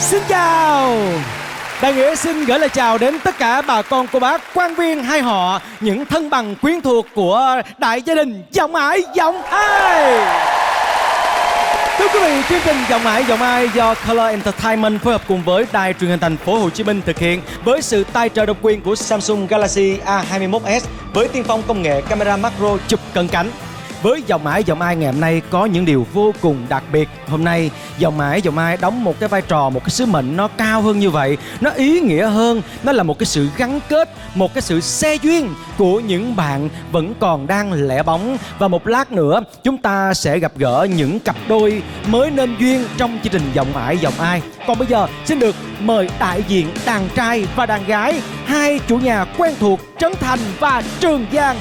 Xin chào. Đại Nghĩa xin gửi lời chào đến tất cả bà con cô bác, quan viên hai họ, những thân bằng quyến thuộc của đại gia đình Giọng Ải Giọng Ai. Thưa quý vị, chương trình Giọng Ải Giọng Ai do Color Entertainment phối hợp cùng với Đài Truyền hình Thành phố Hồ Chí Minh thực hiện với sự tài trợ độc quyền của Samsung Galaxy A21s với tiên phong công nghệ camera macro chụp cận cảnh. Với Giọng Ải Giọng Ai ngày hôm nay có những điều vô cùng đặc biệt. Hôm nay Giọng Ải Giọng Ai đóng một cái vai trò, một cái sứ mệnh nó cao hơn như vậy, nó ý nghĩa hơn. Nó là một cái sự gắn kết, một cái sự xe duyên của những bạn vẫn còn đang lẻ bóng. Và một lát nữa chúng ta sẽ gặp gỡ những cặp đôi mới nên duyên trong chương trình Giọng Ải Giọng Ai. Còn bây giờ xin được mời đại diện đàn trai và đàn gái, hai chủ nhà quen thuộc Trấn Thành và Trường Giang.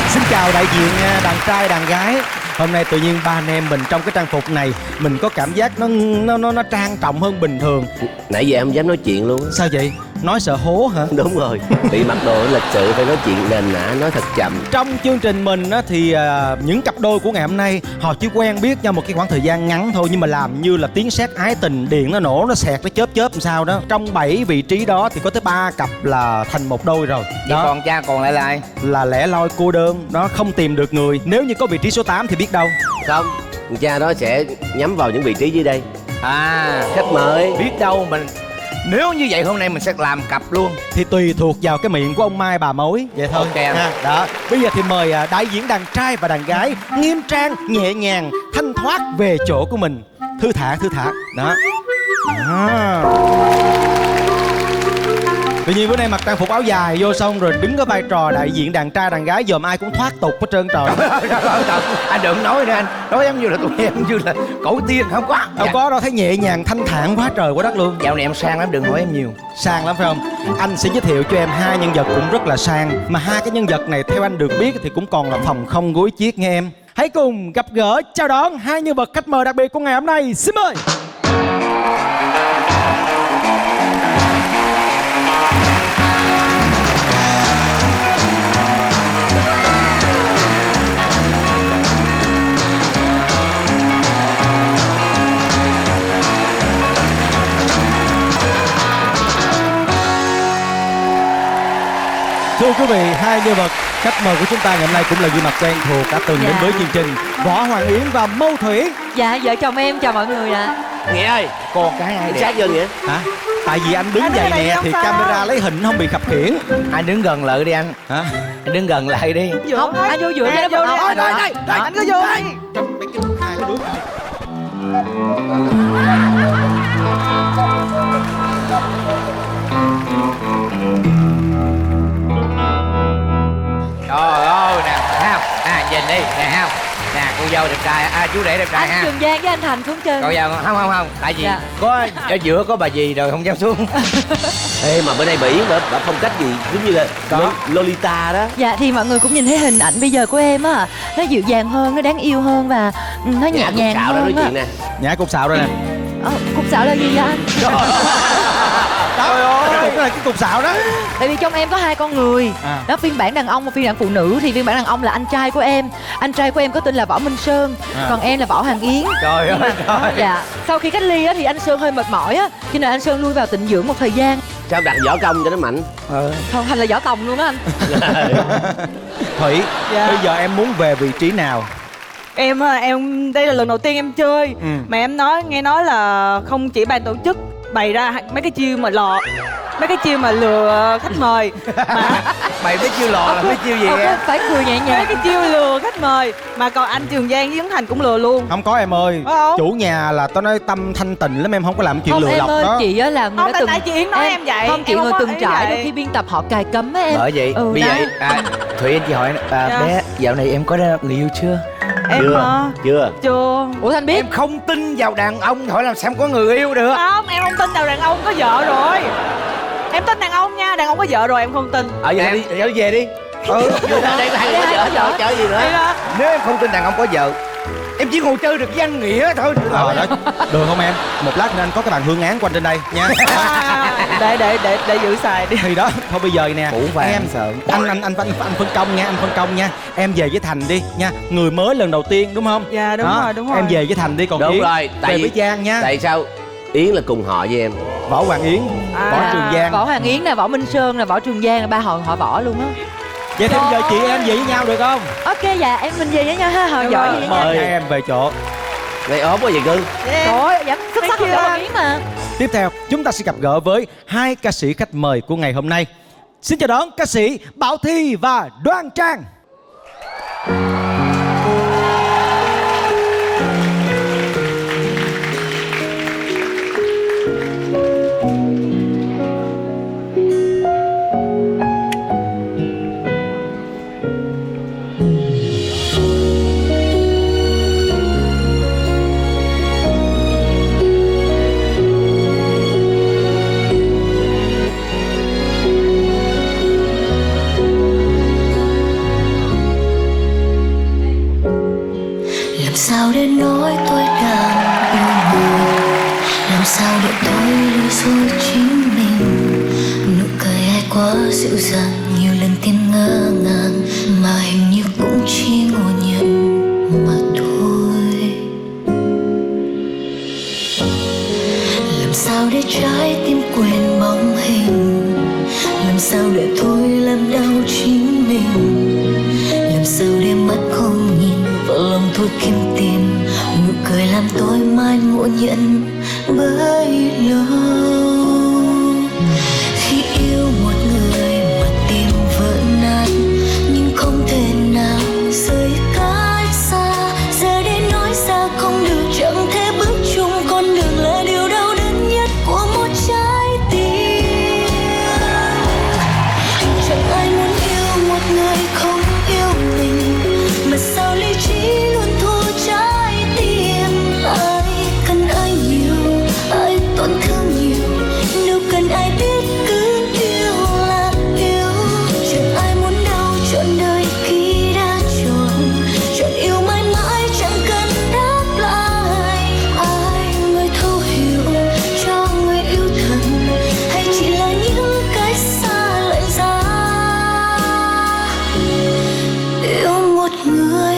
Xin chào đại diện đàn trai đàn gái. Hôm nay tự nhiên ba anh em mình trong cái trang phục này mình có cảm giác nó trang trọng hơn bình thường. Nãy giờ em dám nói chuyện luôn. Sao vậy? Nói sợ hố hả? Đúng rồi, bị mặc đồ lịch sự phải nói chuyện nền nã, nói thật chậm. Trong chương trình mình á, thì những cặp đôi của ngày hôm nay họ chỉ quen biết nhau một cái khoảng thời gian ngắn thôi, nhưng mà làm như là tiếng sét ái tình, điện nó nổ, nó xẹt, nó chớp làm sao đó. Trong 7 vị trí đó thì có tới 3 cặp là thành một đôi rồi đó. Còn cha còn lại là ai? Là lẻ loi cô đơn đó, không tìm được người. Nếu như có vị trí số 8 thì biết đâu. Không, cha đó sẽ nhắm vào những vị trí dưới đây. Khách mời. Biết đâu mình, nếu như vậy hôm nay mình sẽ làm cặp luôn. Thì tùy thuộc vào cái miệng của ông Mai bà Mối. Vậy thôi. Ok em. Đó. Bây giờ thì mời đại diện đàn trai và đàn gái nghiêm trang, nhẹ nhàng, thanh thoát về chỗ của mình. Thư thả đó. Tự nhiên bữa nay mặc trang phục áo dài vô xong rồi đứng cái vai trò đại diện đàn trai đàn gái dòm ai cũng thoát tục hết trơn trời. Anh đừng nói nữa anh. Nói em như là tụi em như là cổ tiên. Không có. Đâu có đâu, thấy nhẹ nhàng thanh thản quá trời quá đất luôn. Dạo này em sang lắm, đừng hỏi em nhiều. Sang lắm phải không? Anh sẽ giới thiệu cho em hai nhân vật cũng rất là sang. Mà hai cái nhân vật này theo anh được biết thì cũng còn là phòng không gối chiếc nghe em. Hãy cùng gặp gỡ chào đón hai nhân vật khách mời đặc biệt của ngày hôm nay. Xin mời. Thưa quý vị, hai nhân vật khách mời của chúng ta ngày hôm nay cũng là gương mặt quen thuộc đã từng đến với chương trình. Võ Hoàng Yến và Mâu Thủy. Dạ, vợ chồng em chào mọi người ạ. Nghĩa ơi, Con cái ai đẹp? sát vô Nghĩa. Hả? Tại vì anh đứng vậy nè thì camera lấy hình không bị khập khiễng. Anh đứng gần lại đi anh. Hả? Anh đứng gần lại đi. Không, anh vô giữa Anh vô đi. Đây, anh cứ vô đi. Trời ơi nè, thấy không? Nhìn đi, nè không? Nè, cô dâu đẹp trai, chú rể đẹp trai ha. Anh Trường Giang với anh Thành xuống chân. Cô dâu không, tại vì Dạ. có ở giữa có bà dì rồi không dám xuống. Ê mà bữa nay bà Yến bà phong cách gì giống như là Lolita đó. Dạ, thì mọi người cũng nhìn thấy hình ảnh bây giờ của em á, nó dịu dàng hơn, nó đáng yêu hơn và nó nhẹ nhàng Xạo đó nói hơn chuyện nè. Nhã cục xạo đây nè. Cục xạo là gì vậy anh? Đó, cái là cái cục xạo đó. Tại vì trong em có hai con người. Đó, phiên bản đàn ông và phiên bản phụ nữ. Thì phiên bản đàn ông là anh trai của em. Anh trai của em có tên là Võ Minh Sơn. Còn em là Võ Hoàng Yến. Trời ơi trời. Dạ. Sau khi cách ly á, thì anh Sơn hơi mệt mỏi á, cho nên anh Sơn lui vào tịnh dưỡng một thời gian. Sao đặt võ công cho nó mạnh? Không, Thành là võ tòng luôn á anh. Thủy, Dạ. bây giờ em muốn về vị trí nào? Em đây là lần đầu tiên em chơi. Mà em nghe nói là không chỉ ban tổ chức bày ra mấy cái chiêu mà mấy cái chiêu mà lừa khách mời mà Mày biết chiêu lò là biết chiêu gì em? Phải cười nhẹ mấy nhàng. cái chiêu lừa khách mời mà còn anh Trường Giang với Trấn Thành cũng lừa luôn. Không có em ơi. Không. Chủ nhà là tao nói tâm thanh tịnh lắm, em không có làm chuyện Không lừa em lọc ơi, đó. chị á là người Không, đã từng. tại chị Yến nói em vậy. Không, chị Em không người có từng ý trải vậy. đôi khi biên tập họ cài cấm á em. Bởi vậy, bây đó. giờ Thủy anh chị hỏi bé dạo này em có người yêu chưa? Em Chưa. chưa. Ủa Thanh biết? Em không tin vào đàn ông, hỏi làm sao em có người yêu được. Không, em không tin vào đàn ông có vợ rồi. Em tin đàn ông nha, đàn ông có vợ rồi em không tin. Ở giờ đi, về đi. Ừ, Đây có hai người có vợ chơi gì nữa. Đi ra. nếu em không tin đàn ông có vợ Em chỉ ngồi chơi được với anh Nghĩa thôi. Đó, được không em? Một lát nữa anh có cái bàn hương án quanh trên đây nha. Để giữ xài đi. Thì đó, thôi bây giờ nè, Phủ vàng em sợ. anh phân công nha, anh phân công nha. Em về với Thành đi nha, người mới lần đầu tiên đúng không? Dạ đúng rồi, đúng rồi. Em về với Thành đi, còn Đúng Yến rồi, về với Giang nha. Tại sao Yến là cùng họ với em? Võ Hoàng Yến, Võ Trường Giang. Võ Hoàng Yến nè, Võ Minh Sơn nè, Võ Trường Giang là ba họ Võ luôn á. Vậy thì bây giờ chị em về với nhau được không? Ok dạ em mình về với nhau ha, hồi giỏi vậy nha. Mời em về chỗ. Này ốm quá vậy cưng. Trời ơi, dạ xuất sắc hơn Võ Hoàng Yến mà. Tiếp theo, chúng ta sẽ gặp gỡ với hai ca sĩ khách mời của ngày hôm nay. Xin chào đón ca sĩ Bảo Thy và Đoan Trang. Sao để nói tôi đang yêu người, làm sao để tôi lừa dối chính mình. Nụ cười ai quá dịu dàng, nhiều lần tim ngỡ ngàng mà hình như cũng chỉ ngộ nhận mà thôi. Làm sao để trái tim quên bóng hình, làm sao để tôi làm đau chính mình. Làm sao để mắt không nhìn vào lòng tôi kiếm tìm nụ cười làm tôi mãi ngộ nhận bấy lâu. Khi yêu một người mà tim vỡ nát nhưng không thể nào rời cách xa. Giờ để nói ra không được, chẳng thể bước chung con đường là điều đau đớn nhất của một trái tim. Chẳng ai muốn yêu một người không yêu mình, mà sao lý trí luôn thua trái tim. Ai cần ai nhiều, ai tổn thương nhiều, đâu cần ai biết cứ yêu là yêu. Chẳng ai muốn đau trọn đời khi đã chọn yêu mãi mãi chẳng cần đáp lại. Ai người thấu hiểu cho người yêu thật, hay chỉ là những cái xa lại ra. Yêu một người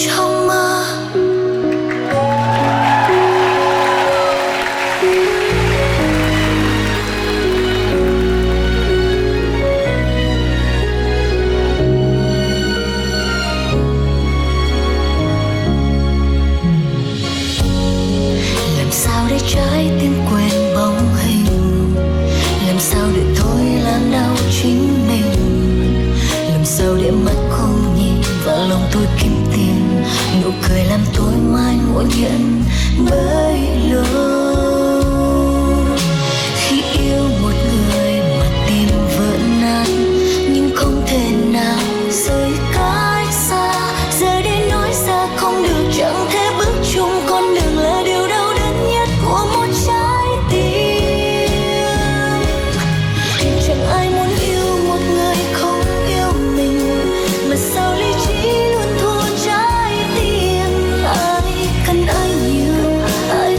trong mơ. Làm sao để trái tim quên bóng hình, làm sao để tôi làm đau chính mình. Làm sao để mắt không nhìn vào lòng tôi kiếm tìm nụ cười làm tôi mãi ngộ nhận bấy lâu. Khi yêu một người mà tim vỡ nát nhưng không thể nào rời cách xa. Giờ để nói ra không được, chẳng thể bước chung con đường là điều đau đớn nhất của một trái tim. Chẳng ai muốn yêu một người không yêu mình, mà sao lý trí luôn thua trái tim. Ai cần ai nhiều, ai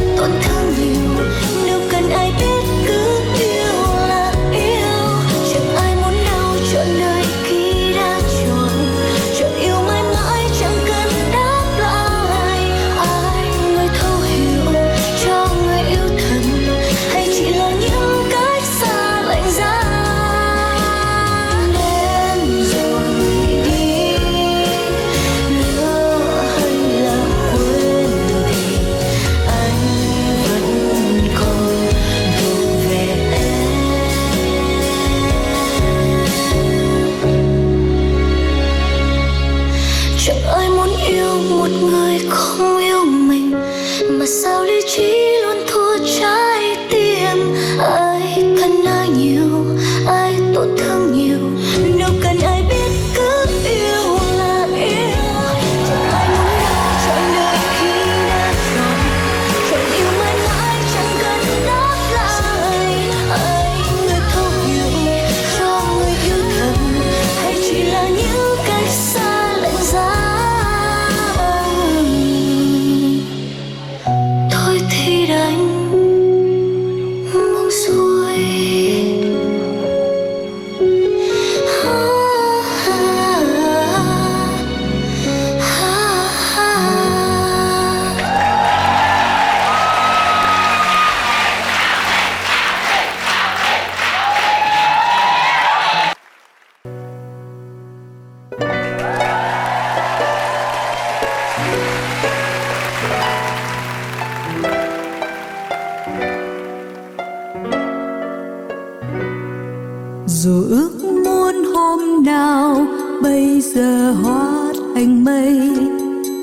thành mây,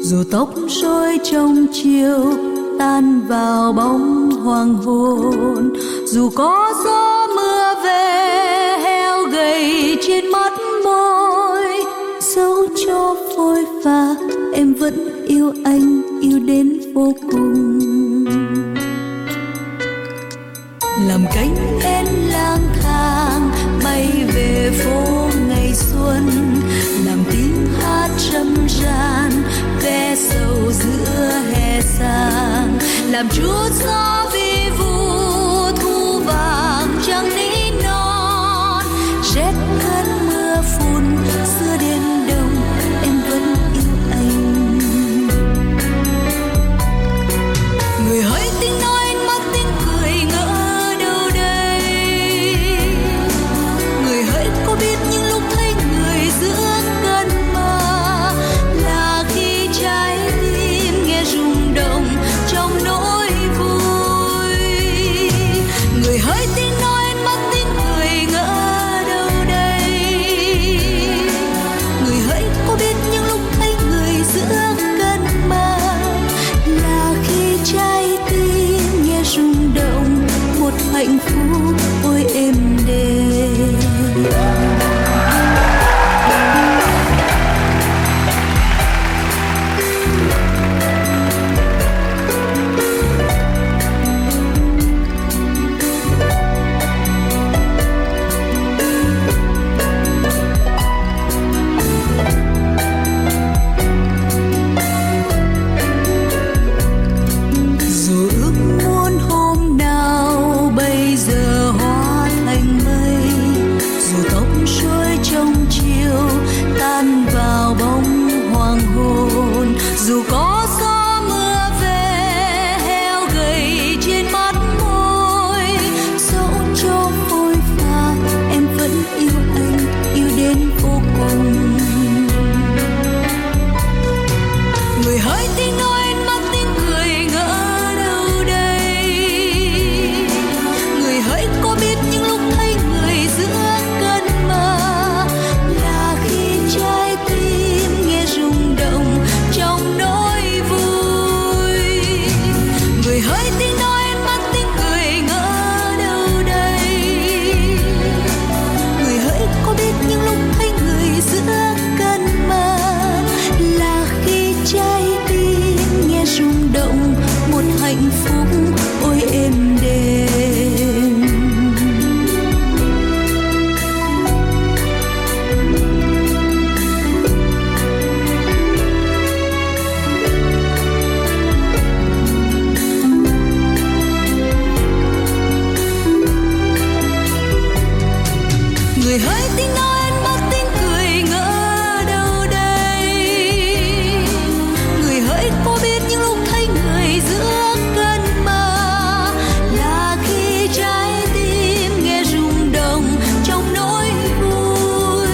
dù tóc rối trong chiều tan vào bóng hoàng hôn, dù có gió mưa về heo gầy trên mắt môi, dẫu cho phôi pha em vẫn yêu anh, yêu đến vô cùng. Làm cánh én lang thang bay về phố ngày xuân, làm tiếng hát râm ran ve sầu giữa hè sang, làm chút gió vi vu thu vàng trăng ní non, rét cơn mưa phùn xưa đến đông em vẫn yêu anh. Người hỡi tiếng nói anh mắt tiếng cười ngỡ đâu đây, người hỡi có biết những lúc thấy người giữa cơn mơ là khi trái tim nghe rung động trong nỗi vui. Người hỡi tiếng nói anh mắt tiếng cười ngỡ đâu đây, người hỡi có biết những lúc thấy người giữa cơn mơ là khi trái tim nghe rung động một hạnh phúc ôi êm đềm. Dù ước muốn hôm nào bây giờ hóa thành mây, dù tóc rối trong chiều tan vào bóng hoàng hôn, dù có gió mưa về heo gầy trên mắt môi, dẫu cho phôi pha em vẫn yêu anh, yêu đến vô cùng. Người hỡi tiếng nói anh mắt tiếng cười ngỡ đâu đây, người hỡi có biết những lúc thấy người giữa cơn mơ là khi trái tim nghe rung động trong nỗi vui. Người hỡi tiếng nói anh mắt tiếng cười ngỡ đâu đây, người hỡi có biết những lúc thấy người giữa cơn mơ là khi trái tim nghe rung động một hạnh phúc ôi êm đềm. Người hỡi tiếng nói anh mắt tiếng cười ngỡ đâu đây, người hỡi có biết những lúc thấy người giữa cơn mơ là khi trái tim nghe rung động trong nỗi vui.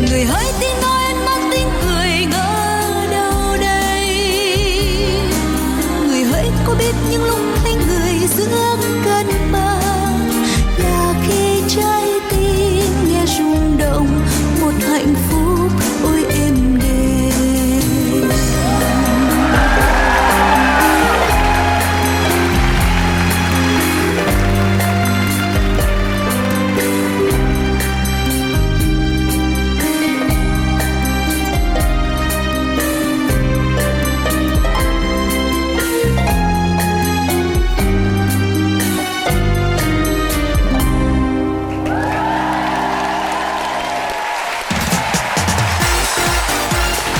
Người hỡi tiếng nói anh mắt tiếng cười ngỡ đâu đây, người hỡi có biết những lúc thấy người giữa cơn mơ là khi trái tim nghe rung động một hạnh phúc ôi êm đềm.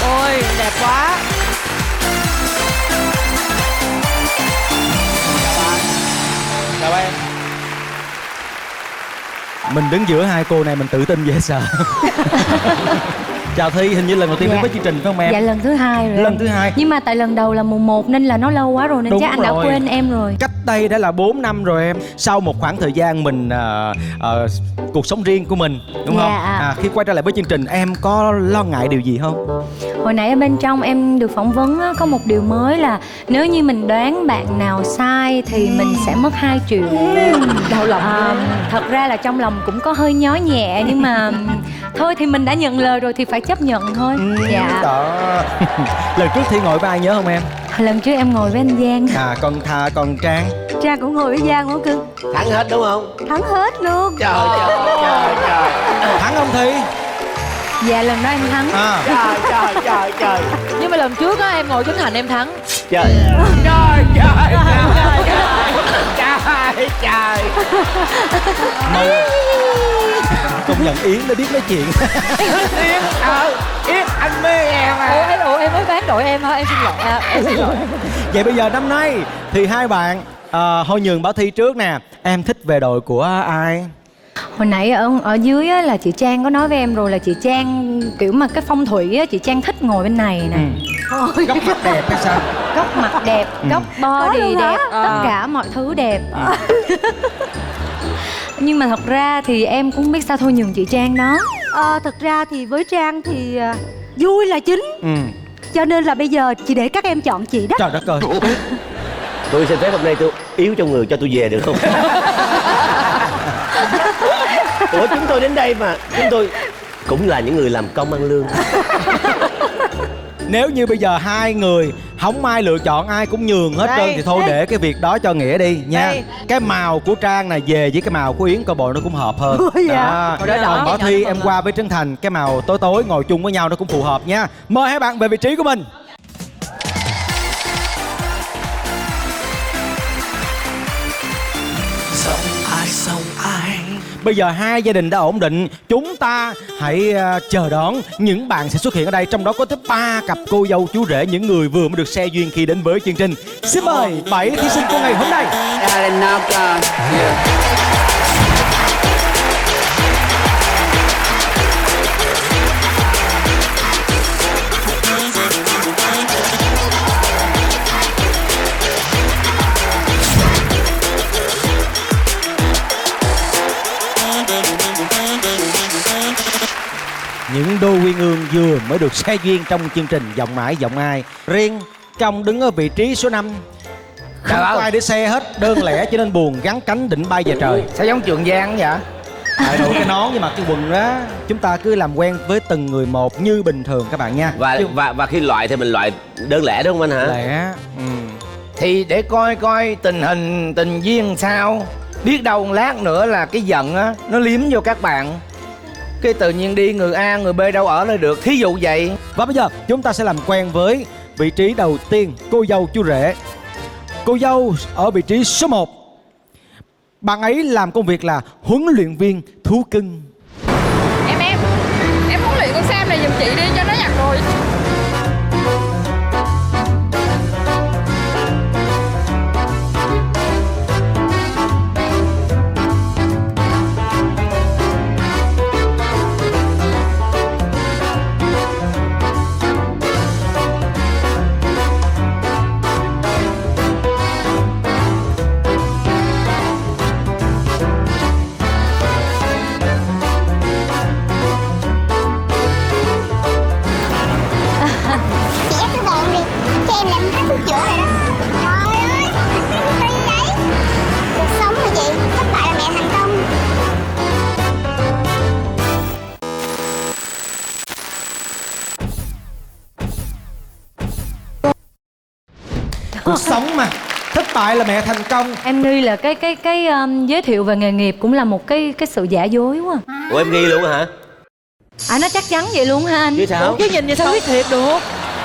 Ôi đẹp quá. Chào em. Mình đứng giữa hai cô này mình tự tin dễ sợ. Chào Thi, hình như lần đầu tiên đến với chương trình phải không em? Dạ lần thứ hai rồi. Lần thứ hai. Nhưng mà tại lần đầu là mùng 1 nên là nó lâu quá rồi nên Đúng chắc anh rồi. đã quên em rồi. Cách đây đã là 4 năm rồi em. Sau một khoảng thời gian mình cuộc sống riêng của mình, đúng không? Dạ. Khi quay trở lại với chương trình em có lo ngại điều gì không? Hồi nãy ở bên trong em được phỏng vấn á, có một điều mới là nếu như mình đoán bạn nào sai thì mình sẽ mất 2 triệu. Đau lòng. Thật ra là trong lòng cũng có hơi nhói nhẹ nhưng mà thôi thì mình đã nhận lời rồi thì phải chấp nhận thôi. Dạ. Đó. Lần trước Thi ngồi với ai nhớ không em? Lần trước em ngồi với anh Giang. Còn Trang? Trang cũng ngồi với Giang hả cưng? Thắng hết đúng không? Thắng hết luôn. Trời trời. Thắng không Thi? Dạ lần đó em thắng. Trời. Nhưng mà lần trước á em ngồi Trấn Thành em thắng. Trời. Công nhận Yến nó biết nói chuyện. Yến anh mê em à. Ủa em mới bán đội em hả? Em xin lỗi. Em xin lỗi. Vậy bây giờ năm nay thì hai bạn thôi nhường Bảo Thi trước nè. Em thích về đội của ai? Hồi nãy ở dưới á, là chị Trang có nói với em rồi, là chị Trang kiểu mà cái phong thủy á, chị Trang thích ngồi bên này nè. Góc mặt đẹp hay sao? Góc mặt đẹp, góc body đẹp, tất cả mọi thứ đẹp. Nhưng mà thật ra thì em cũng biết sao, thôi nhường chị Trang đó. Thật ra thì với Trang thì vui là chính. Cho nên là bây giờ chị để các em chọn chị đó. Trời đất ơi. Tôi xin phép hôm nay tôi yếu trong người cho tôi về được không? Ủa chúng tôi đến đây mà chúng tôi cũng là những người làm công ăn lương. Nếu như bây giờ hai người không ai lựa chọn, ai cũng nhường hết trơn thì thôi để cái việc đó cho Nghĩa đi nha. Cái màu của Trang này về với cái màu của Yến coi bộ nó cũng hợp hơn. Đó. Còn Bảo Thi em qua với Trấn Thành, cái màu tối tối ngồi chung với nhau nó cũng phù hợp nha. Mời hai bạn về vị trí của mình. Bây giờ hai gia đình đã ổn định, chúng ta hãy chờ đón những bạn sẽ xuất hiện ở đây. Trong đó có tới 3 cặp cô dâu chú rể, những người vừa mới được xe duyên khi đến với chương trình. Xin mời 7 thí sinh của ngày hôm nay. Những đôi uyên ương vừa mới được xe duyên trong chương trình Giọng Mãi Giọng Ai. Riêng Công đứng ở vị trí số 5. Không có ai để xe hết, đơn lẻ cho nên buồn gắn cánh định bay về trời. Sao giống Trường Giang vậy? Đội cái nón nhưng mà cái quần đó chúng ta cứ làm quen với từng người một như bình thường các bạn nha. Và khi loại thì mình loại đơn lẻ đúng không anh hả? Lẻ. Thì để coi tình hình tình duyên sao. Biết đâu lát nữa là cái giận á nó liếm vô các bạn, cái tự nhiên đi người A người B đâu ở lại được, thí dụ vậy. Và bây giờ chúng ta sẽ làm quen với vị trí đầu tiên, cô dâu chú rể. Cô dâu ở vị trí số 1. Bạn ấy làm công việc là huấn luyện viên thú cưng. Em huấn luyện con Sam này giùm chị đi cho nó nhặt rồi. Cuộc sống mà, thất bại là mẹ thành công. Em nghi là cái giới thiệu về nghề nghiệp cũng là một cái sự giả dối quá. Ủa em nghi luôn hả? Nó chắc chắn vậy luôn hả anh? Chứ sao? Chứ nhìn vậy sao biết thiệt được.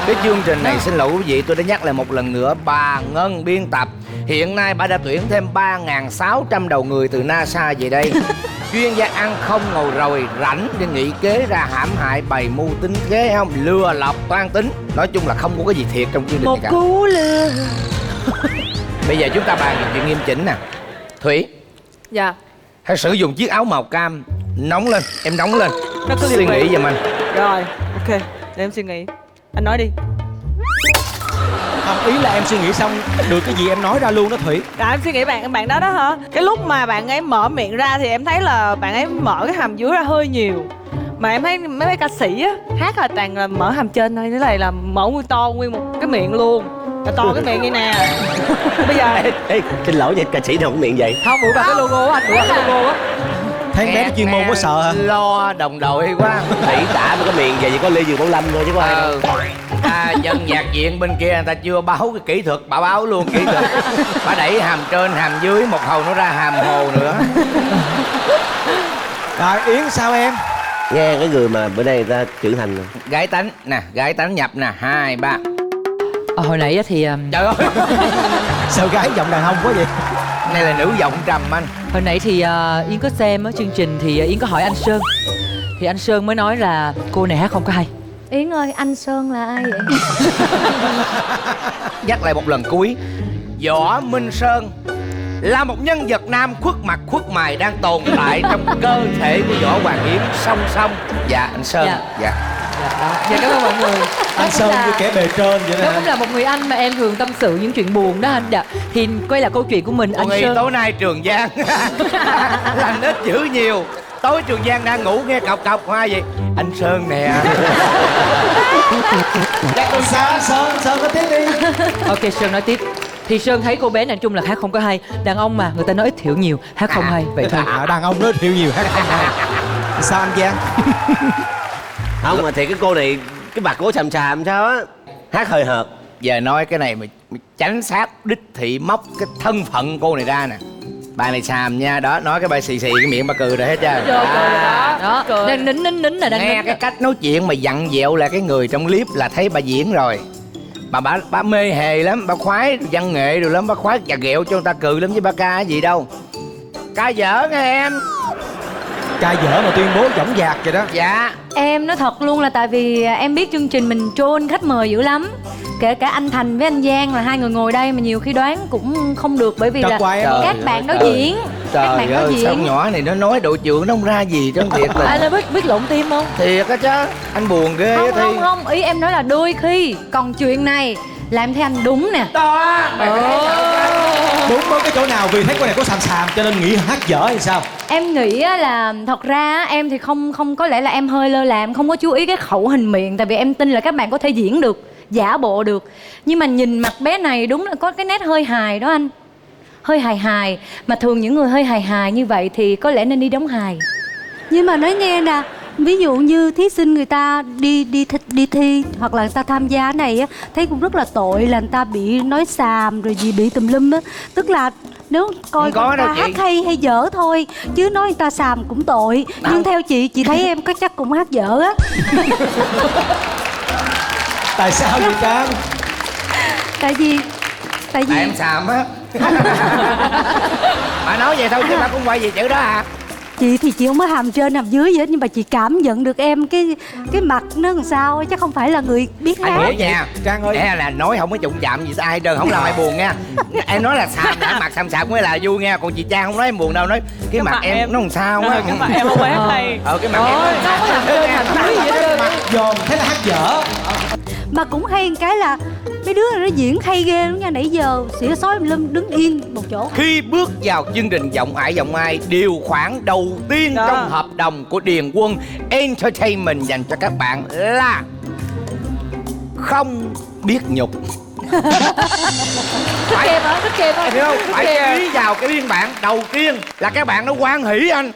Cái chương trình này xin lỗi quý vị, tôi đã nhắc lại một lần nữa, bà Ngân biên tập hiện nay bà đã tuyển thêm 3.600 đầu người từ NASA về đây. Chuyên gia ăn không ngồi rồi rảnh để nghĩ kế ra hãm hại, bày mưu tính kế, không lừa lọc toan tính. Nói chung là không có cái gì thiệt trong chương trình này cả. Một cú lừa. Bây giờ chúng ta bàn về chuyện nghiêm chỉnh nè. Thủy, Dạ. hãy sử dụng chiếc áo màu cam. Nóng lên, em nóng lên. Nó có Suy nghĩ giùm anh. Rồi, ok, để em suy nghĩ. Anh nói đi. Không, ý là em suy nghĩ xong được cái gì em nói ra luôn đó Thủy. Em suy nghĩ bạn đó đó hả? Cái lúc mà bạn ấy mở miệng ra thì em thấy là bạn ấy mở cái hàm dưới ra hơi nhiều. Mà em thấy mấy ca sĩ á hát là toàn là mở hàm trên thôi, thế này là mở nguyên to nguyên một cái miệng luôn. Là to cái miệng như nè. Bây giờ Ê, xin lỗi vậy, ca sĩ nào cũng miệng vậy? không, bụi vào cái logo á anh, bụi vào cái logo á. Thấy bé nó chuyên môn có sợ hả? Lo đồng đội quá. Thủy tả mới có miệng vậy, chỉ có Lê Dương Bảo Lâm thôi chứ có ai đâu. Dân nhạc viện bên kia người ta chưa báo cái kỹ thuật, bà báo luôn kỹ thuật. Bà đẩy hàm trên hàm dưới, một hồi nó ra hàm hồ nữa. Rồi Yến sao em? Nghe cái người mà bữa nay người ta trưởng thành rồi. Gái tánh nè, gái tánh nhập nè, 2, 3. Hồi nãy á thì Trời ơi, Sao gái giọng đàn ông quá vậy? này là nữ giọng trầm anh. hồi nãy thì Yến có xem á chương trình thì Yến có hỏi anh Sơn, thì anh Sơn mới nói là cô này hát không có hay. Yến ơi, anh Sơn là ai vậy? Nhắc lại một lần cuối, Võ Minh Sơn là một nhân vật nam khuất mặt khuất mày đang tồn tại trong cơ thể của Võ Hoàng Yến song song. Dạ anh Sơn. Dạ cảm ơn mọi người. Anh Sơn như kẻ bề trên vậy Đó nè. cũng là một người anh mà em thường tâm sự những chuyện buồn đó anh. Dạ. Thì quay lại câu chuyện của mình, Cô anh nghĩ Sơn. tối nay Trường Giang là ít chữ nhiều. Tối Trường Giang đang ngủ nghe cọc cọc hoa vậy. Anh Sơn nè. Sao Sơn có tiếp đi. Ok, Sơn nói tiếp. Thì Sơn thấy cô bé này nói chung là hát không có hay. Đàn ông mà, người ta nói ít thiểu nhiều, hát không hay. Vậy thôi. Đàn ông nói thiểu nhiều hát không hay. Sao anh Giang? Không mà thì cái cô này, cái mặt của xàm xàm sao á, hát hơi hợt. Giờ nói cái này mà tránh sát đích thị móc cái thân phận cô này ra nè. Bà này xàm nha, đó, nói cái bà xì xì cái miệng bà cười rồi hết trơn. Đó, đang nín là đang Nghe nín. cái cách nói chuyện mà dặn dẹo là cái người trong clip là thấy bà diễn rồi. Mà bà mê hề lắm, bà khoái văn nghệ rồi lắm, bà khoái chà ghẹo cho người ta cười lắm chứ bà ca gì đâu. Ca dở nghe em. Ca dở mà tuyên bố dõng dạc vậy đó. Dạ. Em nói thật luôn là tại vì em biết chương trình mình troll khách mời dữ lắm. Kể cả anh Thành với anh Giang là hai người ngồi đây mà nhiều khi đoán cũng không được bởi vì Trật là quay em. các bạn đối diễn. Các bạn Trời đối ơi, sao diễn. nhỏ này nó nói đội trưởng nó không ra gì trong thiệt là. Anh là biết lộn tim không? Thiệt á chứ, anh buồn ghê á Không Thi. không, ý em nói là đôi khi. Còn chuyện này là em thấy anh đúng nè. Đó, Đúng có cái chỗ nào vì thấy cô này có xàm xàm cho nên nghĩ hát dở hay sao? Em nghĩ á là thật ra á, em thì không có lẽ là em hơi lơ là, em không có chú ý cái khẩu hình miệng. Tại vì em tin là các bạn có thể diễn được, giả bộ được. Nhưng mà nhìn mặt bé này đúng là có cái nét hơi hài đó anh. Hơi hài hài. Mà thường những người hơi hài hài như vậy thì có lẽ nên đi đóng hài. Nhưng mà nói nghe nè, ví dụ như thí sinh người ta đi thi hoặc là người ta tham gia cái này á, thấy cũng rất là tội là người ta bị nói xàm rồi gì bị tùm lum á. Tức là nếu coi người ta hát hay dở thôi, chứ nói người ta xàm cũng tội. Nhưng theo chị thấy em có chắc cũng hát dở á. Tại sao vậy Trang? Tại vì Tại em xàm á. Bà nói vậy thôi chứ bà cũng quay về chữ đó à. chị thì chị không có hàm trên hàm dưới gì hết, nhưng mà chị cảm nhận được em cái mặt nó làm sao ấy, chứ không phải là người biết hát. Anh hiểu nha Trang ơi. Em là nói không có đụng chạm gì tới ai trơn, không làm ai buồn nha. Em nói là xàm đã, mặt xàm xàm mới là vui nha. Còn chị Trang không nói em buồn đâu, nói cái mặt em nó làm sao á. Cái mặt em không hát hay. Cái mặt em Nó có làm trên thành dưới vậy đó. Mặt dòm thế là hát dở. Mà cũng hay cái là mấy đứa này nó diễn hay ghê lắm nha, nãy giờ xỉa xói lum đứng yên một chỗ. Khi bước vào chương trình Giọng Ải Giọng Ai, điều khoản đầu tiên trong hợp đồng của Điền Quân Entertainment dành cho các bạn là không biết nhục. Thích kem hả? Thích kem hả? Em hiểu không? Phải ký vào cái biên bản đầu tiên là các bạn nó hoan hỉ anh.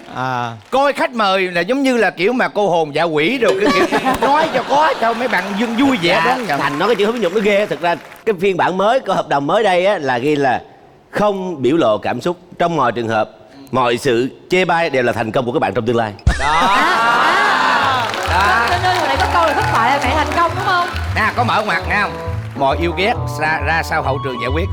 Coi khách mời là giống như là kiểu mà cô hồn dạ quỷ rồi cái kiểu nói cho có cho mấy bạn vui vẻ đón nhận. Thành nói cái chữ không biết nhục nó ghê. Thực ra cái phiên bản mới của hợp đồng mới đây á là ghi là không biểu lộ cảm xúc trong mọi trường hợp, mọi sự chê bai đều là thành công của các bạn trong tương lai. Cho nên hồi nãy có câu là thất bại là mẹ thành công đúng không? Nè, có mở ngoặt nghe không? Mọi yêu ghét ra sau hậu trường giải quyết.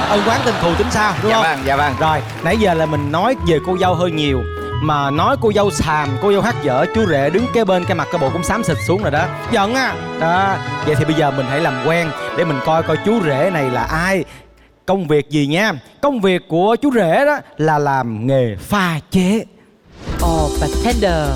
Ân oán tình thù tính sao đúng không? Dạ vâng. Rồi nãy giờ là mình nói về cô dâu hơi nhiều, mà nói cô dâu xàm, cô dâu hát dở, chú rể đứng kế bên cái mặt cái bộ cũng xám xịt xuống rồi đó. Giận á. Đó. Vậy thì bây giờ mình hãy làm quen để mình coi chú rể này là ai, công việc gì nha. Công việc của chú rể đó là làm nghề pha chế. Bartender.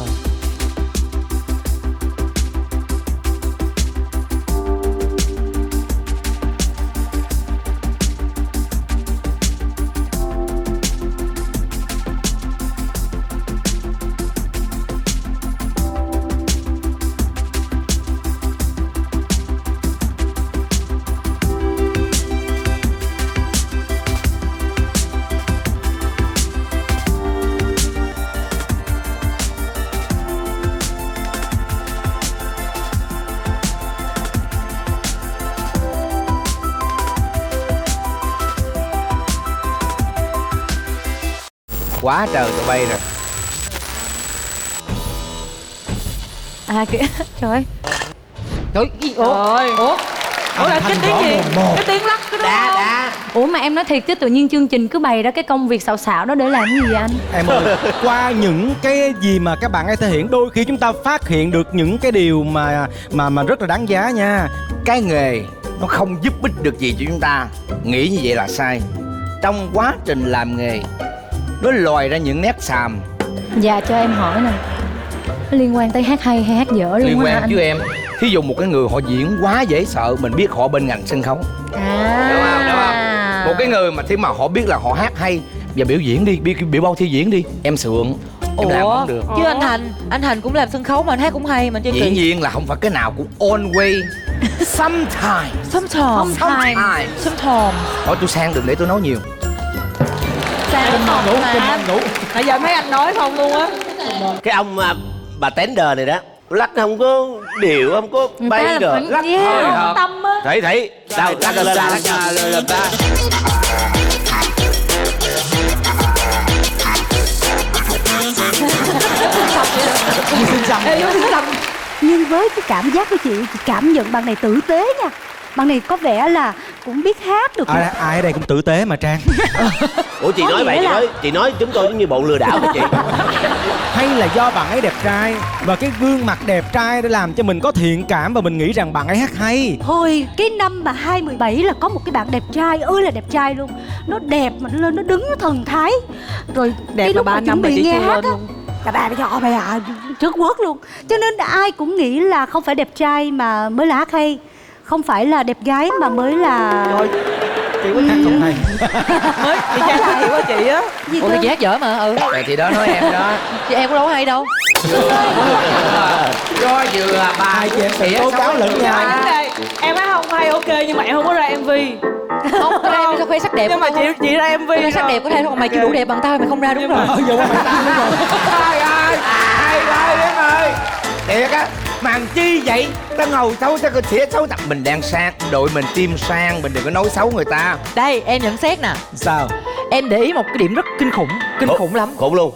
Quá trời tụi bay rồi. À kìa. Trời ơi. Trời ơi. Ủa là cái tiếng gì? Cái tiếng lắc cái đó. Đã. Ủa mà em nói thiệt chứ tự nhiên chương trình cứ bày ra cái công việc xạo xạo đó để làm cái gì anh? Em ơi, qua những cái gì mà các bạn ấy thể hiện, đôi khi chúng ta phát hiện được những cái điều mà rất là đáng giá nha. Cái nghề nó không giúp ích được gì cho chúng ta. Nghĩ như vậy là sai. Trong quá trình làm nghề, nó lòi ra những nét xàm. Dạ cho em hỏi nè, nó liên quan tới hát hay hay hát dở luôn Liên hả quan anh? chứ em. Thí dụ một cái người họ diễn quá dễ sợ, mình biết họ bên ngành sân khấu. À. Đúng không? Một cái người mà khi mà họ biết là họ hát hay, giờ biểu diễn đi, biểu bao thi diễn đi, em sượng. Em làm không được. Chứ anh Thành cũng làm sân khấu mà anh hát cũng hay mà chơi Dĩ kỳ. nhiên là không phải cái nào cũng always. Sometimes. Sometimes. Thôi tôi sang đừng để tôi nói nhiều. Sang Kim ngủ, ngủ. Nãy giờ mấy anh nói không luôn á. Cái ông bà tender này đó, lắc không có điệu, không có bay được. Lắc hơi hợp. tâm á. Thấy đâu lắc lên lắc ta. Nhưng với cái cảm giác của chị cảm nhận bạn này tử tế nha. Bạn này có vẻ là cũng biết hát được. Ai ở đây cũng tử tế mà Trang. Ủa chị Có nói vậy, nghĩa là- chị nói chúng tôi giống như bộ lừa đảo hả chị? Hay là do bạn ấy đẹp trai và cái gương mặt đẹp trai để làm cho mình có thiện cảm và mình nghĩ rằng bạn ấy hát hay. Hồi cái năm mà 2017 là có một cái bạn đẹp trai ơi là đẹp trai luôn. Nó đẹp mà nó lên nó đứng nó thần thái. Rồi Đẹp cái là lúc 3 mà năm chuẩn mà bị chị nghe chưa hát lên á, luôn. là bà nhỏ mày trước quốc luôn. Cho nên ai cũng nghĩ là không phải đẹp trai mà mới là hát hay, không phải là đẹp gái mà mới là Chị có hát không hay. Mới đi trang của chị của chị á. gì Ủa cơ? thì chị hát dở mà. Thì đó nói em đó. Chị em có đâu hay đâu. Do vừa bà Hai chị em tự tố cáo lẫn nhau. Vấn đề em hát không hay ok nhưng mà em không có ra MV. Không, em sao khoe sắc đẹp. Nhưng mà chị ra MV. Khoe sắc đẹp có thể không, mày chưa đủ đẹp bằng tao mày không ra đúng rồi. Giờ qua mày ta đúng rồi. Ai em ơi. Thiệt á. Màn chi vậy? Ta ngầu xấu ta sẽ xấu ta. Mình đang sang, đội mình team sang, mình đừng có nói xấu người ta. Đây em nhận xét nè. Sao? Em để ý một cái điểm rất kinh khủng lắm. Khủng luôn.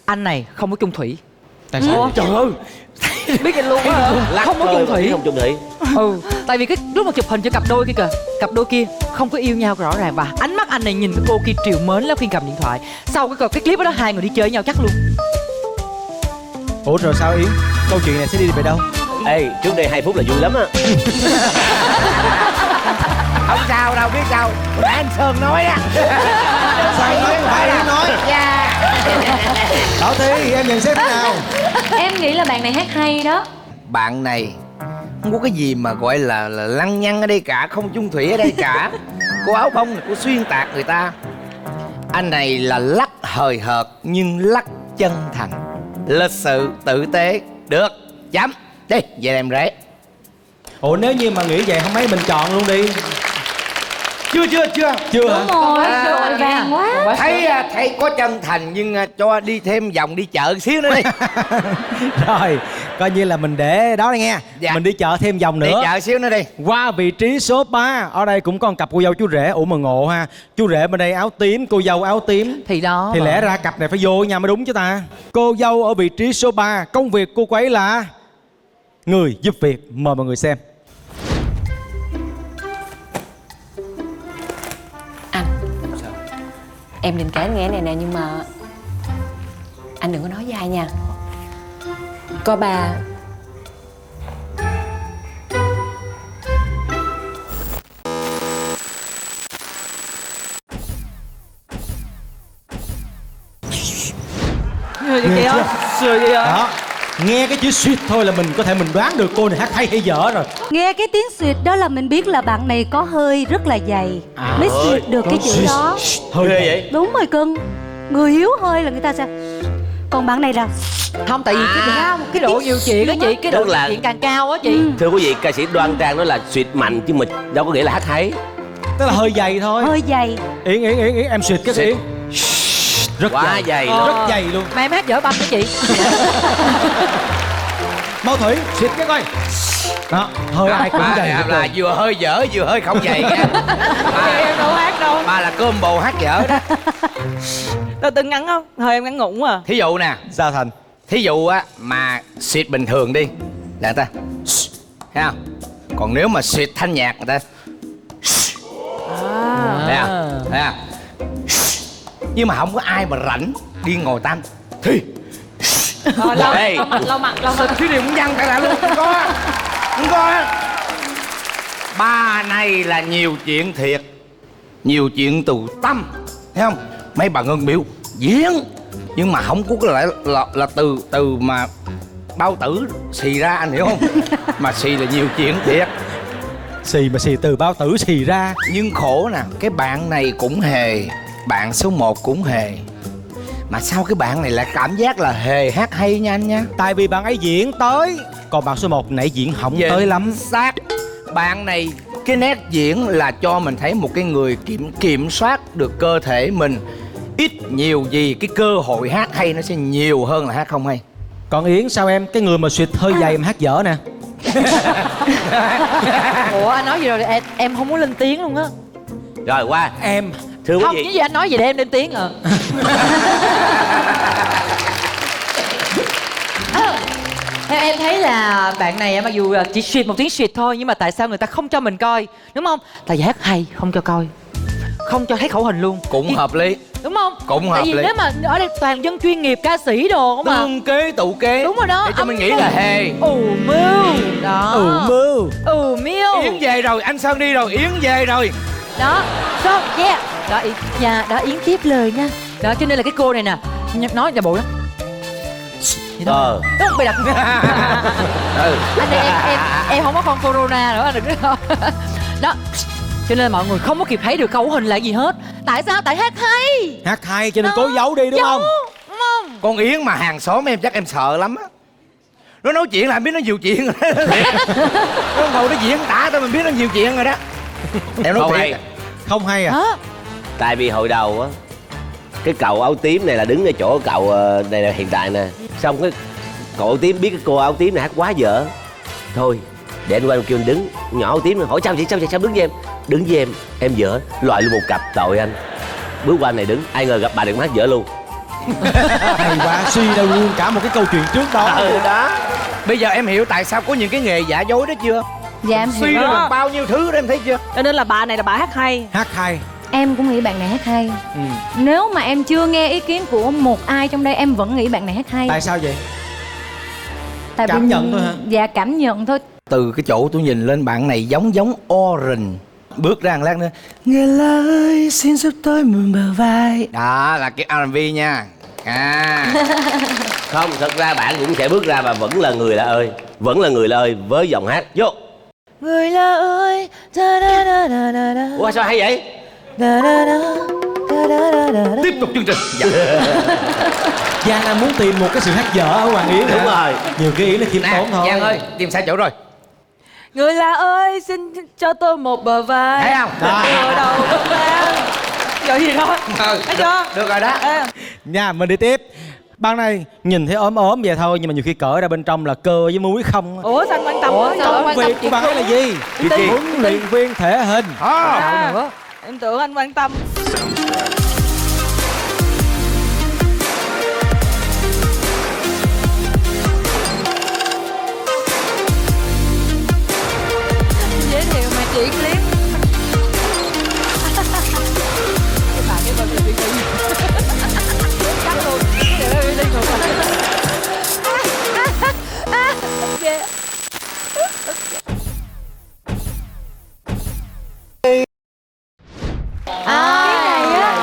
Anh này không có chung thủy. Tại sao? Trời ơi. Biết anh luôn á. Không có chung thủy. Không chung thủy. Tại vì cái lúc mà chụp hình cho cặp đôi kia kìa, cặp đôi kia không có yêu nhau rõ ràng và ánh mắt anh này nhìn cái cô kia trìu mến lắm khi cầm điện thoại. Sau cái clip đó hai người đi chơi với nhau chắc luôn. Ủa rồi sao Yến? Câu chuyện này sẽ đi về đâu? Ê, trước đây 2 phút là vui lắm á. Không sao đâu, biết sao. Nãy anh Sơn nói á. Sao nói phải Yến nói? Dạ. Bảo Thi, em nhận xét thế nào? Em nghĩ là bạn này hát hay đó. Bạn này không có cái gì mà gọi là lăng nhăng ở đây cả, không chung thủy ở đây cả. Cô áo bông này cô xuyên tạc người ta. Anh này là lắc hời hợt nhưng lắc chân thành, lịch sự tử tế. Được, chấm. Đi, về làm rễ. Ủa nếu như mà nghĩ vậy không mấy mình chọn luôn đi. Chưa Chưa hả? Đúng rồi, vội vàng quá. Thấy có chân thành nhưng cho đi thêm vòng đi chợ xíu nữa đi. Rồi, coi như là mình để đó đây nghe. Dạ. Mình đi chợ thêm vòng Đi nữa. chợ xíu nữa đi. Qua vị trí số 3. Ở đây cũng còn cặp cô dâu chú rể. Ủa mà ngộ ha. Chú rể bên đây áo tím, cô dâu áo tím. Thì đó. Thì mà. lẽ ra cặp này phải vô với nhau mới đúng chứ ta. Cô dâu ở vị trí số 3. Công việc cô ấy là người giúp việc. Mời mọi người xem. Em định kể nghe này nè nhưng mà anh đừng có nói với ai nha. Có ba Người chị ơi. Người chị ơi. Đó. Nghe cái chữ suýt thôi là mình có thể mình đoán được cô này hát hay hay dở rồi. Nghe cái tiếng suyệt đó là mình biết là bạn này có hơi rất là dày mới suyệt được cái chữ đó. Hơi Ghê vậy? Đúng rồi cưng. Người hiếu hơi là người ta sẽ. Còn bạn này là Không, tại vì cái độ nhiều chuyện đó chị, cái độ Tức là- nhiều chuyện càng cao á chị. Thưa quý vị, ca sĩ Đoan Trang nói là suyệt mạnh chứ mà đâu có nghĩa là hát hay. Tức là hơi dày thôi. hơi dày. Yến em suyệt cái Suyệt. Yến. Rất Quá dày luôn. Rất dày luôn. Mà em hát dở banh đó chị. Mau Thủy suyệt cái coi. Đó, hơi ai cũng Ba dày này hết là rồi. vừa hơi dở vừa hơi không dày nha. Em đâu hát đâu. Ba là là combo hát dở đó. Tôi tính ngắn không? Thôi em ngắn ngủn à. Thí dụ nè, Sao Thành? thí dụ á mà xịt bình thường đi là người ta thấy không? Còn nếu mà xịt thanh nhạc người ta thấy không? Thấy không? Nhưng mà không có ai mà rảnh đi ngồi tanh thì Lau mặt cái điều cũng văng cả luôn. Không có. Ba này là nhiều chuyện thiệt, nhiều chuyện từ tâm, thấy không? Mấy bà Ngân biểu diễn nhưng mà không có là từ mà bao tử xì ra, anh hiểu không? Mà xì là nhiều chuyện thiệt. Xì mà xì từ bao tử xì ra. Nhưng khổ nè, cái bạn này cũng hề, bạn số 1 cũng hề. Mà sao cái bạn này lại cảm giác là hề hát hay nha anh nha? Tại vì bạn ấy diễn tới, còn bạn số 1 nãy diễn không tới lắm. Xác. Bạn này cái nét diễn là cho mình thấy một cái người kiểm soát được cơ thể mình. Ít nhiều gì cái cơ hội hát hay nó sẽ nhiều hơn là hát không hay. Còn Yến sao em? Cái người mà suyệt hơi dày mà hát dở nè. Ủa anh nói gì rồi em không muốn lên tiếng luôn á. Rồi qua Em thưa quý Không, vị. những gì anh nói gì để em lên tiếng à. Theo em thấy là bạn này mặc dù chỉ suyệt một tiếng suyệt thôi, nhưng mà tại sao người ta không cho mình coi, đúng không? Tại vì hát hay không cho coi, không cho thấy khẩu hình luôn. Cũng hợp lý. Đúng không? Cũng Tại hợp vì lý. nếu mà ở đây toàn dân chuyên nghiệp, ca sĩ đồ không mà. Tương kế tụ kế. Đúng rồi đó. Để cho mình nghĩ là hề. Ù mưu. Đó. mưu. Miêu. Yến về rồi, anh Sơn đi rồi, Yến về rồi. Đó. Đó, yeah. Đó, nhà đó Yến tiếp lời nha. Đó, cho nên là cái cô này nè, nói là bộ đó. Đúng không? Bày đặt. Anh ơi, em không có con corona nữa, anh đừng có. Đó. Cho nên là mọi người không có kịp thấy được khẩu hình là gì hết. Tại sao? Tại hát hay. Hát hay cho nên cố giấu đi đúng không? Đúng không? Con Yến mà hàng xóm em chắc em sợ lắm á. Nó nói chuyện là em biết nó nhiều chuyện rồi đó. Nó ngồi nó diễn tả tao mình biết nó nhiều chuyện rồi đó. Em nói thiệt. Không hay à? Hả? Tại vì hồi đầu á, cái cậu áo tím này là đứng ở chỗ cậu này là hiện tại nè. Xong cái cậu áo tím biết cái cô áo tím này hát quá dở. Thôi để anh qua kêu anh đứng. Nhỏ áo tím hỏi sao vậy, sao đứng với em? Đứng với em dở. Loại luôn một cặp tội anh. Bước qua anh này đứng, ai ngờ gặp bà đừng hát dở luôn. Hay quá, suy ra luôn cả một cái câu chuyện trước đó. Đó. Bây giờ em hiểu tại sao có những cái nghề giả dối đó chưa? Dạ em Suy hiểu. ra được bao nhiêu thứ đó em thấy chưa? Cho nên là bà này là bà hát hay. Hát hay. Em cũng nghĩ bạn này hát hay. Nếu mà em chưa nghe ý kiến của một ai trong đây, em vẫn nghĩ bạn này hát hay. Tại sao vậy? Tại Cảm nhận thôi hả? Dạ cảm nhận thôi. Từ cái chỗ tôi nhìn lên bạn này giống Orange. Bước ra một lát nữa. Nghe lời xin giúp tôi mượn bờ vai. Đó là cái R&B nha. Không, thật ra bạn cũng sẽ bước ra và vẫn là người lạ ơi. Vẫn là người lạ ơi với giọng hát. Vô. Người lạ ơi. Da, da, da, da, da, da. Ủa sao hay vậy? Da, da, da, da, da, da, da, da. Tiếp tục chương trình. Dạ. Giang đang muốn tìm một cái sự hát dở ở Hoàng Yến. Đúng rồi. Nhiều cái Yến là khiêm tốn thôi. Giang ơi, tìm sai chỗ rồi. Người lạ ơi, xin cho tôi một bờ vai. Thấy không? Ở đầu đất Nam. Rồi gì đó. Thấy chưa? Được rồi đó. Ê, Nha, mình đi tiếp. Ban này nhìn thấy ốm ốm vậy thôi, nhưng mà nhiều khi cỡ ra bên trong là cơ với múi không á. ủa sao anh quan tâm Ủa, tới sao vậy? quan Công tâm việc của bạn ấy là gì? Huấn luyện viên thể hình. À, em tưởng anh quan tâm. Giới thiệu mà chị clip.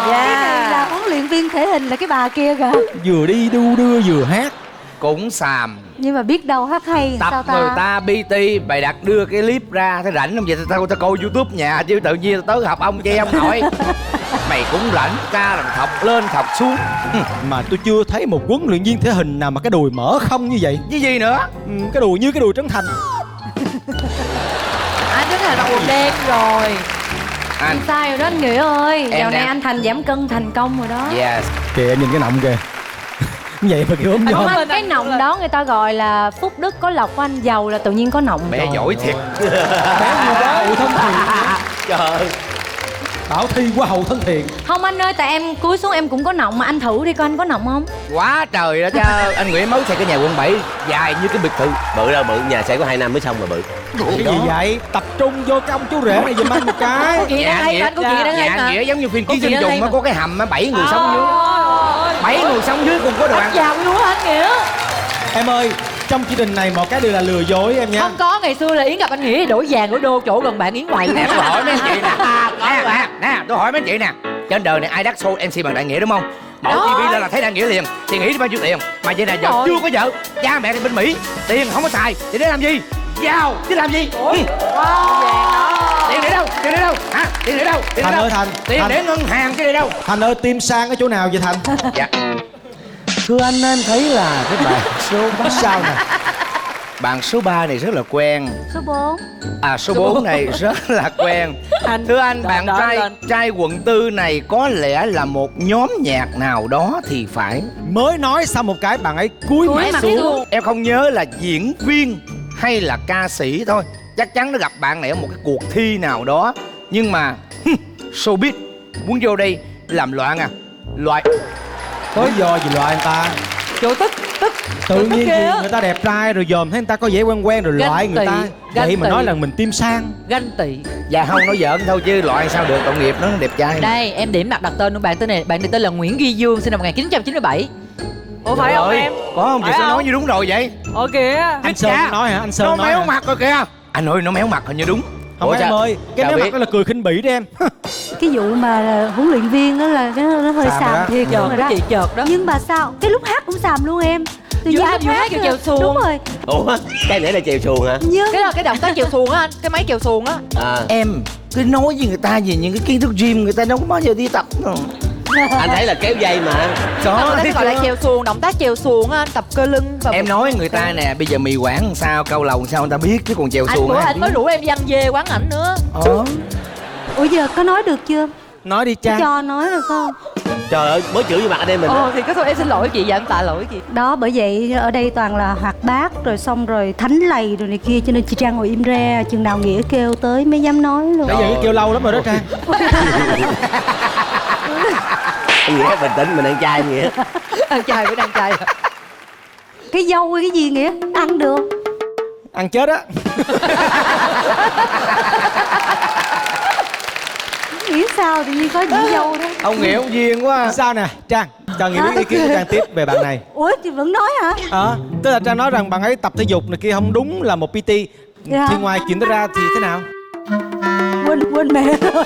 Cái này là huấn luyện viên thể hình là cái bà kia kìa. Vừa đi đu đưa vừa hát. Cũng xàm. Nhưng mà biết đâu hát hay sao Tập ta? người ta PT, bày đặt đưa cái clip ra. Thấy rảnh không vậy? Tao coi YouTube nhà chứ tự nhiên tao tới học ông che ông hỏi. Mày cũng rảnh, ca làm thọc lên thọc xuống. Mà tôi chưa thấy một huấn luyện viên thể hình nào mà cái đùi mở không như vậy. Cái gì nữa? Cái đùi như cái đùi Trấn Thành. Anh Trấn Thành là quần đen rồi. Anh. Sai rồi đó anh Nghĩa ơi. Em Dạo này nè. anh Thành giảm cân thành công rồi đó. Yes. Kìa nhìn cái nọng kìa. Vậy mà kiểu ốm Không, nhom. cái nọng đó người ta gọi là phúc đức có lộc của anh, giàu là tự nhiên có nọng. Bé giỏi thiệt. Bé như quá ủi thông thường. Trời ơi. Bảo Thi Hoa hậu thân thiện. Không anh ơi, tại em cúi xuống em cũng có nọng mà anh thử đi coi anh có nọng không? Quá trời đó chứ. Anh Nguyễn mới xây cái nhà quận 7 dài như cái biệt thự. Bự đâu bự, nhà xây có 2 năm mới xong mà bự. Cái gì vậy? Tập trung vô cái ông chú rể này giùm anh một cái. Chị đang hay anh, có chị đang hay Nhà mà. Nghĩa giống như phim Có Ký chị Sinh đang Trùng hay nó mà. có cái hầm 7 người sống dưới. 7 người sống dưới cùng có đồ ăn. Giàu luôn anh Nghĩa. Em ơi, trong chương trình này một cái đều là lừa dối em nha. Không có, ngày xưa là Yến gặp anh Nghĩa đổi vàng đổi đô chỗ gần bạn Yến quậy. Nè tôi hỏi mấy anh chị nè. Tôi hỏi mấy anh chị nè. Trên đời này ai đắt show MC bằng Đại Nghĩa đúng không? Mở TV lên là thấy Đại Nghĩa liền. Thì nghĩ bao nhiêu tiền. Mà vậy này giờ chưa có vợ, cha mẹ thì bên Mỹ, tiền không có xài thì để làm gì? Giàu chứ làm gì? Tiền để đâu? Tiền để đâu? Hả? Tiền để đâu? Tiền Thành để đâu? ơi Thành. Tiền để ngân hàng chứ để đâu? Thành ơi, tim sang ở chỗ nào vậy Thành? Dạ. Thưa anh, em thấy là cái bạn số sao nè. Bạn số 3 này rất là quen. Số 4. Số 4 này rất là quen. Thưa anh, bạn trai quận 4 này có lẽ là một nhóm nhạc nào đó thì phải. Mới nói xong một cái bạn ấy cúi mặt xuống. Em không nhớ là diễn viên hay là ca sĩ thôi. Chắc chắn nó gặp bạn này ở một cái cuộc thi nào đó. Nhưng mà showbiz muốn vô đây làm loạn à? Loại. Tới giờ gì loại anh ta? Trời tức. Tự nhiên người ta đẹp trai rồi dòm thấy người ta có vẻ quen rồi loại người ta. Vậy mà nói là mình tim sang. Ganh tị. Dạ không, nói giỡn thôi chứ loại sao được, tội nghiệp nó đẹp trai. Đây em điểm đặt tên của bạn tên này. Bạn này tên là Nguyễn Duy Dương, sinh năm 1997. Ủa phải không em? Có không? Chị sẽ nói như đúng rồi vậy. Ồ kìa. Anh Sơn nói hả? Anh Sơn nó nói méo hả? mặt rồi kìa. Anh ơi, nó méo mặt hình như đúng. Không em ơi, cái méo mặt đó là cười khinh bỉ đấy em. Cái vụ mà huấn luyện viên đó là nó hơi Xàm xàm thiệt Chợt rồi đó chị chợt đó. Nhưng mà sao? Cái lúc hát cũng xàm luôn em. Tự Vừa nhiên hát lúc vừa rồi. chèo xuồng. Đúng rồi. Ủa, cái này là chèo xuồng hả? Nhưng Cái đó là cái động tác chèo xuồng á anh, cái máy chèo xuồng á. Em cứ nói với người ta về những cái kiến thức gym, người ta đâu có bao giờ đi tập đâu. Anh thấy là kéo dây mà. Đó, cái gọi là chèo xuồng, động tác chèo xuồng á anh, tập cơ lưng và Em nói người ta nè, bây giờ mì quảng làm sao, cao lầu làm sao người ta biết, chứ còn chèo anh xuồng bữa á. anh mới rủ em đi ăn dê quán ảnh nữa. ủa giờ có nói được chưa? Nói đi Trang. Cho nói được không? Trời ơi, mới chửi vô mặt anh em mình. Thì có thôi em xin lỗi chị và em tạ lỗi chị. Đó, bởi vậy ở đây toàn là hoạt bát rồi xong rồi thánh lầy rồi này kia, cho nên chị Trang ngồi im re, chừng nào Nghĩa kêu tới mới dám nói luôn. Bây giờ kêu lâu lắm rồi đó Trang. Anh Nghĩa bình tĩnh, mình ăn chay anh Nghĩa. Ăn chay với ăn chay. Cái dâu hay cái gì Nghĩa? Ăn được. Ăn chết á. Nghĩ sao tự nhiên có dĩ dâu đó. Ông Nghĩa ông duyên quá. Sao nè Trang, cho Nghĩa biết ý kiến của Trang tiếp về bạn này. Ủa chị vẫn nói hả? Tức là Trang nói rằng bạn ấy tập thể dục này kia không đúng là một PT. Dạ. Thì ngoài chuyện đó ra thì thế nào? Quên mẹ rồi.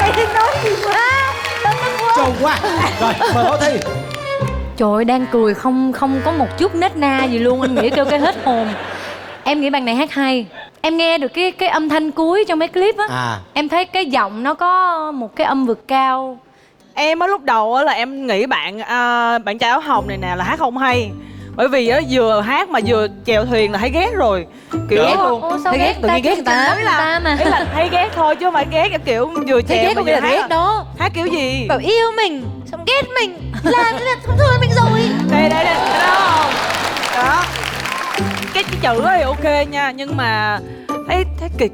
Mày nói gì quá? Trâu quá. Rồi, mời Bảo Thi. Trời ơi, đang cười không có một chút nết na gì luôn. Anh nghĩ kêu cái hết hồn. Em nghĩ bạn này hát hay. Em nghe được cái âm thanh cuối trong mấy clip á. Em thấy cái giọng nó có một cái âm vực cao. Em á lúc đầu á là em nghĩ bạn trai áo hồng này nè là hát không hay. Bởi vì á vừa hát mà vừa chèo thuyền là thấy ghét rồi. Kiểu ghét luôn. Sao Thấy ghét, tự nhiên ghét người ta. Ý là thấy ghét thôi chứ không phải ghét kiểu vừa Thấy chèo ghét có nghĩa là ghét đó. Hát kiểu gì? Bảo yêu mình, xong ghét mình, là không thương mình rồi. Đây đó không? Đó. Cái chữ ấy ok nha, nhưng mà thấy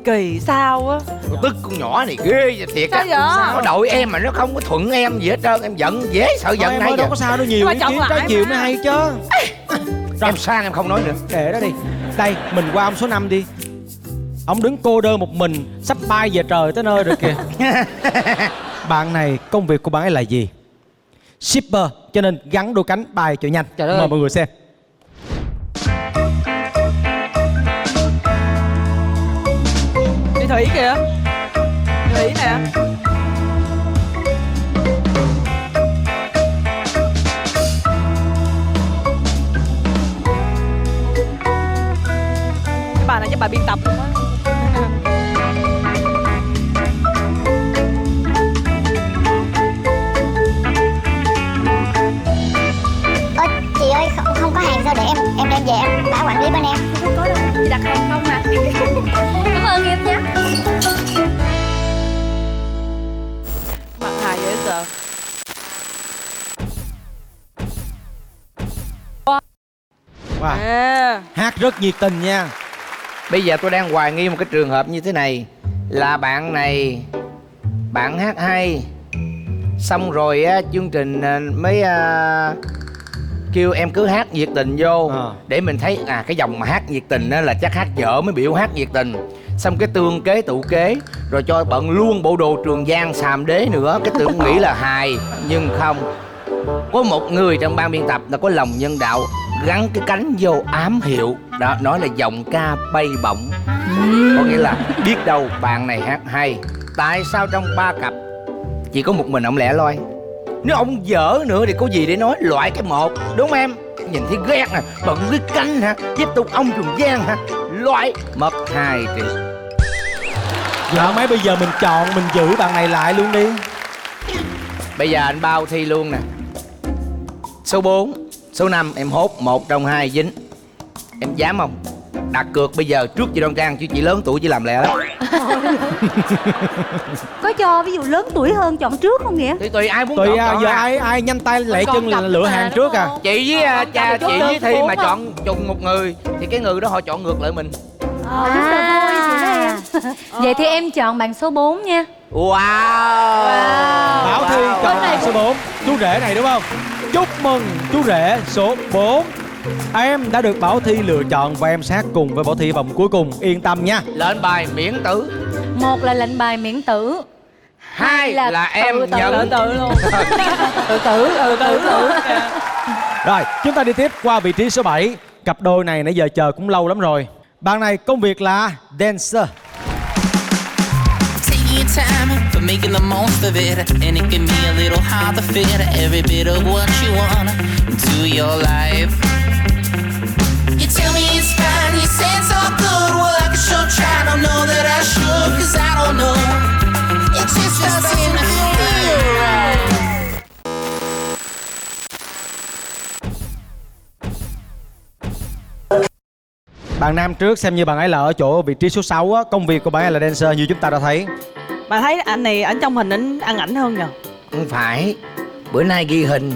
kỳ sao á. Tức con nhỏ này ghê vậy thiệt á. Sao vậy? Có đội em mà nó không có thuận em gì hết trơn, em giận dễ sợ giận Em nãy ơi, giờ. đâu có sao đâu, nhiều ý kiến trái chiều mới hay chứ. Em sang em không nói nữa. Để đó đi. Đây, mình qua ông số 5 đi. Ông đứng cô đơn một mình, sắp bay về trời tới nơi rồi kìa. Bạn này, công việc của bạn ấy là gì? Shipper, cho nên gắn đôi cánh bay cho nhanh. Trời ơi. Mời mọi người xem. Đi Thủy kìa. Đi Thủy nè. Cái bà này chắc bà biên tập luôn á. Chị ơi, không có hàng sao để em đem về em bảo quản lý bên em. Không có đâu, chị đặt hàng không à. Cảm ơn em nhé. Mặt hài dễ sợ. Wow. Hát rất nhiệt tình nha. Bây giờ tôi đang hoài nghi một cái trường hợp như thế này. là bạn này bạn hát hay, xong rồi á chương trình mới kêu em cứ hát nhiệt tình vô để mình thấy cái dòng mà hát nhiệt tình á là chắc hát dở mới biểu hát nhiệt tình. Xong cái tương kế tụ kế rồi cho bận luôn bộ đồ Trường Giang xàm đế nữa. Cái tưởng nghĩ là hài nhưng không. Có một người trong ban biên tập là có lòng nhân đạo, gắn cái cánh vô ám hiệu đó, nói là giọng ca bay bổng. Có nghĩa là biết đâu bạn này hát hay, tại sao trong 3 cặp chỉ có một mình ông lẻ loi? Nếu ông dở nữa thì có gì để nói, loại cái một, đúng không em? Nhìn thấy ghét nè, bận cái cánh hả, tiếp tục ông Trường Giang hả, loại mất 2 triệu. Dạ mấy bây giờ mình chọn, mình giữ bạn này lại luôn đi. Bây giờ anh bao thi luôn nè. Số 4, số 5 em hốt 1 trong 2 dính. Em dám không? Đặt cược bây giờ trước chị Đoan Trang, chứ chị lớn tuổi chỉ làm lẹ lắm. Có cho ví dụ lớn tuổi hơn chọn trước không Nghĩa? Thì tùy ai muốn Tùy chọn giờ ai nhanh tay lẹ chân là lựa hàng trước à. Chị với cha chị với Thi mà chọn trùng một người thì cái người đó họ chọn ngược lại mình. Vậy thì em chọn bạn số 4 nha. Wow. Bảo Thi chọn bạn số 4. Chú rể này đúng không? Chúc mừng chú rể số 4. Em đã được Bảo Thi lựa chọn và em sát cùng với Bảo Thi vòng cuối cùng. Yên tâm nha. Lên bài miễn tử. 1 là lệnh bài miễn tử, 2 là em nhận tự luôn. tự tử. Rồi chúng ta đi tiếp qua vị trí số 7. Cặp đôi này nãy giờ chờ cũng lâu lắm rồi. Bạn này công việc là dancer. Time for making the most of it, and it can be a little hard to fit every bit of what you want into your life. You tell me it's fine, you say it's all good. Well, I can sure try, don't know that I should, 'cause I don't know. It just doesn't seem to feel right. Bạn nam trước xem như bạn ấy là ở chỗ vị trí số 6 á. Công việc của bạn ấy là dancer như chúng ta đã thấy. Mà thấy anh này ảnh trong hình ảnh ăn ảnh hơn nhờ? Không phải, bữa nay ghi hình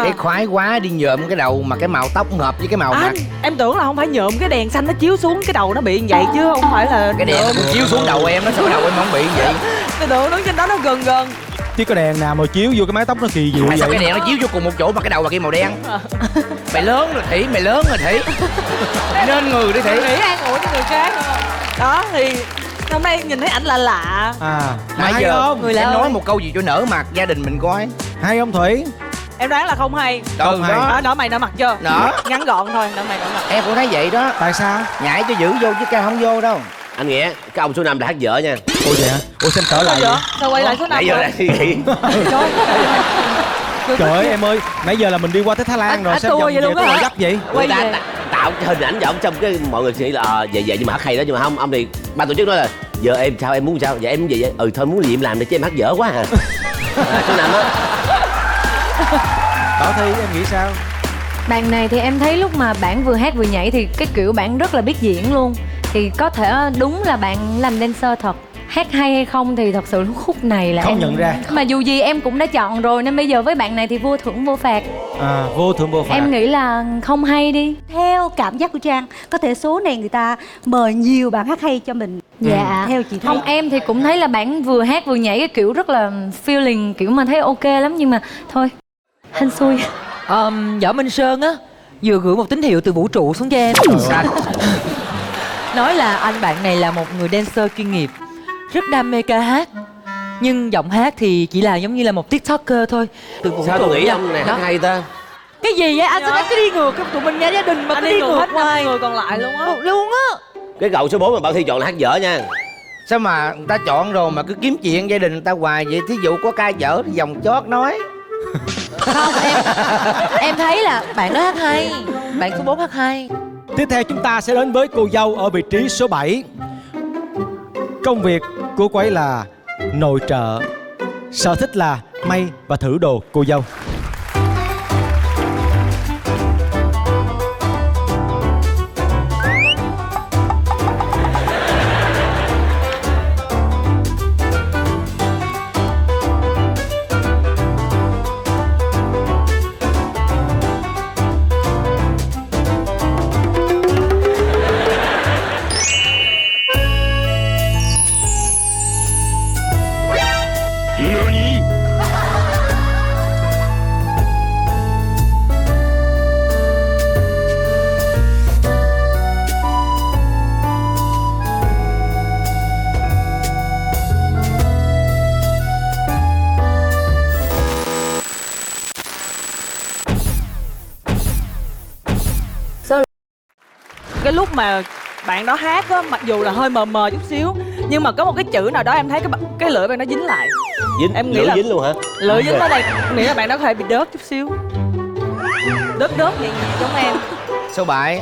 cái khoái quá đi nhuộm cái đầu mà cái màu tóc hợp với cái màu mặt. Em tưởng là không phải nhuộm, cái đèn xanh nó chiếu xuống cái đầu nó bị như vậy chứ không phải là cái đèn nó cũng chiếu xuống đầu em, nó sao cái đầu em không bị như vậy? Cái tưởng đứng trên đó nó gần gần. Chứ cái đèn nào mà chiếu vô cái mái tóc nó kỳ diệu vậy? Sao cái đèn nó chiếu vô cùng một chỗ mà cái đầu là cái màu đen? Mày lớn rồi Thủy, mày lớn rồi Thủy. Nên người đi Thủy. Nghĩ an ủi cho người khác. Đó thì hôm nay nhìn thấy ảnh là lạ. Nãy giờ em nói một câu gì cho nở mặt gia đình mình coi. Hay không Thủy? Em đoán là không hay. Không hay. Đó, nở mày nở mặt chưa? Nở. Ngắn gọn thôi, nở mày nở mặt. Em cũng thấy vậy đó. Tại sao? Nhảy cho giữ vô chứ ca không vô đâu. Anh Nghĩa, cái ông số 5 đã hát dở nha. Ủa vậy hả? Ủa xem trở lại vậy? Sao quay lại số 5 nãy giờ đang suy nghĩ. Trời ơi em ơi, nãy giờ là mình đi qua tới Thái Lan rồi, sao vậy luôn á? Gấp vậy? Người ta tạo cái hình ảnh giọng trong cái mọi người suy nghĩ là vậy nhưng mà hát hay đó, nhưng mà không, ông thì ban tổ chức nói là giờ em sao, em muốn sao? Dạ em vậy. Thôi muốn gì em làm để chứ em hát dở quá à. Số 5 á. Bảo Thi em nghĩ sao? Bạn này thì em thấy lúc mà bạn vừa hát vừa nhảy thì cái kiểu bạn rất là biết diễn luôn. Thì có thể đúng là bạn làm dancer thật. Hát hay hay không thì thật sự khúc này là không em nhận ra. Mà dù gì em cũng đã chọn rồi nên bây giờ với bạn này thì vô thưởng vô phạt. Vô thưởng vô phạt. Em nghĩ là không hay đi. Theo cảm giác của Trang, có thể số này người ta mời nhiều bạn hát hay cho mình. Dạ. Theo chị thấy. Không, em thì cũng thấy là bạn vừa hát vừa nhảy cái kiểu rất là feeling, kiểu mà thấy ok lắm, nhưng mà thôi hên xui. Võ Minh Sơn á vừa gửi một tín hiệu từ vũ trụ xuống cho em. Nói là anh bạn này là một người dancer chuyên nghiệp, rất đam mê ca hát, nhưng giọng hát thì chỉ là giống như là một tiktoker thôi. Từ vũ Sao trụ tôi nghĩ nha. ông này hát hay ta? Cái gì vậy anh? Sao anh cứ đi ngược tụi mình nha, gia đình mà Anh cứ đi đi ngược hết hoài. 5 người còn lại luôn á. Luôn á. Cái cậu số 4 mà Bảo Thi chọn là hát dở nha. Sao mà người ta chọn rồi mà cứ kiếm chuyện gia đình người ta hoài vậy? Thí dụ có ca dở thì dòng chót nói. Không, em thấy là bạn đó hát hay, bạn số 4 hát hay. Tiếp theo chúng ta sẽ đến với cô dâu ở vị trí số 7. Công việc của cô ấy là nội trợ, sở thích là may và thử đồ cô dâu. Cái lúc mà bạn đó hát á, mặc dù là hơi mờ mờ chút xíu, nhưng mà có một cái chữ nào đó em thấy cái lưỡi bạn nó dính lại. Dính, em nghĩ lưỡi là dính luôn hả? Lưỡi dính ở đây, nghĩ là bạn đó có thể bị đớt chút xíu. Đớt nhẹ nhẹ giống em. Số 7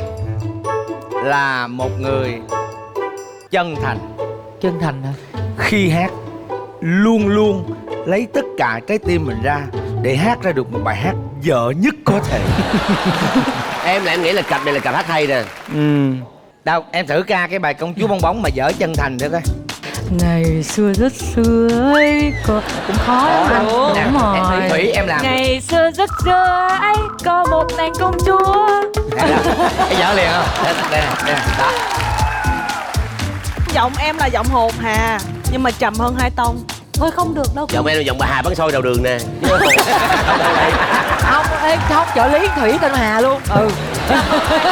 là một người chân thành. Chân thành hả? Khi hát luôn luôn lấy tất cả trái tim mình ra để hát ra được một bài hát dở nhất có thể. Em nghĩ là cặp này là cặp hát hay nè. Đâu em thử ca cái bài Công Chúa Bong Bóng mà dở chân thành thử coi. Ngày xưa rất xưa ấy cũng khó lắm anh. Đúng rồi. Thủy em làm. Ngày xưa rất xưa ấy có một nàng công chúa. Cái dở liền không? Đây đó. Giọng em là giọng hồn hà nhưng mà trầm hơn 2 tông. Thôi không được đâu. Giọng em là giọng bà Hà bán xôi đầu đường nè. Không, ê, không, trợ lý Thủy tên Hà luôn.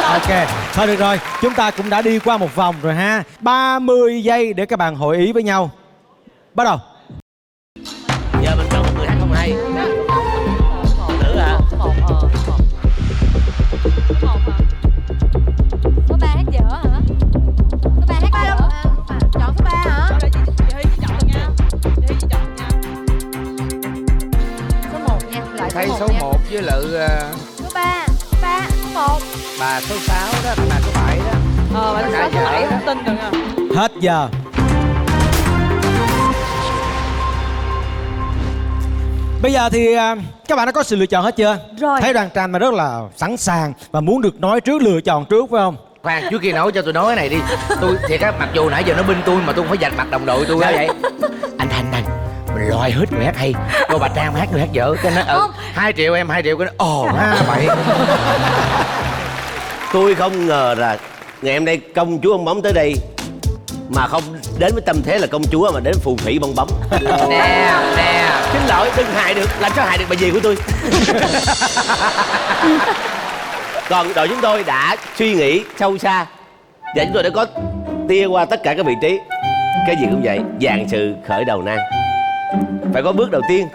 Ok, thôi được rồi, chúng ta cũng đã đi qua một vòng rồi ha. 30 giây để các bạn hội ý với nhau. Bắt đầu. Giờ mình có một người hát không hay. Nữ hả? Số 3 hát dở hả? Số 3 hát dở hả? Chọn số 3 hả? Số 1 nha, lại Thay số số 1 nha. 1 với Lự. Số 3, số 1. Bà số 6 đó, bà số 7 đó. Bạn số 7 không tin được à. Hết giờ. Bây giờ thì các bạn đã có sự lựa chọn hết chưa? Rồi. Thấy Đoàn Tranh mà rất là sẵn sàng và muốn được nói trước, lựa chọn trước phải không? Khoan, trước khi nói cho tôi nói cái này đi. Tôi thiệt á, mặc dù nãy giờ nó binh tôi mà tôi không phải vạch mặt đồng đội tôi á vậy. Anh Thành mình loại hết người hát hay, cô bà Trang hát người hát dở. Cái nó 2 triệu em 2 triệu cái nó ồ ha vậy. Tôi không ngờ là ngày em đây công chúa bong bóng tới đây mà không đến với tâm thế là công chúa mà đến phù thủy bong bóng. Nè. Xin lỗi, đừng hại được, làm sao hại được bà dì của tôi. Còn đội chúng tôi đã suy nghĩ sâu xa và chúng tôi đã có tia qua tất cả các vị trí. Cái gì cũng vậy, vạn sự khởi đầu nan. Phải có bước đầu tiên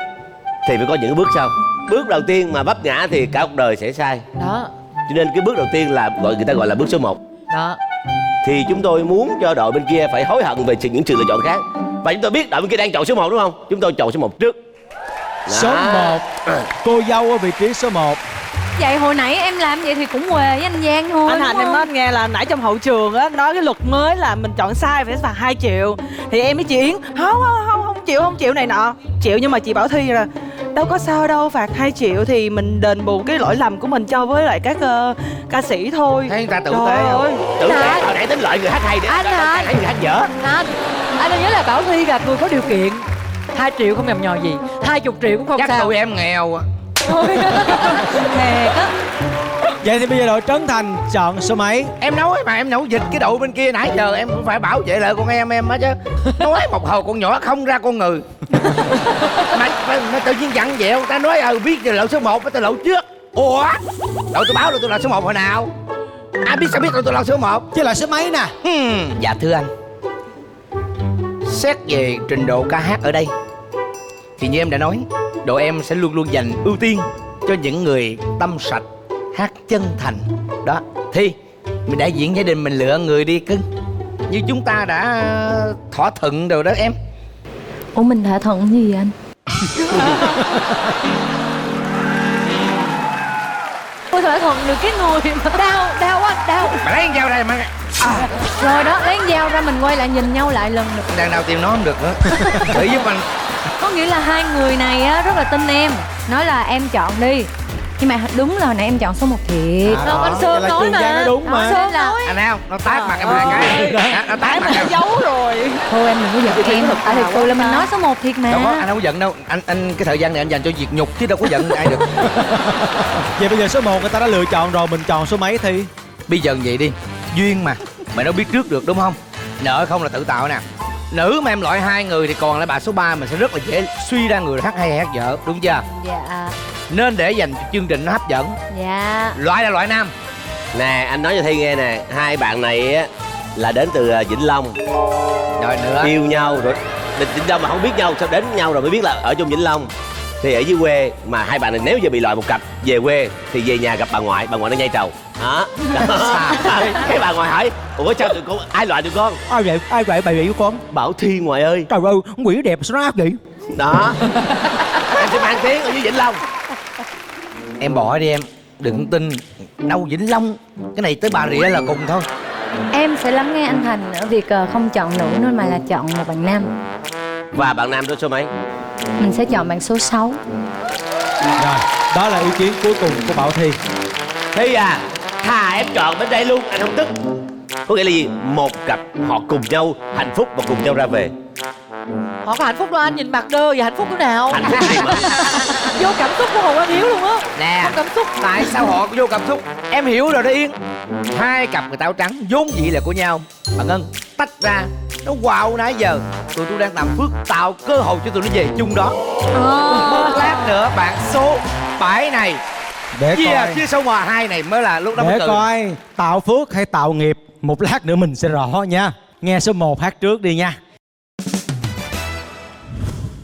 thì phải có những bước sau. Bước đầu tiên mà vấp ngã thì cả cuộc đời sẽ sai. Đó. Cho nên cái bước đầu tiên là người ta gọi là bước số 1. Đó. Thì chúng tôi muốn cho đội bên kia phải hối hận về những sự lựa chọn khác. Và chúng tôi biết đội bên kia đang chọn số 1 đúng không? Chúng tôi chọn số 1 trước. Số 1, cô dâu ở vị trí số 1. Vậy hồi nãy em làm vậy thì cũng huề với anh Giang thôi. Anh Thành em nói anh nghe là nãy trong hậu trường á nói cái luật mới là mình chọn sai phải phạt 2 triệu. Thì em với chị Yến không chịu này nọ. Chịu nhưng mà chị Bảo Thi là đâu có sao đâu, phạt 2 triệu thì mình đền bù cái lỗi lầm của mình cho với lại các ca sĩ thôi. Thấy người ta tử Trời tế ơi. Tử tế, hồi nãy tính loại người hát hay để Anh ơi. thấy người hát dở. Anh đã nhớ là Bảo Thi là người có điều kiện. 2 triệu không nhầm nhò gì, 20 triệu cũng không Chắc sao. tụi em nghèo. Thiệt á. Vậy thì bây giờ đội Trấn Thành chọn số mấy? Em nói mà em nấu dịch cái đội bên kia nãy giờ em cũng phải bảo vệ lại con em hết chứ. Nói một hồi con nhỏ không ra con người. Mà tự nhiên dặn dẹo ta nói biết là lậu số 1 phải tôi lậu trước. Ủa đội tôi báo là tôi là số 1 hồi nào? Ai biết sao biết tôi là số 1? Chứ là số mấy nè? Dạ thưa anh, xét về trình độ ca hát ở đây thì như em đã nói, đội em sẽ luôn luôn dành ưu tiên cho những người tâm sạch, hát chân thành. Đó, Thi, mình đại diện gia đình mình lựa người đi cưng. Như chúng ta đã thỏa thuận rồi đó em. Ủa mình thỏa thuận gì vậy anh? Tôi thỏa thuận được cái người mà đau quá, đau. Mà lấy con dao ra mà. Rồi đó, lấy con dao ra mình quay lại nhìn nhau lại lần nữa. Đang nào tìm nó không được nữa. Thử giúp anh. Có nghĩa là hai người này á rất là tin em, nói là em chọn đi. Nhưng mà đúng là hồi nãy em chọn số 1 thiệt. Đâu anh Sơn nói mà. Nó đúng mà. Sơn là Anh thấy không? Nó tát mặt em 2 cái. Nó tát mặt em. Giấu rồi. thôi em đừng có giận em. Tại thực sự là mình nói số 1 thiệt mà. Đâu có, anh không có giận đâu. Anh cái thời gian này anh dành cho việc nhục chứ đâu có giận ai được. Vậy bây giờ số 1 người ta đã lựa chọn rồi, mình chọn số mấy Thi? Bây giờ vậy đi, duyên mà mày đâu biết trước được đúng không? Nợ không là tự tạo nè. Nữ mà em loại 2 người thì còn lại bà số 3 mình sẽ rất là dễ suy ra người hát hay hát dở, đúng chưa? Dạ. Nên để dành cho chương trình nó hấp dẫn. Dạ. Loại là loại nam. Nè anh nói cho Thi nghe nè, hai bạn này á là đến từ Vĩnh Long. Rồi nữa. Yêu nhau rồi Vĩnh Long mà không biết nhau, sao đến nhau rồi mới biết là ở trong Vĩnh Long. Thì ở dưới quê mà hai bạn này nếu giờ bị loại một cặp về quê thì về nhà gặp bà ngoại nó nhai trầu. Đó. Cái bà ngoại hỏi ủa sao tụi con ai loại tụi con? Ai vậy bà vậy của con? Bảo Thi ngoại ơi. Trời ơi, quỷ đẹp sao nó ác vậy? Đó. Em sẽ mang tiếng ở dưới Vĩnh Long. Em bỏ đi em, đừng tin. Đâu Vĩnh Long, cái này tới Bà Rịa là cùng thôi. Em sẽ lắng nghe anh Thành ở việc không chọn nữ nữa mà là chọn một bạn nam. Và bạn nam số mấy? Mình sẽ chọn bạn số 6. Rồi, đó là ý kiến cuối cùng của Bảo Thi. Thi à, thà em chọn bên đây luôn, anh không tức. Có nghĩa là gì? Một cặp họ cùng nhau hạnh phúc và cùng nhau ra về. Họ có hạnh phúc đâu anh, nhìn mặt đơ vậy hạnh phúc thế nào? Hạnh phúc gì mà. Vô cảm xúc của Hồ Anh Hiếu luôn á. Nè, không cảm xúc. tại sao họ vô cảm xúc? Em hiểu rồi đó Yên. Hai cặp người ta áo trắng vốn dĩ là của nhau. Bà Ngân tách ra, nó wow nãy giờ. Tụi tôi đang làm phước tạo cơ hội cho tụi nó về chung đó. Một lát nữa bạn số 7 này Để coi. chia số hòa 2 này mới là lúc đó mới Để tự. coi tạo phước hay tạo nghiệp, một lát nữa mình sẽ rõ nha. Nghe số 1 hát trước đi nha.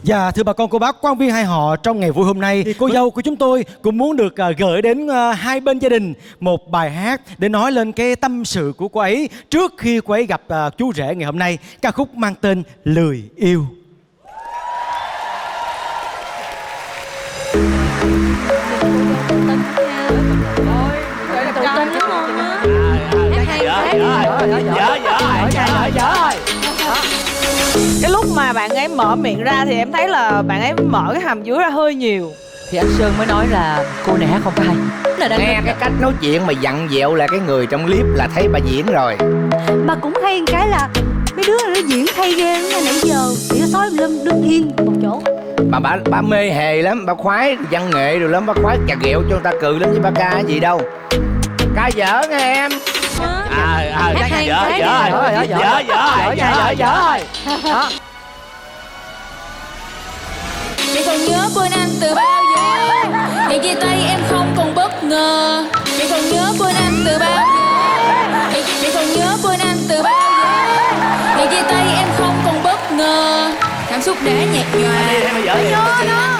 Dạ thưa bà con cô bác quan viên hai họ, trong ngày vui hôm nay thì cô dâu của chúng tôi cũng muốn được gửi đến hai bên gia đình một bài hát để nói lên cái tâm sự của cô ấy trước khi cô ấy gặp chú rể ngày hôm nay. Ca khúc mang tên Lười Yêu. Tự tin lắm luôn á. Em hay Dở. Cái lúc mà bạn ấy mở miệng ra thì em thấy là bạn ấy mở cái hàm dưới ra hơi nhiều. Thì anh Sơn mới nói là cô này hát không có hay. Nghe cái cách nói chuyện mà dặn dẹo là cái người trong clip là thấy bà diễn rồi. Mà cũng hay một cái là mấy đứa nó diễn hay ghê nha, nãy giờ chỉ có sói lưng đứng yên một chỗ. Mà bà mê hề lắm, bà khoái văn nghệ rồi lắm, bà khoái chà ghẹo cho người ta cười lắm chứ bà ca gì đâu. Ca dở nghe em. Dở. Chị còn nhớ quên anh từ bao giờ? Ngày chia tay em không còn bất ngờ. Chị còn nhớ quên anh từ bao giờ? Chị còn nhớ quên anh từ bao giờ? Ngày chia tay em không còn bất ngờ. Cảm xúc đã nhạt nhòa.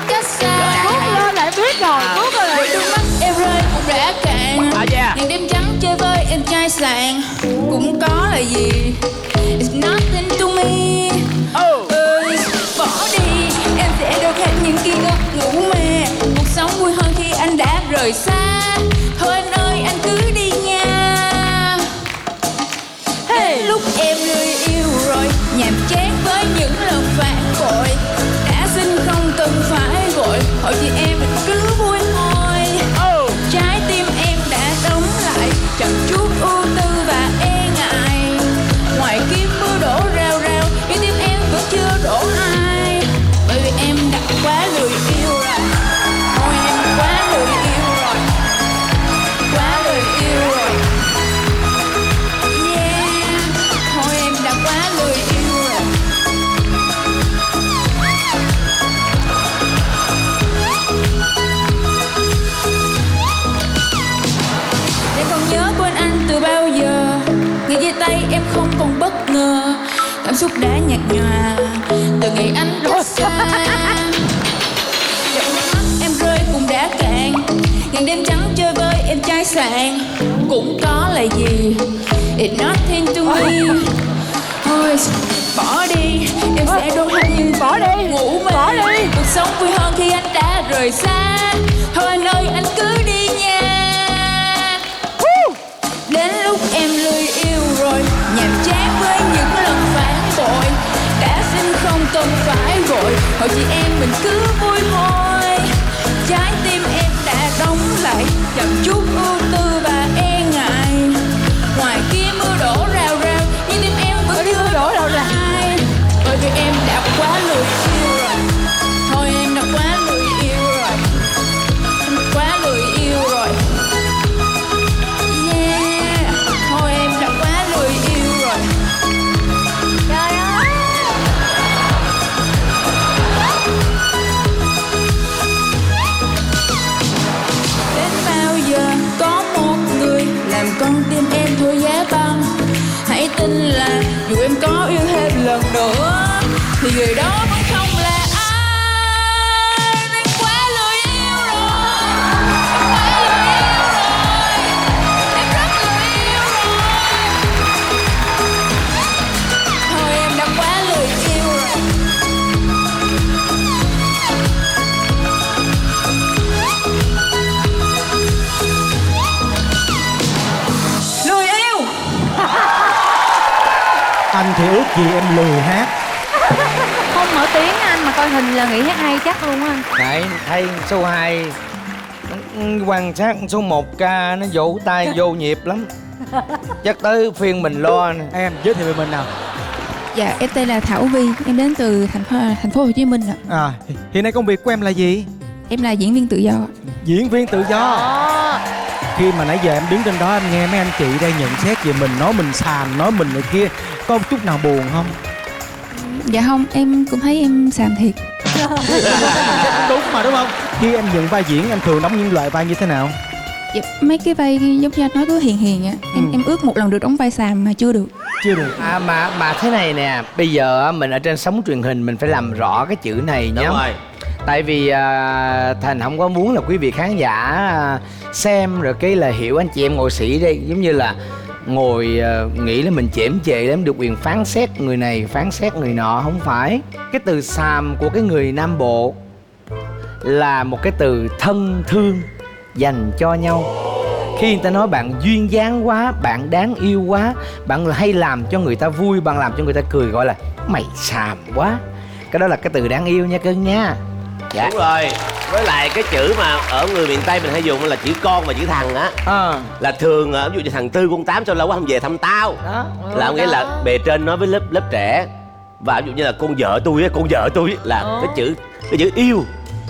Cách xa. Cút lên lại biết rồi, cút lên. Đôi mắt em rơi cũng đã cạn. Ngày đêm trắng chơi với em trai sạn cũng có là gì? It's nothing to me. Bỏ đi, em sẽ đâu khác những khi ngất ngủ mê. Cuộc sống vui hơn khi anh đã rời xa. Thôi anh ơi, anh cứ đi nha. Lúc em lười yêu rồi, nhàm chán với những lần phản bội. Đã xin không cần phải vội, hỏi chị em mình cứ vui thôi. Trái tim em đã đóng lại, chẳng chút ưu tư và e ngại. Ngoài kia mưa đổ rào rào, nhưng tim em vẫn chưa đổ ai. Bởi vì em đã quá lười yêu rồi. Ôi em quá lười yêu rồi. Quá lười yêu rồi. Yeah. Thôi em đã quá lười yêu rồi. Em còn nhớ quên anh từ bao giờ? Ngày chia tay em không còn bất ngờ. Cảm xúc đã nhạt nhòa từ ngày anh cách xa. Giọt nước mắt em rơi cũng đã cạn. Ngàn đêm trắng chơi với em trai sạn cũng có là gì? It's nothing to me. Thôi bỏ đi, em sẽ đón anh nhưng bỏ đi, ngủ mê. bỏ đi. Cuộc sống vui hơn khi anh đã rời xa. Thôi anh ơi, anh cứ đi nha. Đến lúc em lười yêu rồi, nhàm chán với những lần phản bội. Đã xin không cần phải vội, hỏi chị em mình cứ vui thôi. Trái tim em đã đóng lại, chẳng chút ưu tư và e ngại. Ngoài kia mưa đổ rào rào, nhưng tim em vẫn chưa đổ lại. Bởi vì em đã quá lười yêu rồi. Thôi em đã quá lười yêu rồi. Em quá lười yêu rồi. Yeah. Thôi em đã quá lười yêu rồi. Trời ơi. ước gì em lười hát. Không mở tiếng anh mà coi hình là nghĩ hát hay chắc luôn á. Đấy, thấy số 2 quan sát số 1 ca nó vỗ tay vô nhịp lắm. Chắc tới phiên mình lo nè. Em giới thiệu về mình nào. Dạ, em tên là Thảo Vi, em đến từ thành phố Hồ Chí Minh ạ. Hiện nay công việc của em là gì? Em là diễn viên tự do. Diễn viên tự do. Khi mà nãy giờ em đứng trên đó em nghe mấy anh chị đây nhận xét về mình, nói mình xàm, nói mình này kia, có một chút nào buồn không? Dạ không, em cũng thấy em xàm thiệt. Đúng mà đúng không? Khi em nhận vai diễn em thường đóng những loại vai như thế nào? Dạ, mấy cái vai giống như anh nói cứ hiền hiền á. Em ước một lần được đóng vai xàm mà chưa được. Chưa được. Mà thế này nè, bây giờ mình ở trên sóng truyền hình mình phải làm rõ cái chữ này nhé. Đúng rồi. Tại vì Thành không có muốn là quý vị khán giả xem rồi cái là hiểu anh chị em ngồi sĩ đây giống như là ngồi nghĩ là mình chễm chệ lắm, được quyền phán xét người này phán xét người nọ. Không phải. Cái từ xàm của cái người Nam Bộ là một cái từ thân thương dành cho nhau. Khi người ta nói bạn duyên dáng quá, bạn đáng yêu quá, bạn hay làm cho người ta vui, bạn làm cho người ta cười, gọi là mày xàm quá. Cái đó là cái từ đáng yêu nha cưng nha. Dạ. Đúng rồi. Với lại cái chữ mà ở người miền Tây mình hay dùng là chữ con và chữ thằng á. Là thường ví dụ như thằng Tư con Tám sao lâu quá không về thăm tao đó. Là nghĩa là bề trên nói với lớp trẻ. Và ví dụ như là con vợ tôi á, con vợ tôi là cái chữ yêu.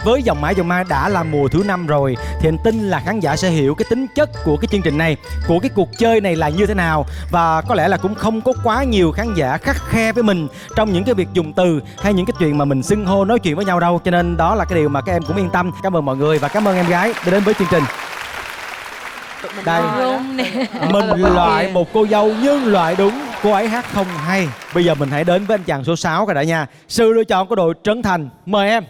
Với Dòng Mãi Dòng Mai đã là mùa thứ 5 rồi thì anh tin là khán giả sẽ hiểu cái tính chất của cái chương trình này, của cái cuộc chơi này là như thế nào. Và có lẽ là cũng không có quá nhiều khán giả khắt khe với mình trong những cái việc dùng từ hay những cái chuyện mà mình xưng hô nói chuyện với nhau đâu. Cho nên đó là cái điều mà các em cũng yên tâm. Cảm ơn mọi người và cảm ơn em gái đã đến với chương trình. Đây, mình loại một cô dâu nhưng loại đúng, cô ấy hát không hay. Bây giờ mình hãy đến với anh chàng số 6 rồi đã nha. Sự lựa chọn của đội Trấn Thành, mời em.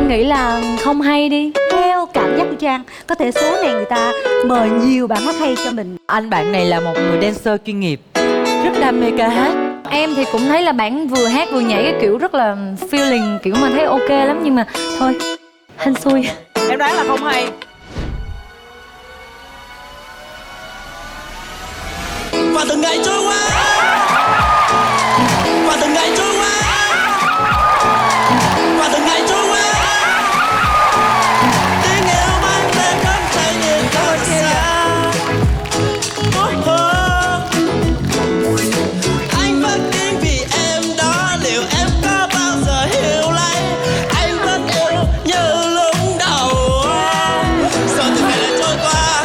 Nghĩ là không hay đi. Theo cảm giác của Trang, có thể số này người ta mời nhiều bạn hát hay cho mình. Anh bạn này là một người dancer chuyên nghiệp, rất đam mê ca hát. Em thì cũng thấy là bạn vừa hát vừa nhảy cái kiểu rất là feeling, kiểu mà thấy ok lắm. Nhưng mà thôi, hên xui. Em đoán là không hay. Và từng ngày trôi qua, và từng ngày trôi qua, và từng ngày trôi qua. Tiếng yêu mang tên cánh tay nhìn thật xa. Anh vẫn tin vì em đó, liệu em có bao giờ hiểu lấy anh vẫn yêu như lúc đầu. Rồi từng ngày lại trôi qua,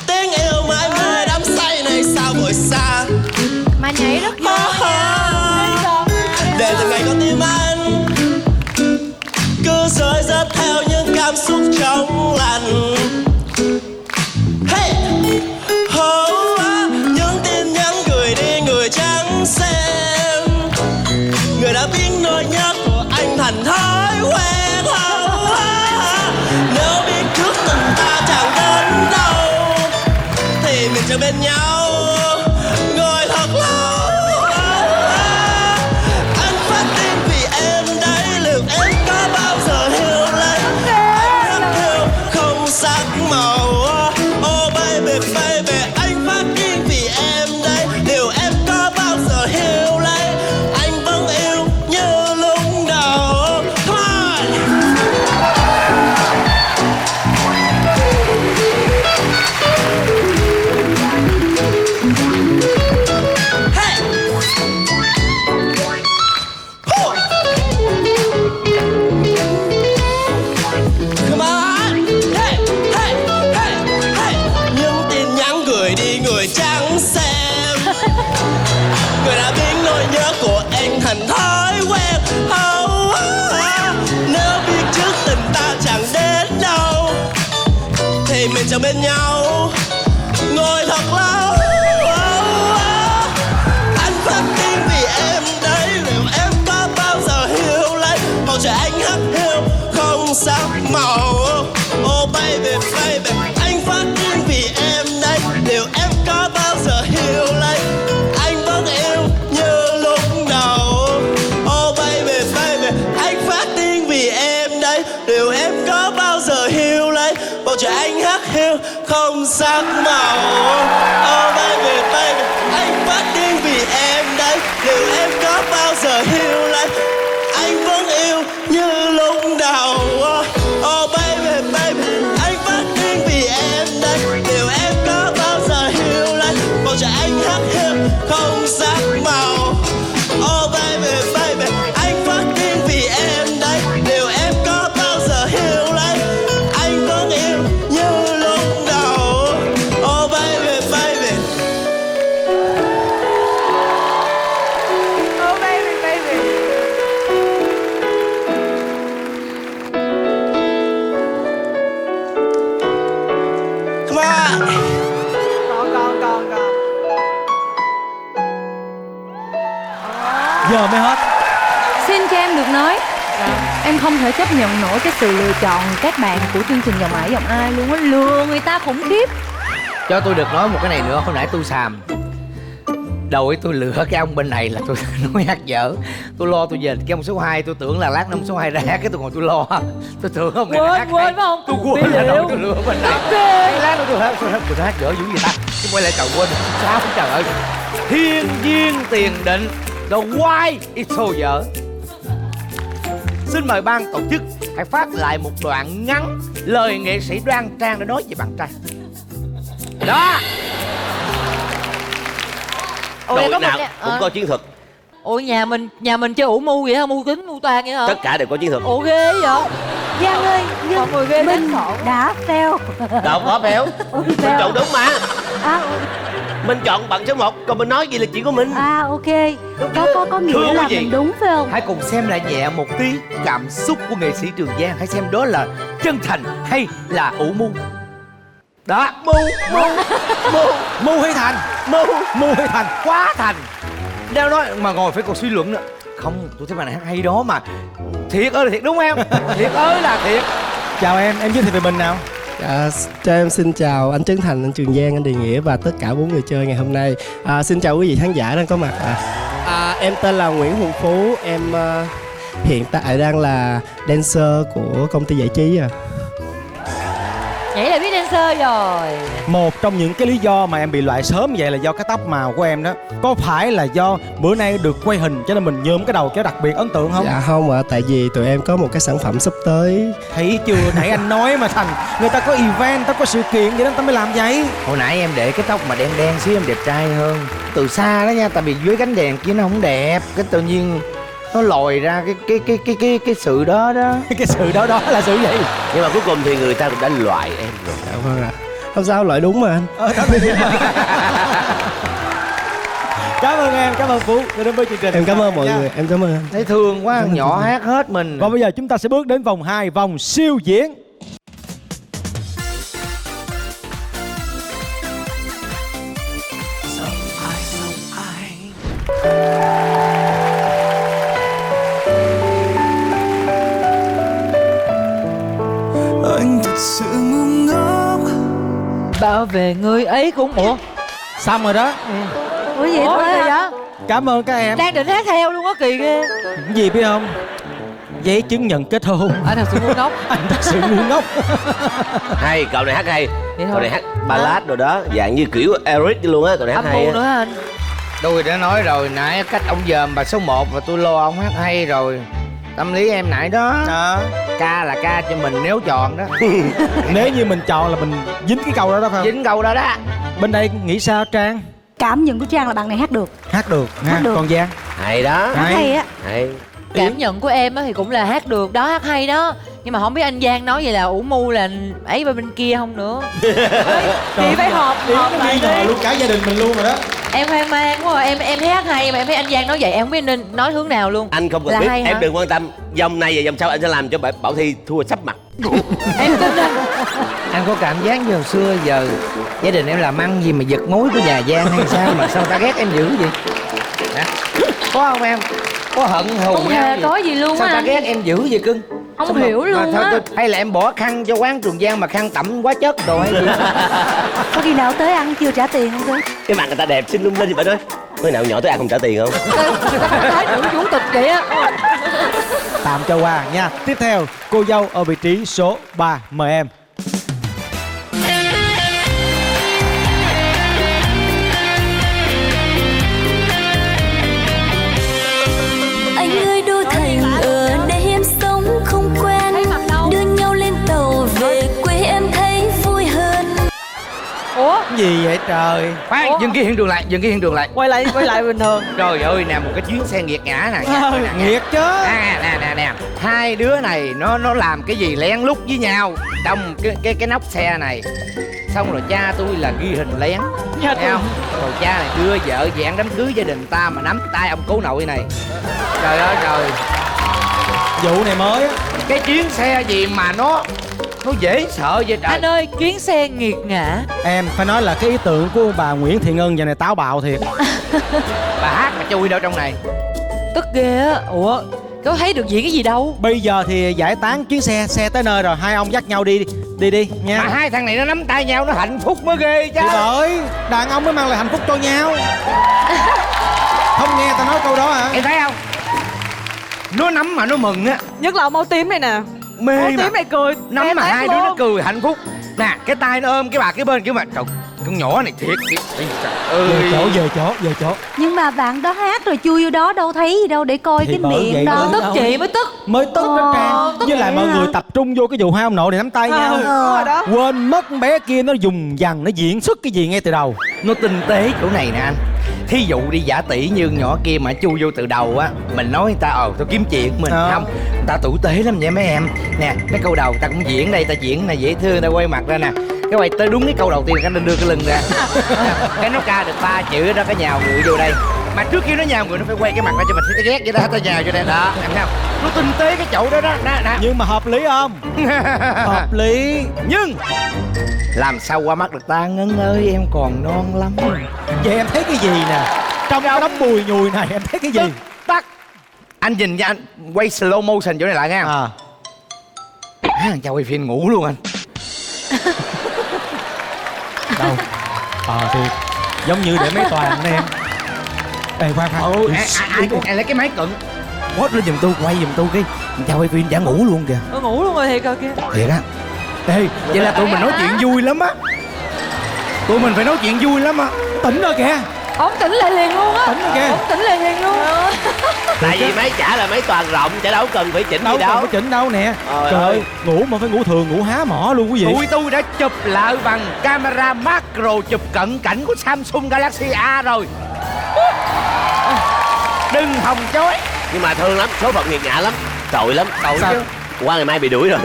tiếng yêu mãi mãi đắm say này sao vội xa. Mà nhảy rất giỏi. Để từng ngày con tim anh cứ rơi rớt theo những cảm xúc trong lành. Hey! Những tin nhắn gửi đi người chẳng xem, người đã biết nỗi nhớ của anh thành thói quen. Nếu biết trước tình ta chẳng đến đâu thì mình sẽ bên nhau ngồi thật lâu. Anh phát tin vì em đấy, liệu em có bao giờ hiểu lấy anh rất yêu không sắc màu. Oh baby baby, anh phát tin vì em đấy, liệu em có bao giờ hiểu lấy anh vẫn yêu như lúc đầu. Come on! Hey! Come on! Hey! Hey! Hey! Hey! Những tin nhắn gửi đi người chẳng xem, người đã biến nỗi nhớ của anh thành thói quen. Nếu biết trước tình ta chẳng đến đâu thì mình chẳng bên nhau ngồi thật lâu. Anh phát tin vì em đấy, liệu em có bao giờ hiểu lấy bầu trời anh hắt hiu không sắc màu. Oh baby baby. Giờ mới hết. Xin cho em được nói. Em không thể chấp nhận nổi cái sự lựa chọn các bạn của chương trình Giọng Ải Giọng Ai luôn á. Lừa người ta khủng khiếp. Cho tôi được nói một cái này nữa. Hồi nãy tôi xàm đầu ấy, tôi lựa cái ông bên này là tôi nói hát dở. Tôi lo tôi về cái ông số 2. Tôi tưởng là lát năm số 2 ra cái tôi ngồi tôi lo. Tôi tưởng ông này hát Quên hay. phải không? Tôi quên là đâu tôi lựa bên này. Cái lát nữa tôi hát dở dữ vậy ta. Tôi quay lại cầu quên. Sao trời ơi. Thiên duyên tiền định. The why is so dở. Xin mời ban tổ chức hãy phát lại một đoạn ngắn lời nghệ sĩ Đoan Trang đã nói về bạn trai. Đó. Đội nào cũng có chiến thuật. Ủa nhà mình chơi ủ mưu vậy hả? Mưu tính mưu toan vậy hả? Tất cả đều có chiến thuật. Ủa ghê vậy? Giang ơi, mọi người ghê mình đã fail. Đâu có phéo. Mình chọn đúng mà. À, Mình chọn bằng số 1. Còn mình nói gì là chuyện của mình. à ok. Có nghĩa là mình đúng phải không? Hãy cùng xem lại nhẹ một tí cảm xúc của nghệ sĩ Trường Giang. Hãy xem đó là chân thành hay là ủ mưu. Đó. Mưu hay thành? Mưu hay thành? Quá thành. Đeo nói mà ngồi phải còn suy luận nữa. Không, tôi thấy bạn này hát hay đó mà. Thiệt ơi là thiệt đúng không? Thiệt ơi là thiệt. Chào em giới thiệu về mình nào. Cho em xin chào anh Trấn Thành, anh Trường Giang, anh Đề Nghĩa và tất cả 4 người chơi ngày hôm nay. Xin chào quý vị khán giả đang có mặt. Em tên là Nguyễn Hùng Phú. Em hiện tại đang là dancer của công ty giải trí. Vậy là biết dancer rồi. Một trong những cái lý do mà em bị loại sớm vậy là do cái tóc màu của em đó. Có phải là do bữa nay được quay hình cho nên mình nhuộm cái đầu cho đặc biệt ấn tượng không? Dạ không ạ, tại vì tụi em có một cái sản phẩm sắp tới. Thấy chưa, nãy anh nói mà Thành. Người ta có event, người ta có sự kiện vậy đó, người ta mới làm vậy. Hồi nãy em để cái tóc mà đen đen xíu em đẹp trai hơn. Từ xa đó nha, tại vì dưới cánh đèn kia nó không đẹp. Cái tự nhiên nó lòi ra cái sự đó đó. Cái sự đó là sự gì? Nhưng mà cuối cùng thì người ta cũng đã loại em rồi. Dạ vâng ạ. Không sao, loại đúng mà anh. Cảm ơn em, cảm ơn Phú đã đến với chương trình. Em cảm ơn mọi người, em cảm ơn. Thấy thương quá, nhỏ hát hết mình. Còn bây giờ chúng ta sẽ bước đến vòng 2, vòng siêu diễn. Anh thật sự ngu ngốc. Bảo vệ người ấy cũng... Ủa? Xong rồi đó. Ủa vậy Ủa thôi gì à? vậy? Cảm ơn các em. Đang định hát theo luôn á, kỳ ghê. Cái gì biết không? Giấy chứng nhận kết hôn. Anh thật sự ngu ngốc. Anh thật sự ngu ngốc. Hay, cậu này hát hay. Vậy thôi. Cậu này hát ballad rồi đó. Dạng như kiểu Eric luôn á. Cậu này hát Âm hay mưu á. nữa hả anh? Tôi đã nói rồi, nãy cách ông dòm bà số 1 và tôi lo ông hát hay rồi. Tâm lý em nãy đó. Ca là ca cho mình nếu chọn đó. Nếu như mình chọn là mình dính cái câu đó đó phải không? Dính câu đó đó. Bên đây nghĩ sao Trang? Cảm nhận của Trang là bạn này hát được. Hát được ha. Hát được. Còn Giang? Hay đó. Hát hay á. Hay. Cảm nhận của em á thì cũng là hát được đó, hát hay đó. Nhưng mà không biết anh Giang nói vậy là ủ mưu là ấy bên kia không nữa. Chị phải họp lại đi. Luôn cả gia đình mình luôn rồi đó. Em hoang mang quá à. Em thấy hát hay mà em thấy anh Giang nói vậy em không biết nên nói hướng nào luôn. Anh không cần Là biết, hay hả? em đừng quan tâm. Vòng này và vòng sau anh sẽ làm cho Bảo Thi thua sắp mặt. Em tin anh. Anh có cảm giác như hồi xưa giờ gia đình em làm ăn gì mà giật mối của nhà Giang hay sao mà sao ta ghét em dữ vậy? Hả? Có không em? Có hận thù Không nhau hề gì? có gì luôn Sao á ta anh. ghét em dữ vậy cưng? Không Sao mà- hiểu mà luôn thôi á. hay là em bỏ khăn cho quán Trường Giang mà khăn tẩm quá chất đồ hay gì? Có khi nào tới ăn chưa trả tiền không cơ? Cái mặt người ta đẹp xinh lung linh gì vậy đó. Có nào nhỏ tới ăn không trả tiền không? Thái tử chủ tịch vậy á. Tạm cho qua nha. Tiếp theo, cô dâu ở vị trí số 3. Mời em. Anh ơi đô thành ở đây em sống không quen, đưa nhau lên tàu về quê em thấy vui hơn. Ủa? Gì vậy trời? Khoan, dừng cái hiện trường lại, dừng cái hiện trường lại. Quay lại bình thường. Trời ơi nè, một cái chuyến xe nghiệt ngã nè. Nghiệt chứ. Nè. Hai đứa này nó làm cái gì lén lút với nhau trong cái nóc xe này. Xong rồi cha tôi là ghi hình lén. Thấy không? Rồi cha này đưa vợ dạn đám cưới gia đình ta mà nắm tay ông cố nội này. Trời ơi trời. Vụ này mới á. Cái chuyến xe gì mà nó dễ sợ vậy trời. Anh ơi, chuyến xe nghiệt ngã. Em phải nói là cái ý tưởng của bà Nguyễn Thị Ngân giờ này táo bạo thiệt. Bà hát mà chui đâu trong này. Tức ghê á. Ủa có thấy được diễn cái gì đâu. Bây giờ thì giải tán chuyến xe tới nơi rồi, hai ông dắt nhau đi nha. Mà hai thằng này nó nắm tay nhau nó hạnh phúc mới ghê chứ. Thì bởi đàn ông mới mang lại hạnh phúc cho nhau. Không nghe tao nói câu đó hả? Em thấy không? Nó nắm mà nó mừng á. Nhất là máu tím này nè. Mê máu mà. tím này cười Nắm mà hai đứa nó cười hạnh phúc. Nè cái tay nó ôm cái bà cái bên kiểu mà trời, con nhỏ này thiệt. Về chỗ. Nhưng mà bạn đó hát rồi chui vô đó đâu thấy gì đâu để coi Thì cái bởi miệng vậy đó. đó. Tức chị mới tức. Mới tức đó Trang. tức Với lại vậy mọi hả? người tập trung vô cái vụ hai ông nội này nắm tay nhau. Đúng rồi đó. Quên mất con bé kia nó dùng dằn nó diễn xuất cái gì ngay từ đầu. Nó tinh tế chỗ này nè anh. Thí dụ đi giả tỷ như nhỏ kia mà chui vô từ đầu á, mình nói người ta tôi kiếm chuyện mình không, người ta tử tế lắm vậy mấy em. Nè cái câu đầu ta cũng diễn đây, ta diễn này dễ thương, ta quay mặt ra nè, cái quay tới đúng cái câu đầu tiên cái đưa cái lưng ra. Cái nó ca được 3 chữ đó, cái nhào người vô đây. Mà trước khi nó nhào người nó phải quay cái mặt ra cho mình thấy ghét vậy đó, ta nhào vô đây đó, em thấy không? Nó tinh tế cái chỗ đó đó. Nhưng mà hợp lý không? Hợp lý. Nhưng làm sao qua mắt được ta Ngân ơi, em còn non lắm. Vậy em thấy cái gì nè? Trong cái đống bùi nhùi này em thấy cái gì? Tắt. Anh nhìn nha, anh quay slow motion chỗ này lại nghe. Thằng cha quay phim ngủ luôn anh. Đâu? Thì giống như để mấy toàn anh em. Ê khoan. Ai lấy cái máy cận. Post lên giùm tôi, quay giùm tôi cái cha quay phim chả ngủ luôn kìa. Ngủ luôn rồi thiệt rồi kìa. Thiệt á. Ê, vậy là tụi mình nói chuyện vui lắm á. Tụi mình phải nói chuyện vui lắm á. Tỉnh rồi kìa. Ông tỉnh lại liền luôn á. Tỉnh rồi kìa. Ông tỉnh lại liền luôn. Tại vì máy chả là máy toàn rộng, chả đâu cần phải chỉnh gì đâu. Đâu có chỉnh đâu nè. Trời ơi, ngủ mà phải ngủ thường, ngủ há mỏ luôn quý vị. Tụi tôi đã chụp lại bằng camera macro chụp cận cảnh của Samsung Galaxy A rồi. Đừng hòng chối. Nhưng mà thương lắm, số phận nghiệt ngã lắm. Tội lắm. Tội chứ. Qua ngày mai bị đuổi rồi.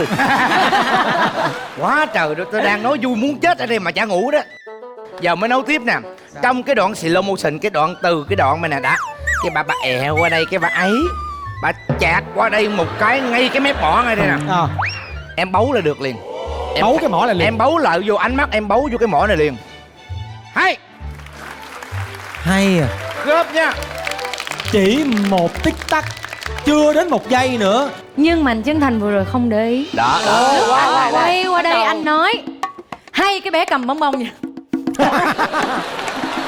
Quá trời, tôi đang nói vui muốn chết ở đây mà chả ngủ đó. Giờ mới nấu tiếp nè. Trong cái đoạn slow motion, cái đoạn từ cái đoạn mà nè đã, cái bà ẹo qua đây, cái bà ấy bà chạc qua đây một cái ngay cái mép mỏ ngay đây nè. Em bấu là được liền. Bấu cái mỏ này liền. Em bấu lại vô ánh mắt, em bấu vô cái mỏ này liền. Hay à. Gớp nha. Chỉ một tích tắc, chưa đến 1 giây nữa. Nhưng mà anh Trấn Thành vừa rồi không để ý. Đó. Lúc anh quay qua đây anh nói hay cái bé cầm bong bóng vậy.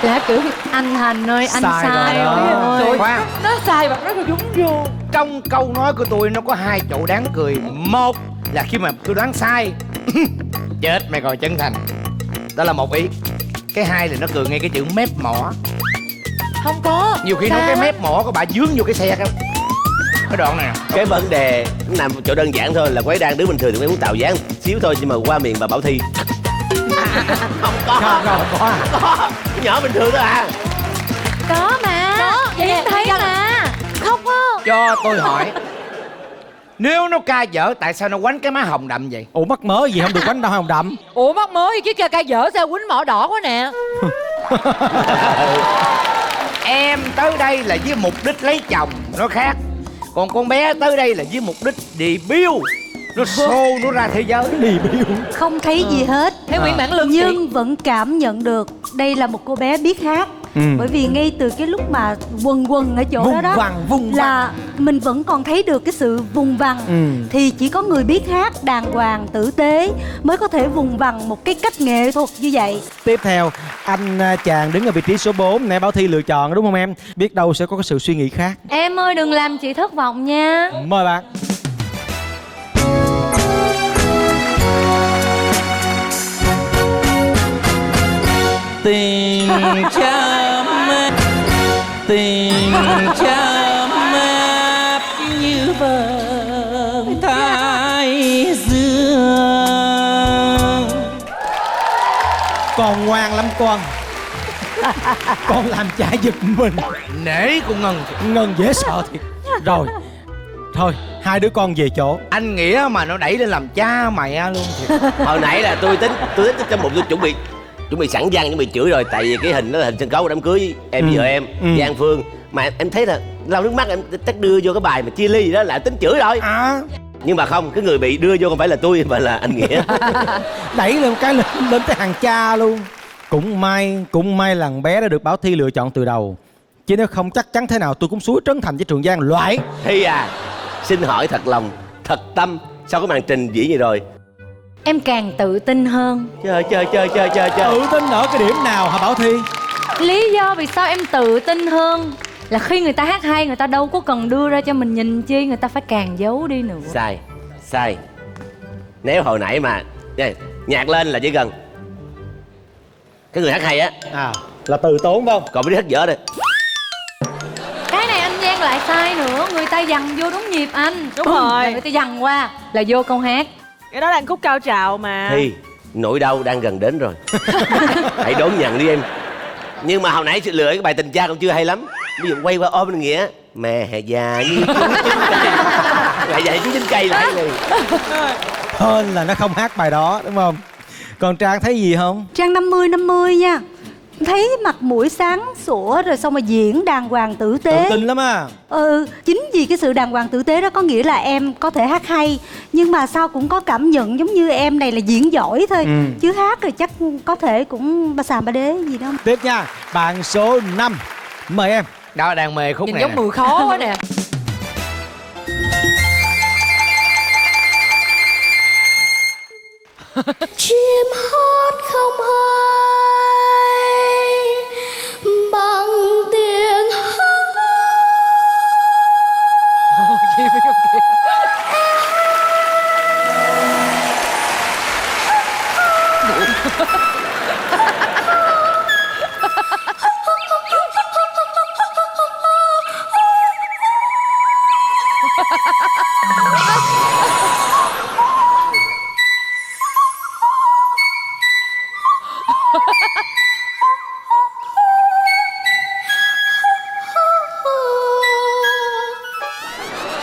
Là kiểu anh Thành ơi, anh sai rồi. Khoan. Nó sai bật nó đúng vô. Trong câu nói của tôi nó có 2 chỗ đáng cười. Một là khi mà tôi đoán sai. Chết mày rồi Trấn Thành. Đó là một ý. Cái hai là nó cười ngay cái chữ mép mỏ. Không có. Nhiều khi nó cái mép mỏ của bà dướng vô cái xe cái đoạn này nè. Cái vấn đề nó nằm chỗ đơn giản thôi, là quấy đang đứa bình thường thì quấy muốn tạo dáng xíu thôi, nhưng mà qua miệng bà Bảo Thi không có. Có nhỏ bình thường đó à. Có mà. Vậy em thấy mà. Không có. Cho tôi hỏi, nếu nó ca dở tại sao nó quánh cái má hồng đậm vậy? Ủa mắc mớ gì không được quánh đâu hồng đậm. Ủa mắc mới chứ ca dở sao quýnh mỏ đỏ quá nè. Em tới đây là với mục đích lấy chồng, nó khác. Còn con bé tới đây là với mục đích debut. Nó show nó ra thế giới. Debut. Không thấy gì hết. Thấy Nguyễn Bản Lương nhưng vẫn cảm nhận được đây là một cô bé biết hát. Bởi vì ngay từ cái lúc mà quần ở chỗ đó là mình vẫn còn thấy được cái sự vùng vằng. Thì chỉ có người biết hát đàng hoàng tử tế mới có thể vùng vằng một cái cách nghệ thuật như vậy. Tiếp theo anh chàng đứng ở vị trí số 4 nãy Bảo Thi lựa chọn đúng không em? Biết đâu sẽ có cái sự suy nghĩ khác. Em ơi đừng làm chị thất vọng nha. Mời bạn. Tình chăm như vầng thái dương. Con ngoan lắm con. Con làm cha giật mình. Nể con Ngân. Ngân dễ sợ thiệt. Rồi thôi hai đứa con về chỗ. Anh Nghĩa mà nó đẩy lên làm cha mẹ luôn thiệt. Hồi nãy là tôi tính trong bụng tôi chuẩn bị sẵn văn, chuẩn bị chửi rồi. Tại vì cái hình đó là hình sân khấu của đám cưới em vợ em Giang Phương. Mà em thấy là lau nước mắt em chắc đưa vô cái bài mà chia ly gì đó là tính chửi rồi. Nhưng mà không, cái người bị đưa vô không phải là tôi mà là anh Nghĩa. Đẩy lên một cái lên tới hàng cha luôn. Cũng may là thằng bé đã được Bảo Thi lựa chọn từ đầu. Chứ nếu không chắc chắn thế nào tôi cũng xúi Trấn Thành với Trường Giang loại. Thi à, xin hỏi thật lòng, thật tâm, sau cái màn trình diễn gì rồi? Em càng tự tin hơn. Chơi. Tự tin ở cái điểm nào hả Bảo Thi? Lý do vì sao em tự tin hơn là khi người ta hát hay, người ta đâu có cần đưa ra cho mình nhìn chi, người ta phải càng giấu đi nữa. Sai. Nếu hồi nãy mà nhạc lên là chỉ cần cái người hát hay á là từ tốn phải không? Còn biết hát dở đây. Cái này anh Giang lại sai nữa. Người ta dằn vô đúng nhịp anh. Đúng rồi. Người ta dằn qua là vô câu hát. Cái đó đang khúc cao trào mà. Thi, nỗi đau đang gần đến rồi. Hãy đón nhận đi em. Nhưng mà hồi nãy chị lựa cái bài Tình Cha cũng chưa hay lắm. Ví dụ quay qua ôm anh Nghĩa, mẹ già như chú chín cây. Lại vậy chú chín cây lại này. Hên là nó không hát bài đó đúng không? Còn Trang thấy gì không? Trang 50-50 nha. Thấy mặt mũi sáng sủa rồi xong mà diễn đàng hoàng tử tế. Tự tin lắm à. Chính vì cái sự đàng hoàng tử tế đó có nghĩa là em có thể hát hay, nhưng mà sao cũng có cảm nhận giống như em này là diễn giỏi thôi. Chứ hát rồi chắc có thể cũng ba xàm ba đế gì đó. Tiếp nha, bạn số 5. Mời em. Đó, đang mê khúc nhìn này. giống mùi khó quá nè. Chim hót không hay bằng tiếng hát.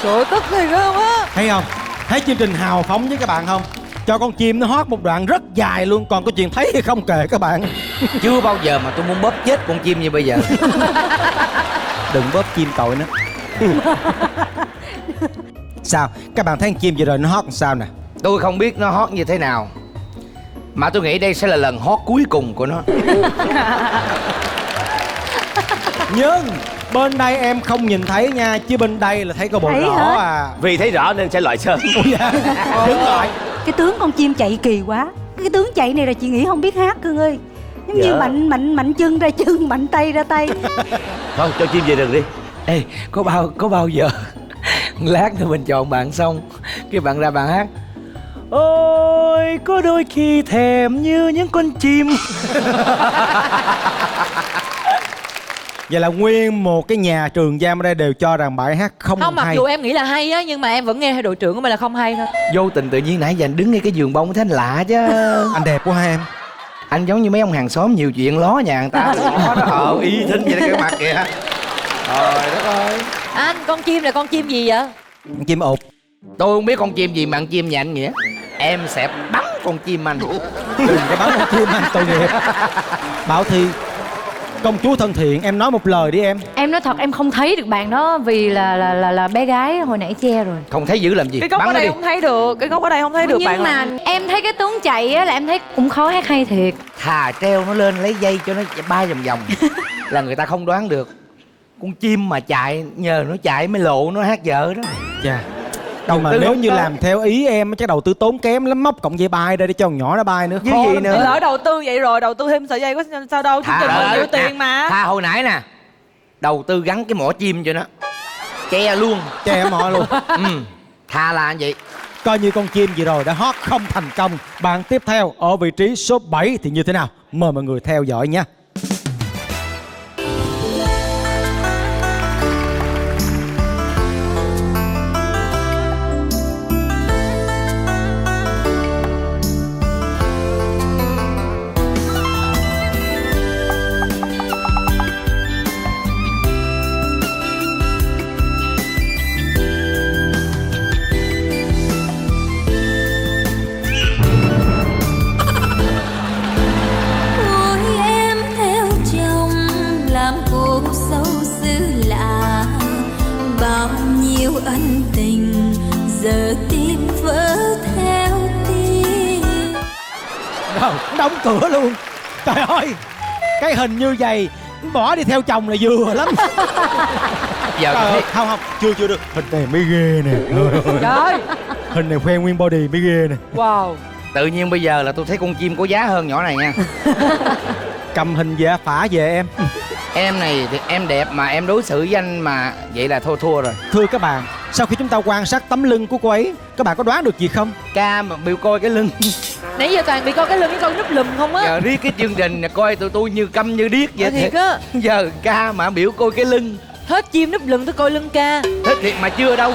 Trời ơi, tức thiệt không á. Thấy không? Thấy chương trình hào phóng với các bạn không? Cho con chim nó hót một đoạn rất dài luôn. Còn có chuyện thấy hay không kệ các bạn. Chưa bao giờ mà tôi muốn bóp chết con chim như bây giờ. Đừng bóp chim tội nữa. Sao? Các bạn thấy con chim vừa rồi nó hót làm sao nè? Tôi không biết nó hót như thế nào, mà tôi nghĩ đây sẽ là lần hót cuối cùng của nó. Nhưng bên đây em không nhìn thấy nha, chứ bên đây là thấy có bộ Thấy rõ hả? à. Vì thấy rõ nên sẽ loại sớm. Đứng lại. Cái tướng con chim chạy kỳ quá. Cái tướng chạy này là chị nghĩ không biết hát Cưng ơi. Giống như mạnh chân ra chân, mạnh tay ra tay. Thôi cho chim về rừng đi. Ê, có bao giờ lát nữa mình chọn bạn xong cái bạn ra bạn hát: ôi có đôi khi thèm như những con chim. Vậy là nguyên một cái nhà Trường Giang ở đây đều cho rằng bài hát không Không, mặc hay. dù em nghĩ là hay á, nhưng mà em vẫn nghe theo đội trưởng của mình là không hay thôi. Vô tình tự nhiên nãy giờ anh đứng ngay cái giường bông thấy anh lạ chứ. Anh đẹp quá ha em. Anh giống như mấy ông hàng xóm nhiều chuyện ló nhà người ta. Ló đó y thinh vậy đó, cái mặt kìa. Trời đất ơi. Anh, con chim là con chim gì vậy? Chim ụt. Tôi không biết con chim gì mà con chim nhà anh Nghĩa. Em sẽ bắn con chim anh. Đừng có bắn con chim anh, tội nghiệp. Bảo Thi, công chúa thân thiện, em nói một lời đi em. Em nói thật em không thấy được bạn đó vì là bé gái hồi nãy che rồi. Không thấy dữ làm gì. Cái góc ở đây không thấy được. Cái góc ở đây không thấy được Nhưng bạn. mà em thấy cái tướng chạy á là em thấy cũng khó hát hay thiệt. Thà treo nó lên lấy dây cho nó bay vòng vòng là người ta không đoán được. Con chim mà chạy, nhờ nó chạy mới lộ nó hát vợ đó. Dạ. Nhưng mà nếu như làm theo ý em chắc đầu tư tốn kém lắm, móc cọng dây bay đây để cho con nhỏ nó bay nữa. Chứ Khó gì lắm. nữa. Lỡ đầu tư vậy rồi, đầu tư thêm sợi dây có sao đâu. Chương trình bao nhiêu tiền mà. Tha hồi nãy nè, đầu tư gắn cái mỏ chim cho nó, che luôn. Che mỏ luôn. Tha là vậy. Coi như con chim gì rồi đã hót không thành công. Bạn tiếp theo ở vị trí số 7 thì như thế nào? Mời mọi người theo dõi nha. Ôi em theo chồng làm cô sâu xứ lạ, bao nhiêu ân tình giờ tim vỡ theo tim. Rồi, đóng cửa luôn. Trời ơi, cái hình như vậy bỏ đi theo chồng là vừa lắm. Giờ thấy... không chưa được. Hình này mới ghê nè. Trời. Hình này khoe nguyên body mới ghê nè. Wow. Tự nhiên bây giờ là tôi thấy con chim có giá hơn nhỏ này nha. Cầm hình về phả về em. Em này thì em đẹp mà em đối xử với anh mà vậy là thua rồi. Thưa các bạn, sau khi chúng ta quan sát tấm lưng của cô ấy, các bạn có đoán được gì không? Ca mà biểu coi cái lưng. Nãy giờ toàn bị coi cái lưng với coi núp lùm không á. Giờ riết cái chương trình này coi tụi tôi như câm như điếc vậy. Thiệt á. Giờ ca mà biểu coi cái lưng. Hết chim núp lùm tôi coi lưng ca. Thích thiệt mà chưa đâu.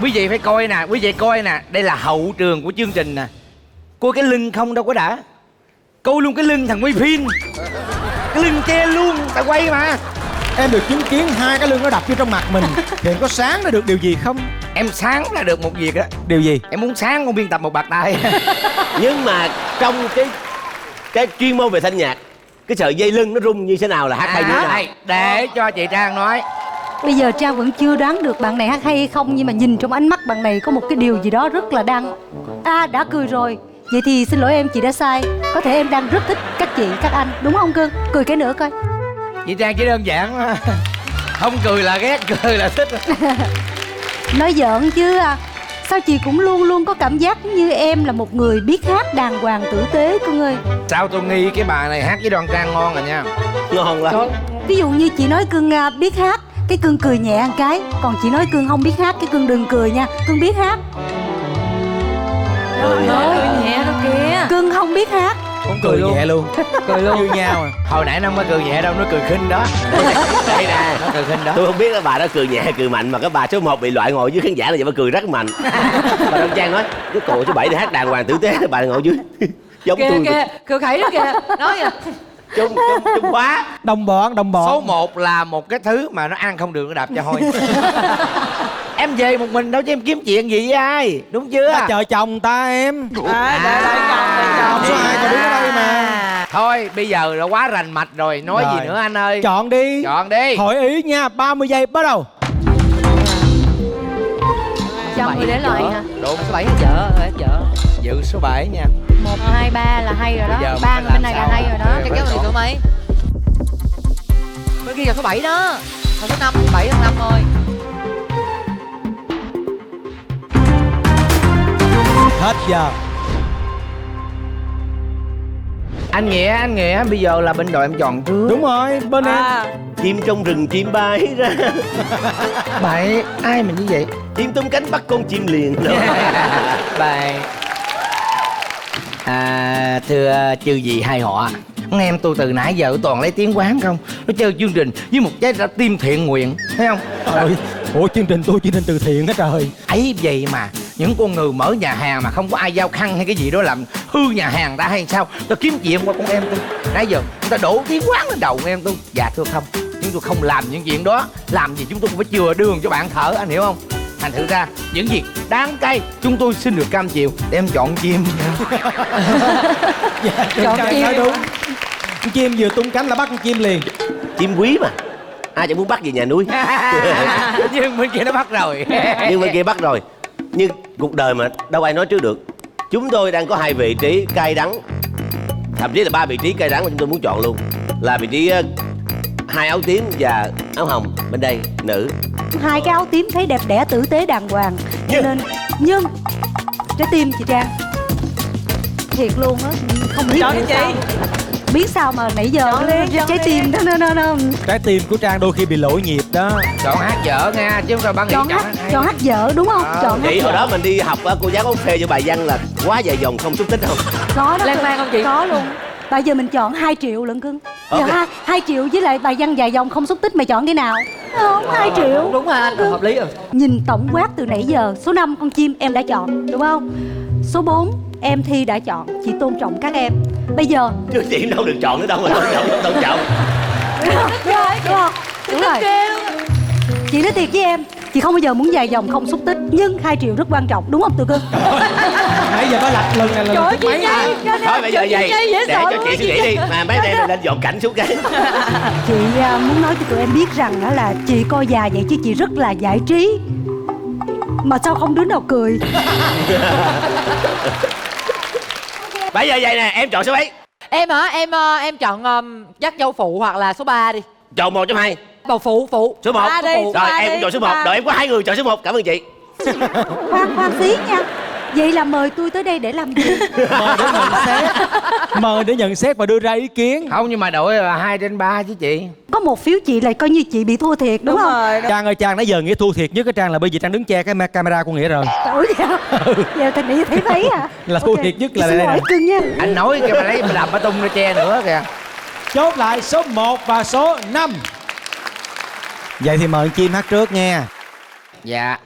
Quý vị phải coi nè, quý vị coi nè. Đây là hậu trường của chương trình nè. Coi cái lưng không đâu có đã. Coi luôn cái lưng thằng quay phim. Cái lưng che luôn, ta quay mà. Em được chứng kiến hai cái lưng nó đập vô trong mặt mình. Thì em có sáng ra được điều gì không? Em sáng ra được một việc á. Điều gì? Em muốn sáng con biên tập một bạc tay. Nhưng mà trong cái chuyên môn về thanh nhạc, cái sợi dây lưng nó rung như thế nào là hát hay như thế nào? Để cho chị Trang nói. Bây giờ Trang vẫn chưa đoán được bạn này hát hay hay không, nhưng mà nhìn trong ánh mắt bạn này có một cái điều gì đó rất là đang... đã cười rồi. Vậy thì xin lỗi em, chị đã sai. Có thể em đang rất thích các chị, các anh, đúng không cưng? Cười cái nữa coi. Chị Trang chỉ đơn giản mà. Không cười là ghét, cười là thích. Nói giỡn chứ à. Sao chị cũng luôn luôn có cảm giác như em là một người biết hát đàng hoàng tử tế cưng ơi. Sao tôi nghi cái bà này hát với Đoan Trang ngon rồi nha. Ngon lắm. Ví dụ như chị nói cưng biết hát, cái cưng cười nhẹ một cái. Còn chị nói cưng không biết hát, cái cưng đừng cười nha. Cưng biết hát. Cười nhẹ đó kìa. Cưng không biết hát. Cũng cười nhẹ luôn. Cười luôn. Như nhau à. Hồi nãy nó mới cười nhẹ đâu, nó cười khinh đó. Đây nè, nó cười khinh đó. Tôi không biết là bà đó cười nhẹ cười mạnh, mà cái bà số 1 bị loại ngồi dưới khán giả là vậy mà cười rất mạnh. Bà Đoan Trang nói cái cô số 7 để hát đàng hoàng tử tế, bà ngồi dưới giống kìa, tôi kìa cười khẩy đó kìa. Nói kìa. Trung khóa. Đồng bọn. Số 1 là một cái thứ mà nó ăn không được nó đạp cho hôi. Em về một mình đâu chứ em kiếm chuyện gì với ai, đúng chưa? Ta chờ chồng ta em. Để chồng. Số 2 còn đứng ở đây mà. Thôi bây giờ đã quá rành mạch rồi, nói Rồi. gì nữa anh ơi. Chọn đi. Chọn đi. Hỏi ý nha, 30 giây bắt đầu. Cho người để lại hả? Đúng. Số 7 hết vợ. Dự số 7 nha. 1, 2, 3 là hay rồi Bây giờ đó. 3 mình bên này là làm hay sao? rồi đó. Chắc chắn là số mấy? Bên kia là số 7 đó. Còn số 5, 7 thằng 5 thôi. Hết giờ. Anh Nghĩa bây giờ là bên đội em chọn trước. Đúng rồi, bên em. Chim trong rừng chim bay ra. Bài ai mà như vậy? Chim tung cánh bắt con chim liền. Bài thưa chư vị hai họ, nghe em tôi từ nãy giờ toàn lấy tiếng quán không. Nó chơi chương trình với một trái tim thiện nguyện, thấy không? Ủa chương trình tôi chương trình từ thiện hết trời. Ấy vậy mà những con người mở nhà hàng mà không có ai giao khăn hay cái gì đó làm hư nhà hàng ta hay sao? Tôi kiếm chuyện qua con em tôi. Nãy giờ người ta đổ tiếng quán lên đầu em tôi. Dạ thưa không, chúng tôi không làm những chuyện đó. Làm gì chúng tôi cũng phải chừa đường cho bạn thở, anh hiểu không? Thành thử ra những việc đáng cay chúng tôi xin được cam chịu để em chọn chim. Chọn chim nói đúng. Chim vừa tung cánh là bắt con chim liền. Chim quý mà, ai chẳng muốn bắt về nhà nuôi. Nhưng bên kia nó bắt rồi. Nhưng bên kia bắt rồi. Nhưng cuộc đời mà đâu ai nói trước được. Chúng tôi đang có 2 vị trí cay đắng, thậm chí là 3 vị trí cay đắng mà chúng tôi muốn chọn luôn. Là vị trí 2 áo tím và áo hồng bên đây, nữ. 2 cái áo tím thấy đẹp đẽ tử tế đàng hoàng. Cho nên nhưng trái tim chị Trang thiệt luôn á, không biết Chọn đi chị. Biết sao mà nãy giờ trái tim nó Trái tim của Trang đôi khi bị lỗi nhịp đó. Chọn hát dở nha, chứ không sao băng chọn hát dở đúng không? Chọn hát Chị hồi dở. đó mình đi học cô giáo có phê cho bài văn là quá dài dòng không xúc tích không? Có đó. Lan man không chị? Có luôn. Bây giờ mình chọn 2 triệu lận cưng. Okay. Giờ 2 triệu với lại bài văn dài dòng không xúc tích, mày chọn cái nào? Không, 2 triệu. Đúng rồi anh, hợp lý rồi. Nhìn tổng quát từ nãy giờ, số 5 con chim em đã chọn, đúng không? Số 4 em Thi đã chọn, chị tôn trọng các em. Bây giờ Chứ chị đâu được chọn nữa đâu mà tôn trọng. đúng không? Đúng rồi. Chị nói thiệt với em, chị không bao giờ muốn dài dòng không xúc tích, nhưng 2 triệu rất quan trọng, đúng không tụi cưng? Nãy giờ có lạch lần này là Trời ơi, Thôi bây giờ vậy, để cho chị suy nghĩ đi. Mà mấy em lên dọn cảnh xuống cái. Chị muốn nói cho tụi em biết rằng đó là chị coi già vậy chứ chị rất là giải trí. Mà sao không đứa nào cười? Bây giờ vậy nè, em chọn số mấy? Em hả? Em chọn dắt dâu phụ hoặc là số 3 đi. Chọn 1 trong 2. Bầu phụ Số 1. Ba đi, Rồi ba em đi, cũng chọn số ba. 1. Rồi em có 2 người chọn số 1. Cảm ơn chị. Khoan xí nha. Vậy là mời tôi tới đây để làm gì? Mời để nhận xét. Mời để nhận xét và đưa ra ý kiến. Không, nhưng mà đội là 2 trên 3 chứ chị. Có một phiếu chị là coi như chị bị thua thiệt đúng không? rồi. Trang ơi, Trang nãy giờ Nghĩa thua thiệt nhất cái Trang là bởi vì Trang đứng che cái camera của Nghĩa rồi. Ủa vậy hả? Giờ thành nghĩ thấy à? Là thua thiệt nhất là Xin đây lỗi nè. cưng nha. Anh nói cái mà lấy đập bê tung ra che nữa kìa. Chốt lại số 1 và số 5. Vậy thì mời Chim hát trước nha. Dạ.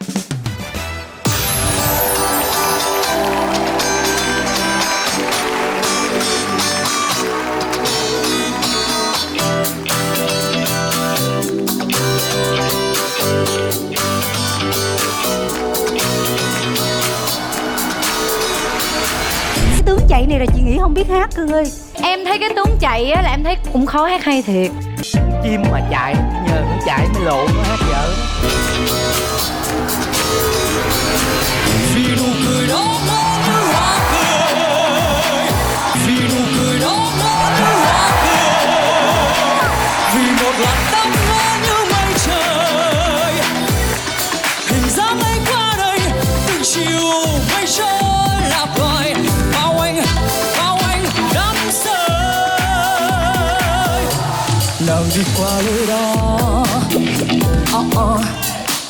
Cái tướng chạy này là chị nghĩ không biết hát cưng ơi. Em thấy cái tướng chạy á là em thấy cũng khó hát hay thiệt. Chim mà chạy, nhờ nó chạy mới lộ nó hát vợ đó. Vì nụ cười đó nó như hoa cười, vì nụ cười đó nó như hoa cười, vì một làn tóc nó như mây trời, hình dáng ấy qua đây từng chiều mây trôi lạc loài bao anh đắm say. Nàng đi qua lối đó,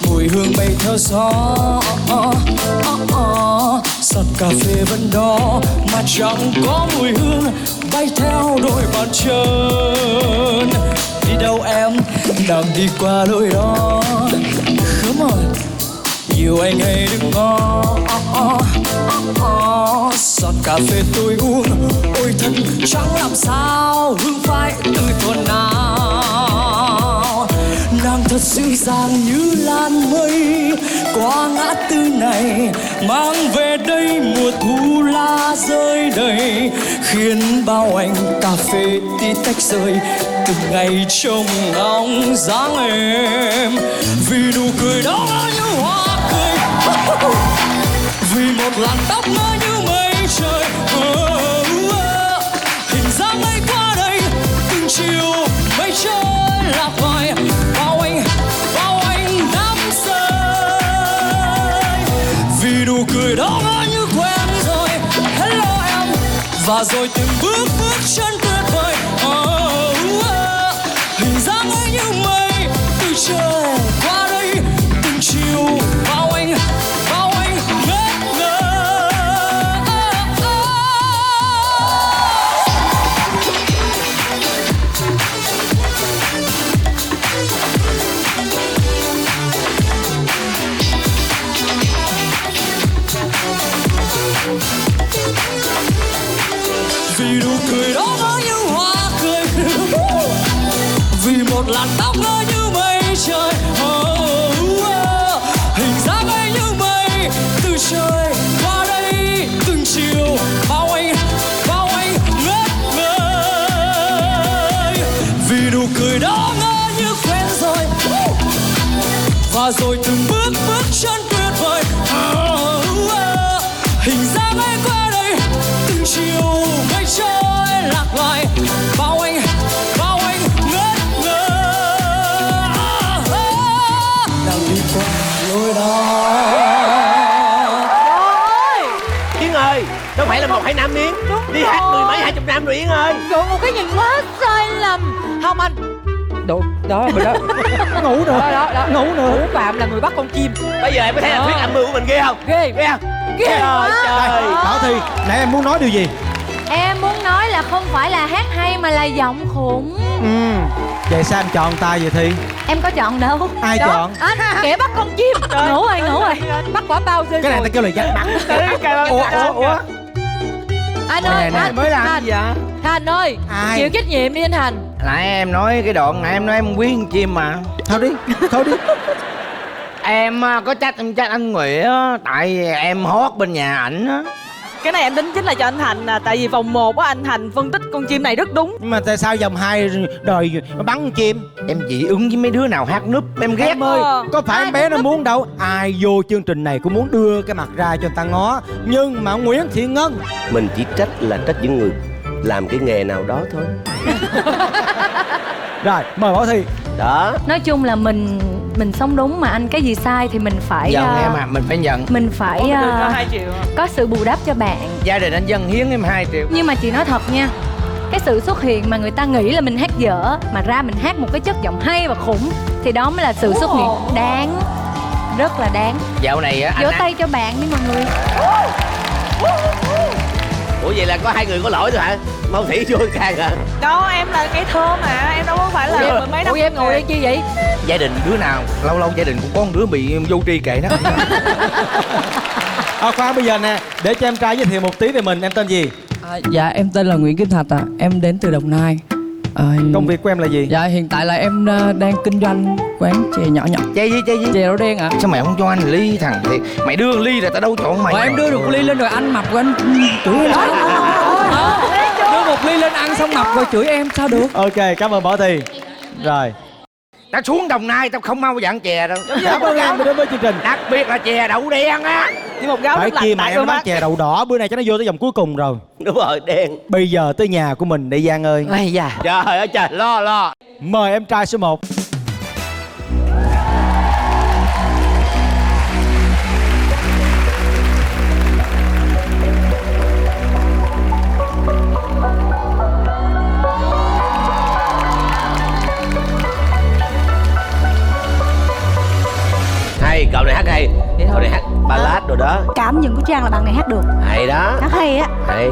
mùi hương bay theo gió, giọt cà phê vẫn đó mà chẳng có mùi hương bay theo đôi bàn chân. Đi đâu em, nàng đi qua lối đó, khớm ơi nhiều anh hãy đừng ngó. Giọt cà phê tôi uống ôi thật chẳng làm sao hương phai tươi thuần nào. Nàng thật dịu dàng như làn mây qua ngã tư này, mang về đây mùa thu lá rơi đầy, khiến bao anh cà phê tí tách rơi từng ngày trông ngóng dáng em. Vì nụ cười đó như hoa cười, vì một làn tóc nó như mây trời, hình dáng ấy qua đây từng chiều mây trôi lạc loài bao anh đắm say. Vì nụ cười đó nó như quen rồi, hello em, và rồi từng bước chân tuyệt vời, hình dáng ấy như mây từ trời qua đây từng chiều bao anh ngất ngơ. Vì nụ cười đó nó như hoa cười, vì một làn tóc nó như mây trời, hình dáng ấy như mây từ trời qua đây từng chiều bao anh ngất ngây. Vì nụ cười đó ngỡ như quen rồi, và rồi từng bước chân tuyệt vời, hình dáng ấy qua đây từng chiều mây trôi lạc loài bao anh ngất ngơ. Đang đi qua lối đó. Yến ơi, đâu phải là 1 2 năm Yến. Đi hát 10 mấy 20 năm rồi Yến ơi. Trời, một cái nhìn quá sai lầm. Không anh. Đó đó đó. Ngủ nữa. Đó. Ngủ nữa. Thủ phạm là người bắt con chim. Bây giờ em có thấy là thuyết âm mưu của mình ghê không? Ghê không? Ghê quá. Đây, Bảo Thi, nãy em muốn nói điều gì? Em muốn nói là không phải là hát hay mà là giọng khủng. Vậy sao em chọn tay vậy Thi? Em có chọn đâu. Ai Đó, chọn? Anh kẻ bắt con chim. Ngủ rồi. Bắt quả bao rơi Cái này ta kêu là dắt bắn. Ủa? Anh ơi, anh mới làm gì vậy? Thành ơi, Ai? chịu trách nhiệm đi anh Thành. Nãy em nói cái đoạn nãy em nói em quý con chim mà. Thôi đi. Em có trách anh Nghĩa tại em hot bên nhà ảnh á. Cái này em tính chính là cho anh Thành à, tại vì vòng 1 á anh Thành phân tích con chim này rất đúng. Nhưng mà tại sao vòng 2 đòi bắn con chim? Em dị ứng với mấy đứa nào hát núp em ghét. Em ơi, có phải em bé nó muốn đâu. Ai vô chương trình này cũng muốn đưa cái mặt ra cho người ta ngó. Nhưng mà Nguyễn Thị Ngân, Mình chỉ trách những người làm cái nghề nào đó thôi. Rồi, mời Bảo Thi. Đó. Nói chung là mình sống đúng, mà anh cái gì sai thì mình phải Giận em à, mình phải nhận. mình phải có 2 triệu có sự bù đắp cho bạn. Gia đình anh dâng hiến em 2 triệu. Nhưng mà chị nói thật nha, cái sự xuất hiện mà người ta nghĩ là mình hát dở mà ra mình hát một cái chất giọng hay và khủng thì đó mới là sự xuất hiện đáng, rất là đáng. Dạo này á Vỗ tay cho bạn đi mọi người. Ủa vậy là có 2 người có lỗi thôi hả? Mau Thủy vô càng hả? Đâu, em là cái thơ mà, em đâu có phải là mười mấy năm. Ủa em ngồi đây chi vậy? Gia đình đứa nào lâu lâu gia đình cũng có một đứa bị vô tri kệ nó. Khoan bây giờ nè, để cho em trai giới thiệu một tí về mình, em tên gì? Dạ em tên là Nguyễn Kim Thạch ạ. Em đến từ Đồng Nai. Công việc của em là gì? Dạ hiện tại là em đang kinh doanh quán chè nhỏ nhỏ. Chè gì? Chè đậu đen ạ. Sao mày không cho anh ly thằng thiệt? Mày đưa ly rồi tao đâu chọn mày. Mà em đưa được ly lên rồi anh mập của anh chửi em. Đưa một ly lên ăn xong mập rồi chửi em sao được? Ok, cảm ơn Bảo Thi. Rồi. Tao xuống Đồng Nai tao không mau dặn chè đâu. Cảm ơn em đến với chương trình. Đặc biệt là chè đậu đen á. Như một gáo Phải nước chia lạnh mà tại em cô bán bác. chè đậu đỏ, bữa nay cho nó vô tới vòng cuối cùng rồi. Đúng rồi, đen. Bây giờ tới nhà của mình để Giang ơi. Ây da. Trời ơi trời, lo. Mời em trai số 1. Hay, cậu này hát hay. Cậu này hát ballad rồi đó. Cảm nhận của Trang là bạn này hát được. Hay đó. Hát hay á. Hay.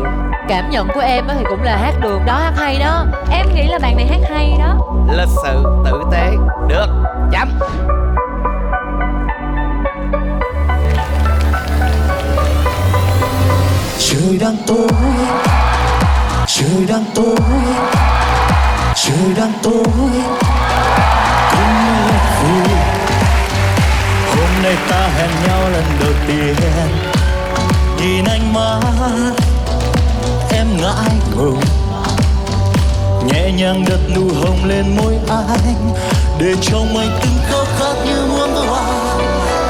Cảm nhận của em á thì cũng là hát được đó, hát hay đó. Em nghĩ là bạn này hát hay đó. Lịch sự, tử tế. Được, chấm. Trời đang tối, trời đang tối, trời đang tối, cũng vui. Hôm nay ta hẹn nhau lần đầu tiên, nhìn ánh mắt em ngại ngùng, nhẹ nhàng đặt nụ hồng lên môi anh, để trong anh từng khao khát như muôn hoa,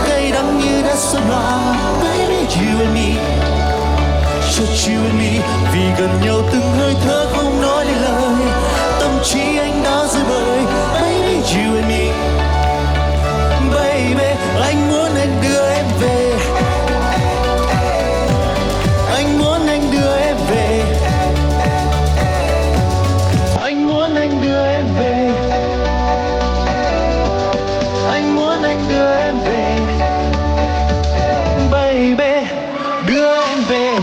cay đắng như đã xuân hoa. Baby you and me, just you and me, vì gần nhau từng hơi thở không nói nên lời, tâm trí anh đã rơi bời. Baby you and me, baby anh muốn anh đưa em về, anh muốn anh đưa em về, anh muốn anh đưa em về, anh muốn anh đưa em về, baby đưa em về.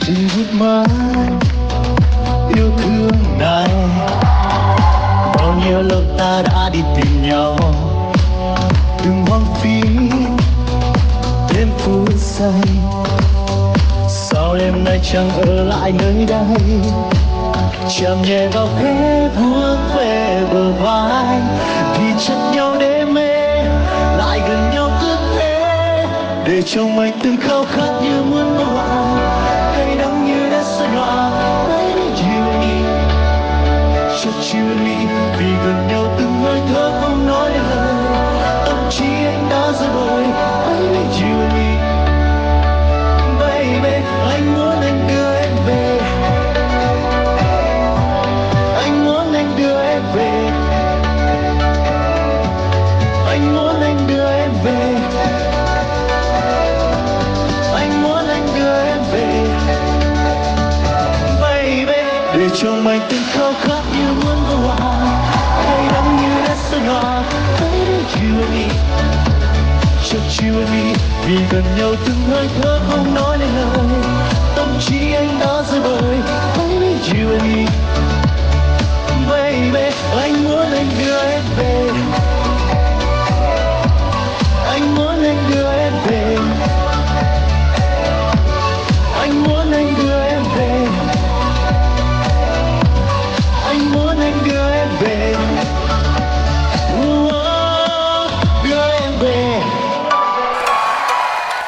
Đừng vụt mất yêu thương này, bao nhiêu lần ta đã đi tìm nhau. Đừng hoang phí thêm phút giây, sao đêm nay chẳng ở lại nơi đây, chạm nhẹ vào khẽ vuốt về bờ vai, vì chân nhau đêm mê lại gần nhau cứ thế, để trong anh từng khao khát như muốn bông hoa, cay đắng như đã xuân hoa. Baby you and me, just you and me, vì gần nhau từng hơi thở không nói nên lời, tâm trí anh đã rơi bời. Baby you and me, baby anh muốn anh đưa em về, anh muốn anh đưa em về, anh muốn anh đưa em về, anh muốn anh đưa em về, baby để trong anh từng khao khát như muốn bông hoa, cay đắng như đã xuân hoa. Baby you and me, just you and me, vì gần nhau từng hơi thở không nói nên lời, tâm trí anh đã rơi bời. Baby you and me, baby anh muốn anh đưa em về, anh muốn anh đưa em về,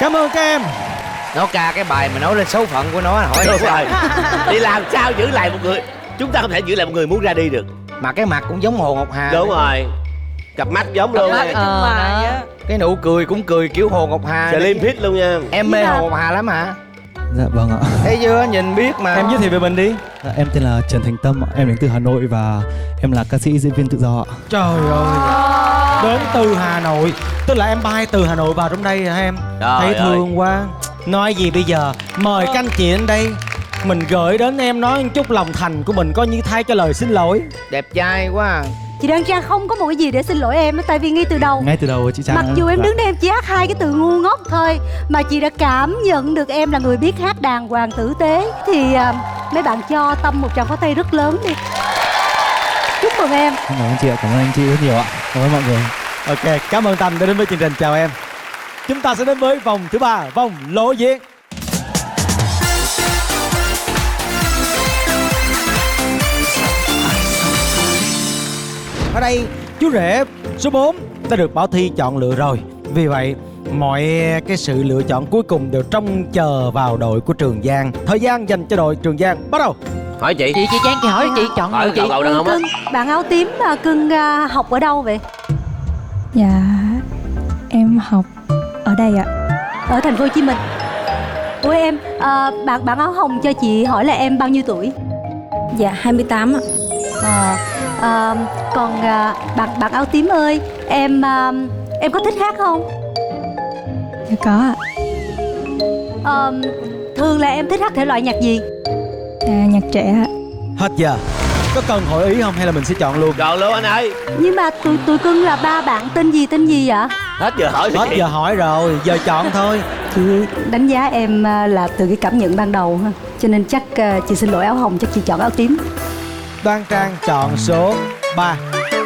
Cảm ơn các em. Nó ca cái bài mà nói lên số phận của nó hỏi Đúng sao? rồi. Thì làm sao giữ lại một người? Chúng ta không thể giữ lại một người muốn ra đi được. Mà cái mặt cũng giống Hồ Ngọc Hà. Đúng rồi. Cặp mắt giống luôn. Cái nụ cười cũng cười kiểu Hồ Ngọc Hà. Slim fit luôn nha. Em mê Hồ Ngọc Hà lắm hả? Dạ vâng ạ. Thấy chưa, nhìn biết mà. Em giới thiệu về mình đi. Dạ, em tên là Trần Thành Tâm ạ. Em đến từ Hà Nội và em là ca sĩ diễn viên tự do ạ. Trời ơi. Đến từ Hà Nội. Tức là em bay từ Hà Nội vào trong đây hả em? Trời Thấy ơi. thương quá. Nói gì bây giờ? Mời các anh chị đến đây. Mình gửi đến em nói một chút lòng thành của mình, có như thay cho lời xin lỗi. Đẹp trai quá. Chị Đoan Trang không có một cái gì để xin lỗi em, tại vì ngay từ đầu Chị Trang. mặc dù em đứng đây em chỉ hát hai cái từ ngu ngốc thôi, mà chị đã cảm nhận được em là người biết hát đàng hoàng tử tế. Thì mấy bạn cho Tâm một tràng pháo tay rất lớn đi. Chúc mừng em. Cảm ơn anh chị ạ, cảm ơn anh chị rất nhiều ạ. Cảm ơn mọi người. Ok, cảm ơn Tâm đã đến với chương trình. Chào em. Chúng ta sẽ đến với vòng thứ 3, vòng lộ diện. Ở đây chú rể số 4 đã được Bảo Thi chọn lựa rồi. Vì vậy mọi cái sự lựa chọn cuối cùng đều trông chờ vào đội của Trường Giang. Thời gian dành cho đội Trường Giang bắt đầu. Hỏi chị. Chị Trang, chị hỏi chị chọn Hỏi người chị. cậu đàn ông á. Cưng, bạn áo tím Cưng học ở đâu vậy? Dạ em học ở đây ạ. Ở thành phố Hồ Chí Minh. Ủa em, bạn áo hồng cho chị hỏi là em bao nhiêu tuổi? Dạ 28 ạ. Còn bạn áo tím ơi, em có thích hát không? Dạ có ạ. Thường là em thích hát thể loại nhạc gì? Nhạc trẻ ạ. Hết giờ. Có cần hỏi ý không hay là mình sẽ chọn luôn? Chọn luôn anh ơi. Nhưng mà tụi Cưng là ba bạn tên gì vậy? Hết giờ hỏi rồi. Hết giờ hỏi rồi, giờ chọn thôi. Chị đánh giá em là từ cái cảm nhận ban đầu ha, cho nên chắc chị xin lỗi áo hồng, chắc chị chọn áo tím. Đoan Trang chọn số 3.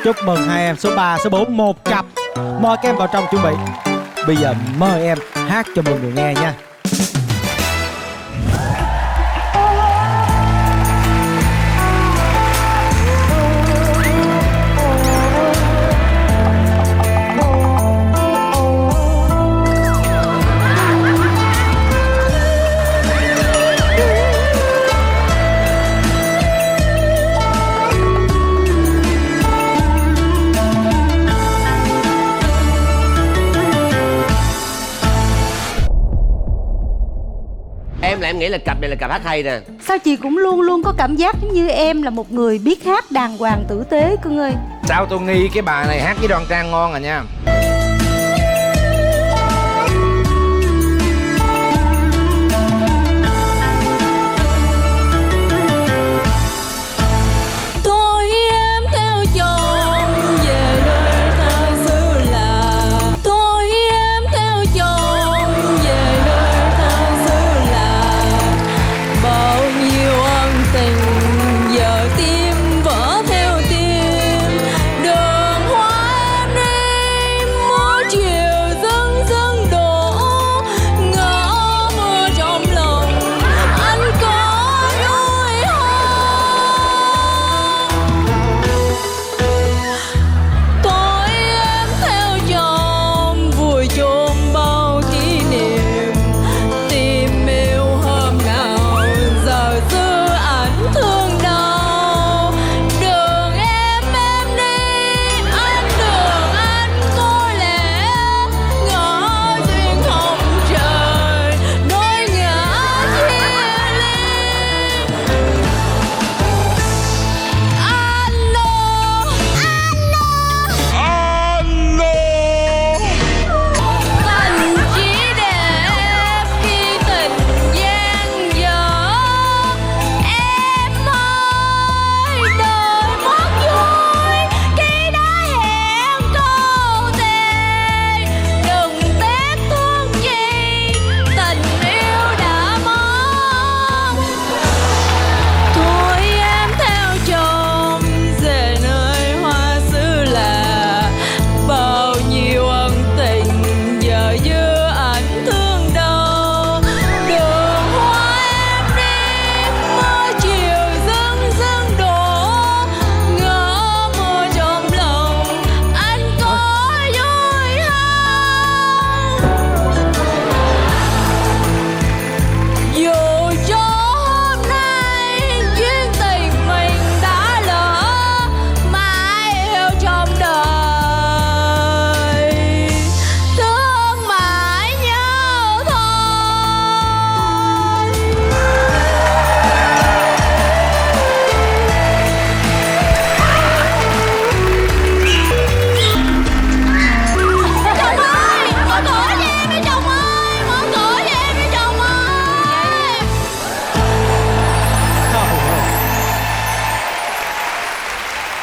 Chúc mừng hai em. Số 3, số 4, một cặp. Mời các em vào trong chuẩn bị. Bây giờ mời em hát cho mọi người nghe nha. Em nghĩ là cặp này là cặp hát hay nè. Sao chị cũng luôn luôn có cảm giác giống như em là một người biết hát đàng hoàng tử tế Cưng ơi. Sao tôi nghi cái bà này hát với Đoan Trang ngon rồi nha. Tôi em theo chồng về nơi tha xứ lạ. Tôi em theo chồng về nơi tha xứ lạ. Bao nhiêu ân tình giờ tim vỡ theo tim. Đường hoa em đi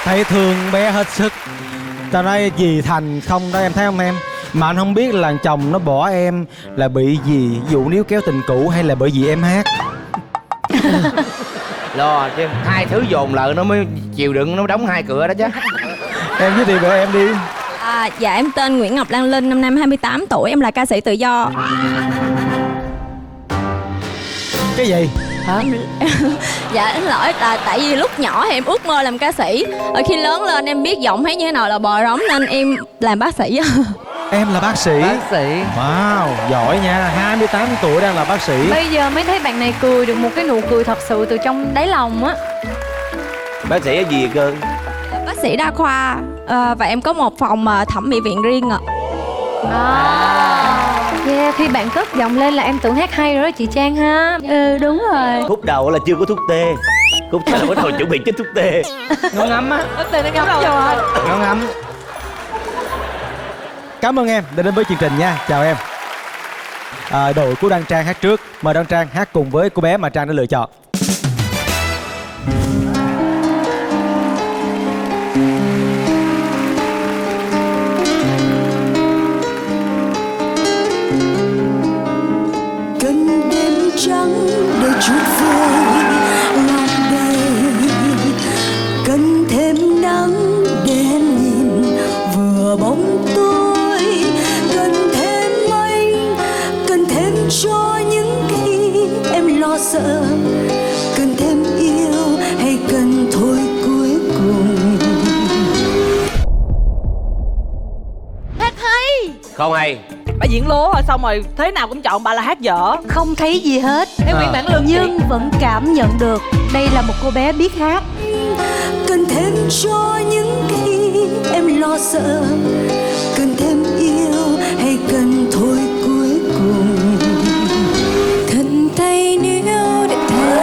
thấy thương bé hết sức. Tao nói gì thành không đó, em thấy không em? Mà anh không biết là chồng nó bỏ em là bị gì, ví dụ níu kéo tình cũ hay là bởi vì em hát. Lo chứ, hai thứ dồn lại nó mới chịu đựng, nó đóng hai cửa đó chứ. Em giới thiệu về em đi. Dạ em tên Nguyễn Ngọc Lan Linh, năm nay em 28 tuổi, em là ca sĩ tự do. Cái gì? Hả? Dạ em lỗi là tại vì lúc nhỏ thì em ước mơ làm ca sĩ. Rồi khi lớn lên em biết giọng hát như thế nào là bò rống nên em làm bác sĩ. Em là bác sĩ. Bác sĩ. Wow, giỏi nha, 28 tuổi đang là bác sĩ. Bây giờ mới thấy bạn này cười được một cái nụ cười thật sự từ trong đáy lòng á. Bác sĩ ở gì cơ? Bác sĩ đa khoa và em có một phòng thẩm mỹ viện riêng ạ. Yeah, khi bạn cất giọng lên là em tưởng hát hay rồi đó chị Trang ha. Ừ đúng rồi. Khúc đầu là chưa có thuốc tê, khúc sau là bắt đầu chuẩn bị chích thuốc tê. Nó ngấm á. Thuốc tê nó ngấm rồi. Nó ngấm. Cảm ơn em đã đến với chương trình nha. Chào em. Đội của Đăng Trang hát trước. Mời Đăng Trang hát cùng với cô bé mà Trang đã lựa chọn. Cơn đêm trắng để chút vơi lòng đầy, cần thêm nắng để em nhìn vừa bóng tối, cần thêm anh, cần thêm cho những khi em lo sợ, cần thêm yêu hay cần thôi cuối cùng. Hát hay. Không hay. Bà diễn lố rồi xong rồi thế nào cũng chọn bà là hát dở. Không thấy gì hết. Theo nguyên bản lương nhưng vẫn cảm nhận được đây là một cô bé biết hát. Cần thêm cho những khi em lo sợ, cần thêm yêu hay cần thôi cuối cùng. Cần tay níu để thấy,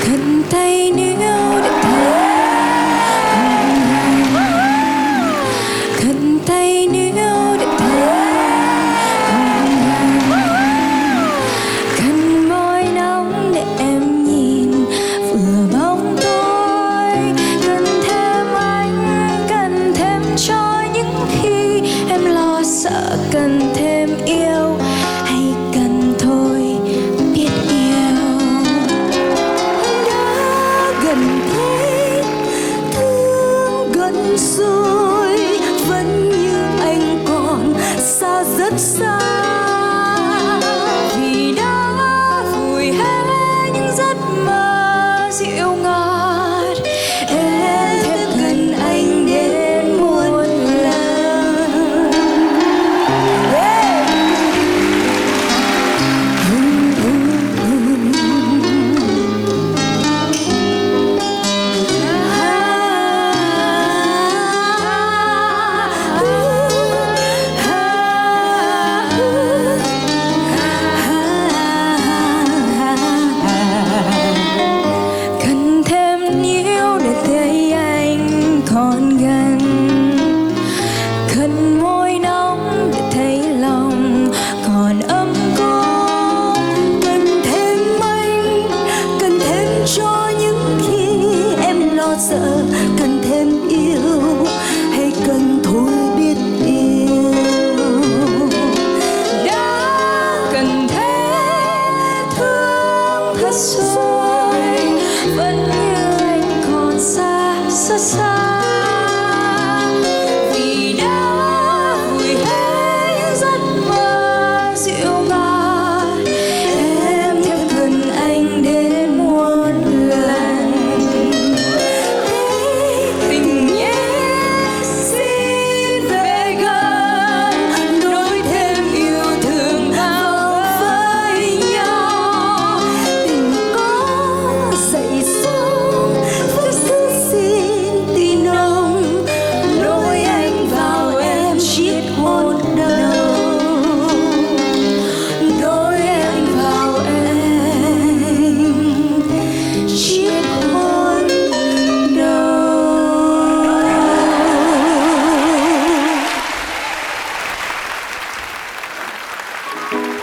cần tay níu để thấy, cần tay níu để thấy, cần môi nóng để em nhìn vừa bóng tối, cần thêm anh, cần thêm cho những khi em lo sợ, cần thêm yêu hay cần thôi biết yêu. Đã gần thế thương gần rồi, vẫn như anh còn xa rất xa, vì đã vùi hết những giấc mơ dịu ngọt. Em thêm gần anh đến muôn lần. Cần thêm níu để thấy anh còn gần, cần môi nóng để thấy lòng còn ấm cúng, cần thêm anh, cần thêm cho những khi em lo sợ, cần thêm yêu hay cần thôi biết yêu. Đã cần thế thương thật rồi, vẫn như anh còn xa rất xa, vì đã vùi hết giấc mơ dịu ngọt. Em thêm gần anh đến muôn lần. Tình nhé xin về gần, nối thêm yêu thương vào với nhau. Tình có dậy sóng vẫn cứ xin tí nồng, nối anh vào em chiếc hôn đầu, nối anh vào em chiếc hôn đầu.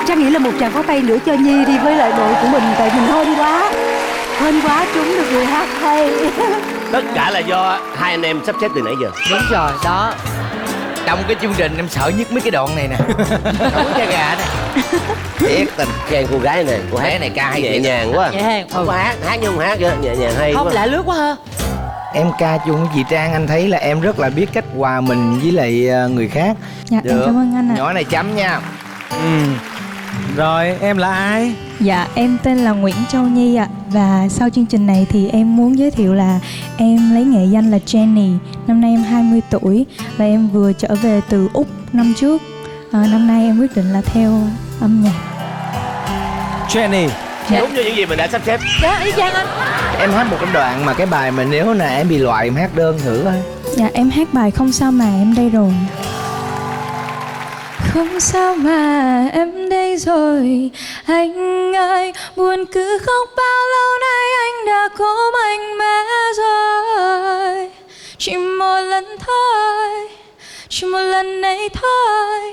Trang nghĩ là một tràng pháo tay nữa cho Nhi đi với lại đội của mình, tại mình hên quá. hên quá trúng được người hát hay. Tất cả là do hai anh em sắp xếp từ nãy giờ. Đúng rồi, đó. Trong cái chương trình em sợ nhất mấy cái đoạn này nè. Nổi da gà này. Thiệt tình. Khen cô gái này, cô hát này ca hay nhẹ nhàng quá. Nhẹ nhàng. Không có hát nhưng không hát kìa, nhẹ nhàng hay Không quá. lạ lướt quá ha. Em ca chung với chị Trang, anh thấy là em rất là biết cách hòa mình với lại người khác. Dạ, em cảm ơn anh ạ. Nhỏ này chấm nha. Rồi em là ai? Dạ, em tên là Nguyễn Châu Nhi ạ. Và sau chương trình này thì em muốn giới thiệu là em lấy nghệ danh là Jenny. Năm nay em 20 tuổi và em vừa trở về từ Úc năm trước. Năm nay em quyết định là theo âm nhạc. Jenny. Đúng như những gì mình đã sắp xếp. Dạ, y chang anh. Em hát một cái đoạn mà cái bài mà nếu là em bị loại em hát đơn thử thôi. Dạ, em hát bài Không Sao Mà Em Đây Rồi. Không sao mà em đây rồi, anh ơi. Buồn cứ khóc bao lâu nay anh đã có mạnh mẽ rồi. Chỉ một lần thôi, chỉ một lần này thôi,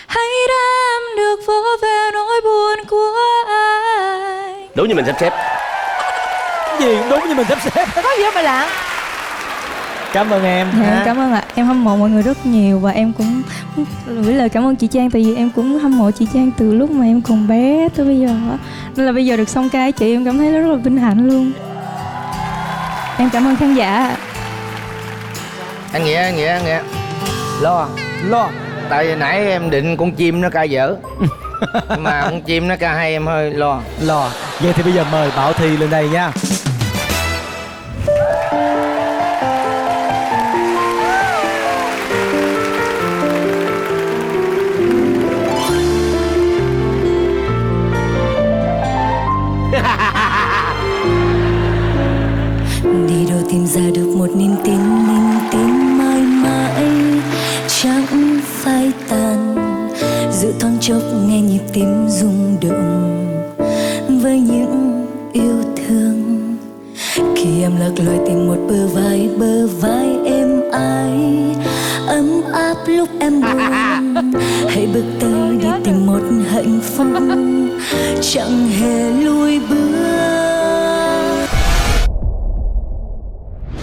hãy để em được vỗ về nỗi buồn của anh. Đúng như mình sắp xếp. Gì đúng như mình sắp xếp. Có gì mà lạ. Cảm ơn em. Dạ, cảm ơn ạ. Em hâm mộ mọi người rất nhiều và em cũng gửi lời cảm ơn chị Trang, tại vì em cũng hâm mộ chị Trang từ lúc mà em còn bé tới bây giờ. Nên là bây giờ được song ca với chị em cảm thấy rất là vinh hạnh luôn. Em cảm ơn khán giả. Anh Nghĩa lo. Tại vì nãy em định con chim nó ca dở. Nhưng mà con chim nó ca hay em hơi lo. Vậy thì bây giờ mời Bảo Thi lên đây nha. Đi đâu tìm ra được một niềm tin mãi mãi chẳng phai tàn. Giữ thoáng chốc nghe nhịp tim rung động với những yêu thương. Khi em lạc loài tìm một bờ vai êm ái ấm áp lúc em buồn. Hãy bước tới đi tìm một hạnh phúc chẳng hề lùi bước.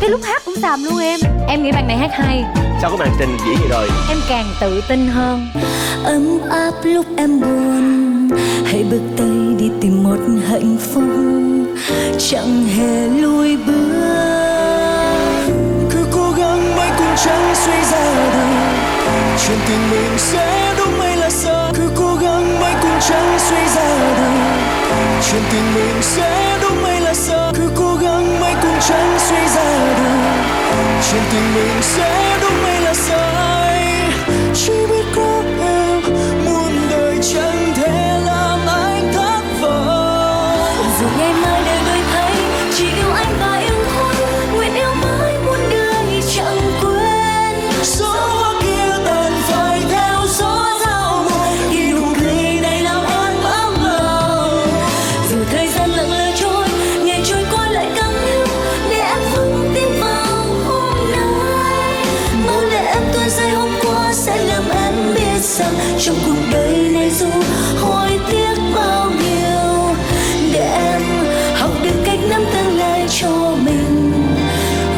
Cái lúc hát cũng xàm luôn em. Em nghĩ bạn này hát hay. Sau cái màn trình diễn vậy rồi em càng tự tin hơn. Ấm áp lúc em buồn. Hãy bước tới đi tìm một hạnh phúc chẳng hề lùi bước. Cứ cố gắng mãi cũng chẳng suy ra được chuyện tình mình sẽ đúng hay là sai. Cứ cố gắng mãi cũng chẳng suy ra được chuyện tình mình sẽ đúng hay là sai. Cứ cố gắng mãi cũng chẳng suy ra được chuyện tình mình sẽ đúng hay là sai. Chỉ biết có em muôn đời chẳng thể làm anh thất vọng. Dù ngày mai đời đổi thay chỉ yêu anh và yêu thôi. Nguyện yêu mãi muôn đời chẳng quên. Gió kia tàn phai theo gió giao mùa. Khi nụ cười này làm em ấm lòng. Dù thời gian lặng lẽ trôi, ngày trôi qua lại càng yêu. Để em vững tin vào hôm nay. Mau để em tuôn rơi hôm qua sẽ làm em biết rằng trong cuộc đời này dù hối tiếc bao nhiêu, để em học được cách nắm tương lai cho mình,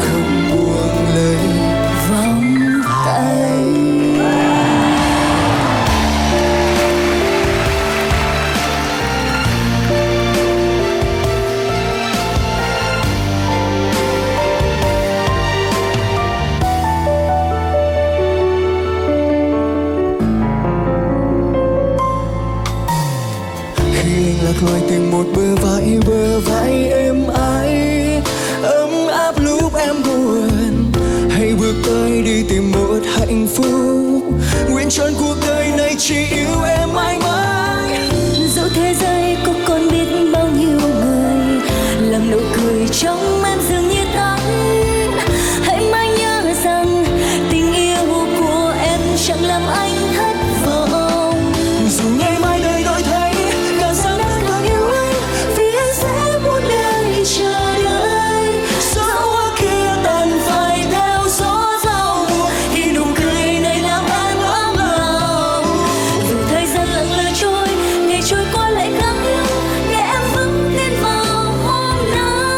không buông lời vòng tay. Khi anh lạc loài tìm một bờ vai êm ái ấm áp lúc em buồn. Hãy bước tới đi tìm một hạnh phúc. Nguyện trọn cuộc đời này chỉ yêu em mãi mãi. Dẫu thế giới có còn biết bao nhiêu người làm nụ cười trong em dường như tắt. Hãy mãi nhớ rằng tình yêu của em chẳng làm anh thất vọng. Dù ngày mai đời đổi thay càng sao em càng yêu anh. Vì anh sẽ muôn đời chờ đợi. Gió kia tàn phai theo gió giao mùa. Khi nụ cười này làm em ấm lòng. Dù thời gian lặng lẽ trôi, ngày trôi qua lại càng yêu. Để em vững tin vào hôm nay.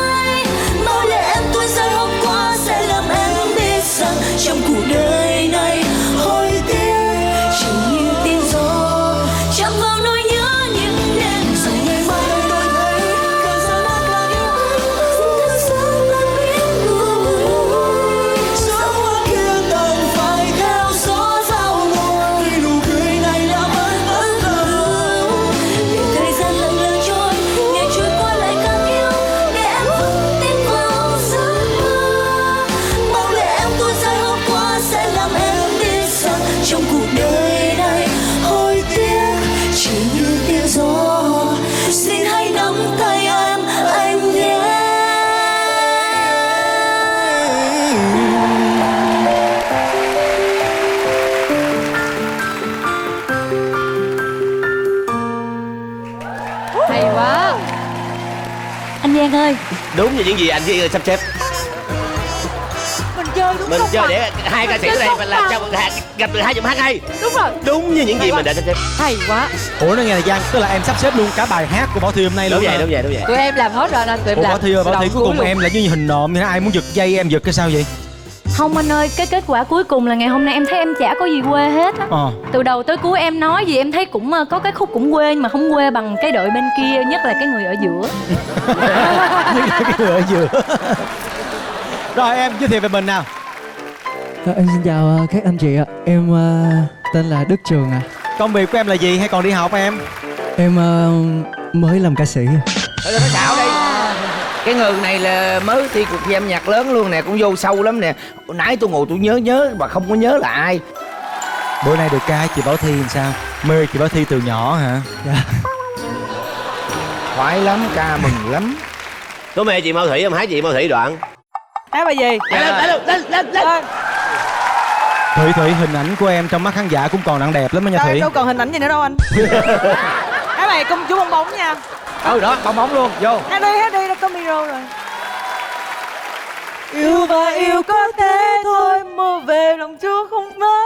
Giang ơi. Đúng như những gì anh với sắp xếp. Mình chơi đúng Mình không? chơi để hai ca sĩ ở đây mình làm cho gặp được hai giọng hát hay. Đúng rồi. Đúng như những gì mình đã sắp xếp. Hay quá. Ủa nói nghe là Giang, tức là em sắp xếp luôn cả bài hát của Bảo Thy hôm nay luôn. Đúng vậy, hả? đúng vậy, đúng vậy. Tụi em làm hết rồi nên tụi em Ủa làm. Bảo Thy ơi, Bảo Thy cuối cùng em là như hình nộm, ai muốn giật dây em giật cái sao vậy? Không anh ơi, cái kết quả cuối cùng là ngày hôm nay em thấy em chả có gì quê hết á. Từ đầu tới cuối em nói gì em thấy cũng có cái khúc cũng quê, nhưng mà không quê bằng cái đội bên kia, nhất là cái người ở giữa. Cái người ở giữa. Rồi em giới thiệu về mình nào. Em xin chào các anh chị ạ. Em tên là Đức Trường ạ. Công việc của em là gì hay còn đi học em? Em mới làm ca sĩ. Thôi nó xạo đi. Cái người này là mới thi cuộc thi âm nhạc lớn luôn nè, cũng vô sâu lắm nè. Nãy tôi ngồi tôi nhớ mà không có nhớ là ai. Bữa nay được ca chị Bảo Thy làm sao? Mê chị Bảo Thy từ nhỏ hả? Dạ. Khoái lắm, ca mừng lắm. Có mê chị Mao Thủy không? Hát chị Mao Thủy đoạn. Hát bài gì? Lên. Thủy hình ảnh của em trong mắt khán giả cũng còn đang đẹp lắm đó nha Thủy. Đâu còn hình ảnh gì nữa đâu anh. Hát bài công chúa bong bóng nha. Đó, bong bóng luôn, vô. Hát đi, đâu có micro rồi. Yêu và yêu có thế thôi, mơ về lòng chúa không mơ.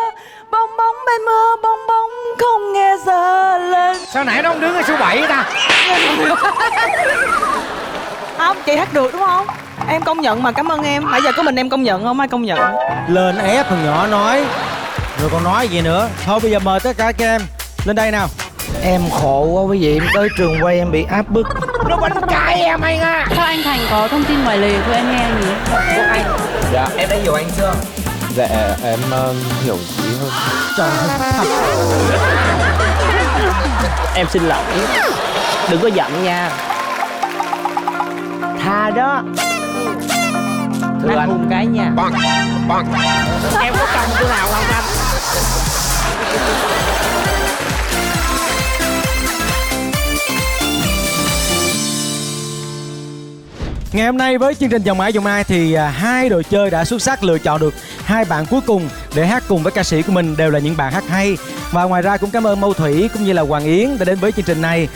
Bong bóng bên mưa, bong bóng không nghe giờ lên. Sao nãy nó không đứng ở số 7 ta? Không, chị hát được đúng không? Em công nhận mà, cảm ơn em. Nãy giờ có mình em công nhận, không ai công nhận. Lên ép thằng nhỏ nói. Rồi còn nói gì nữa. Thôi bây giờ mời tất cả các em lên đây nào. Em khổ quá quý vị, em tới trường quay em bị áp bức. Nó bánh cãi em anh à. Sao anh Thành có thông tin ngoài lề của em nghe gì? Của anh. Dạ, em đã hiểu anh chưa? Dạ, em hiểu ý hơn. Trời ơi. Em xin lỗi. Đừng có giận nha. Tha đó. Thưa anh Hùng cái nha. Em có cần chỗ nào không anh? Ngày hôm nay với chương trình Vòng Mãi Vòng Ai thì hai đội chơi đã xuất sắc lựa chọn được hai bạn cuối cùng để hát cùng với ca sĩ của mình, đều là những bạn hát hay. Và ngoài ra cũng cảm ơn Mâu Thủy cũng như là Hoàng Yến đã đến với chương trình này.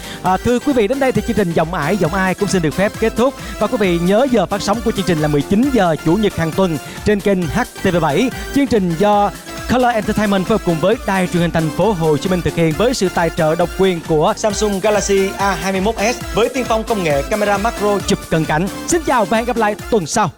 Thưa quý vị, đến đây thì chương trình Vòng Mãi Vòng Ai cũng xin được phép kết thúc. Và quý vị nhớ giờ phát sóng của chương trình là 19 giờ Chủ nhật hàng tuần trên kênh HTV7. Chương trình do Color Entertainment phối hợp cùng với Đài Truyền hình Thành phố Hồ Chí Minh thực hiện với sự tài trợ độc quyền của Samsung Galaxy A21s với tiên phong công nghệ camera macro chụp cận cảnh. Xin chào và hẹn gặp lại tuần sau.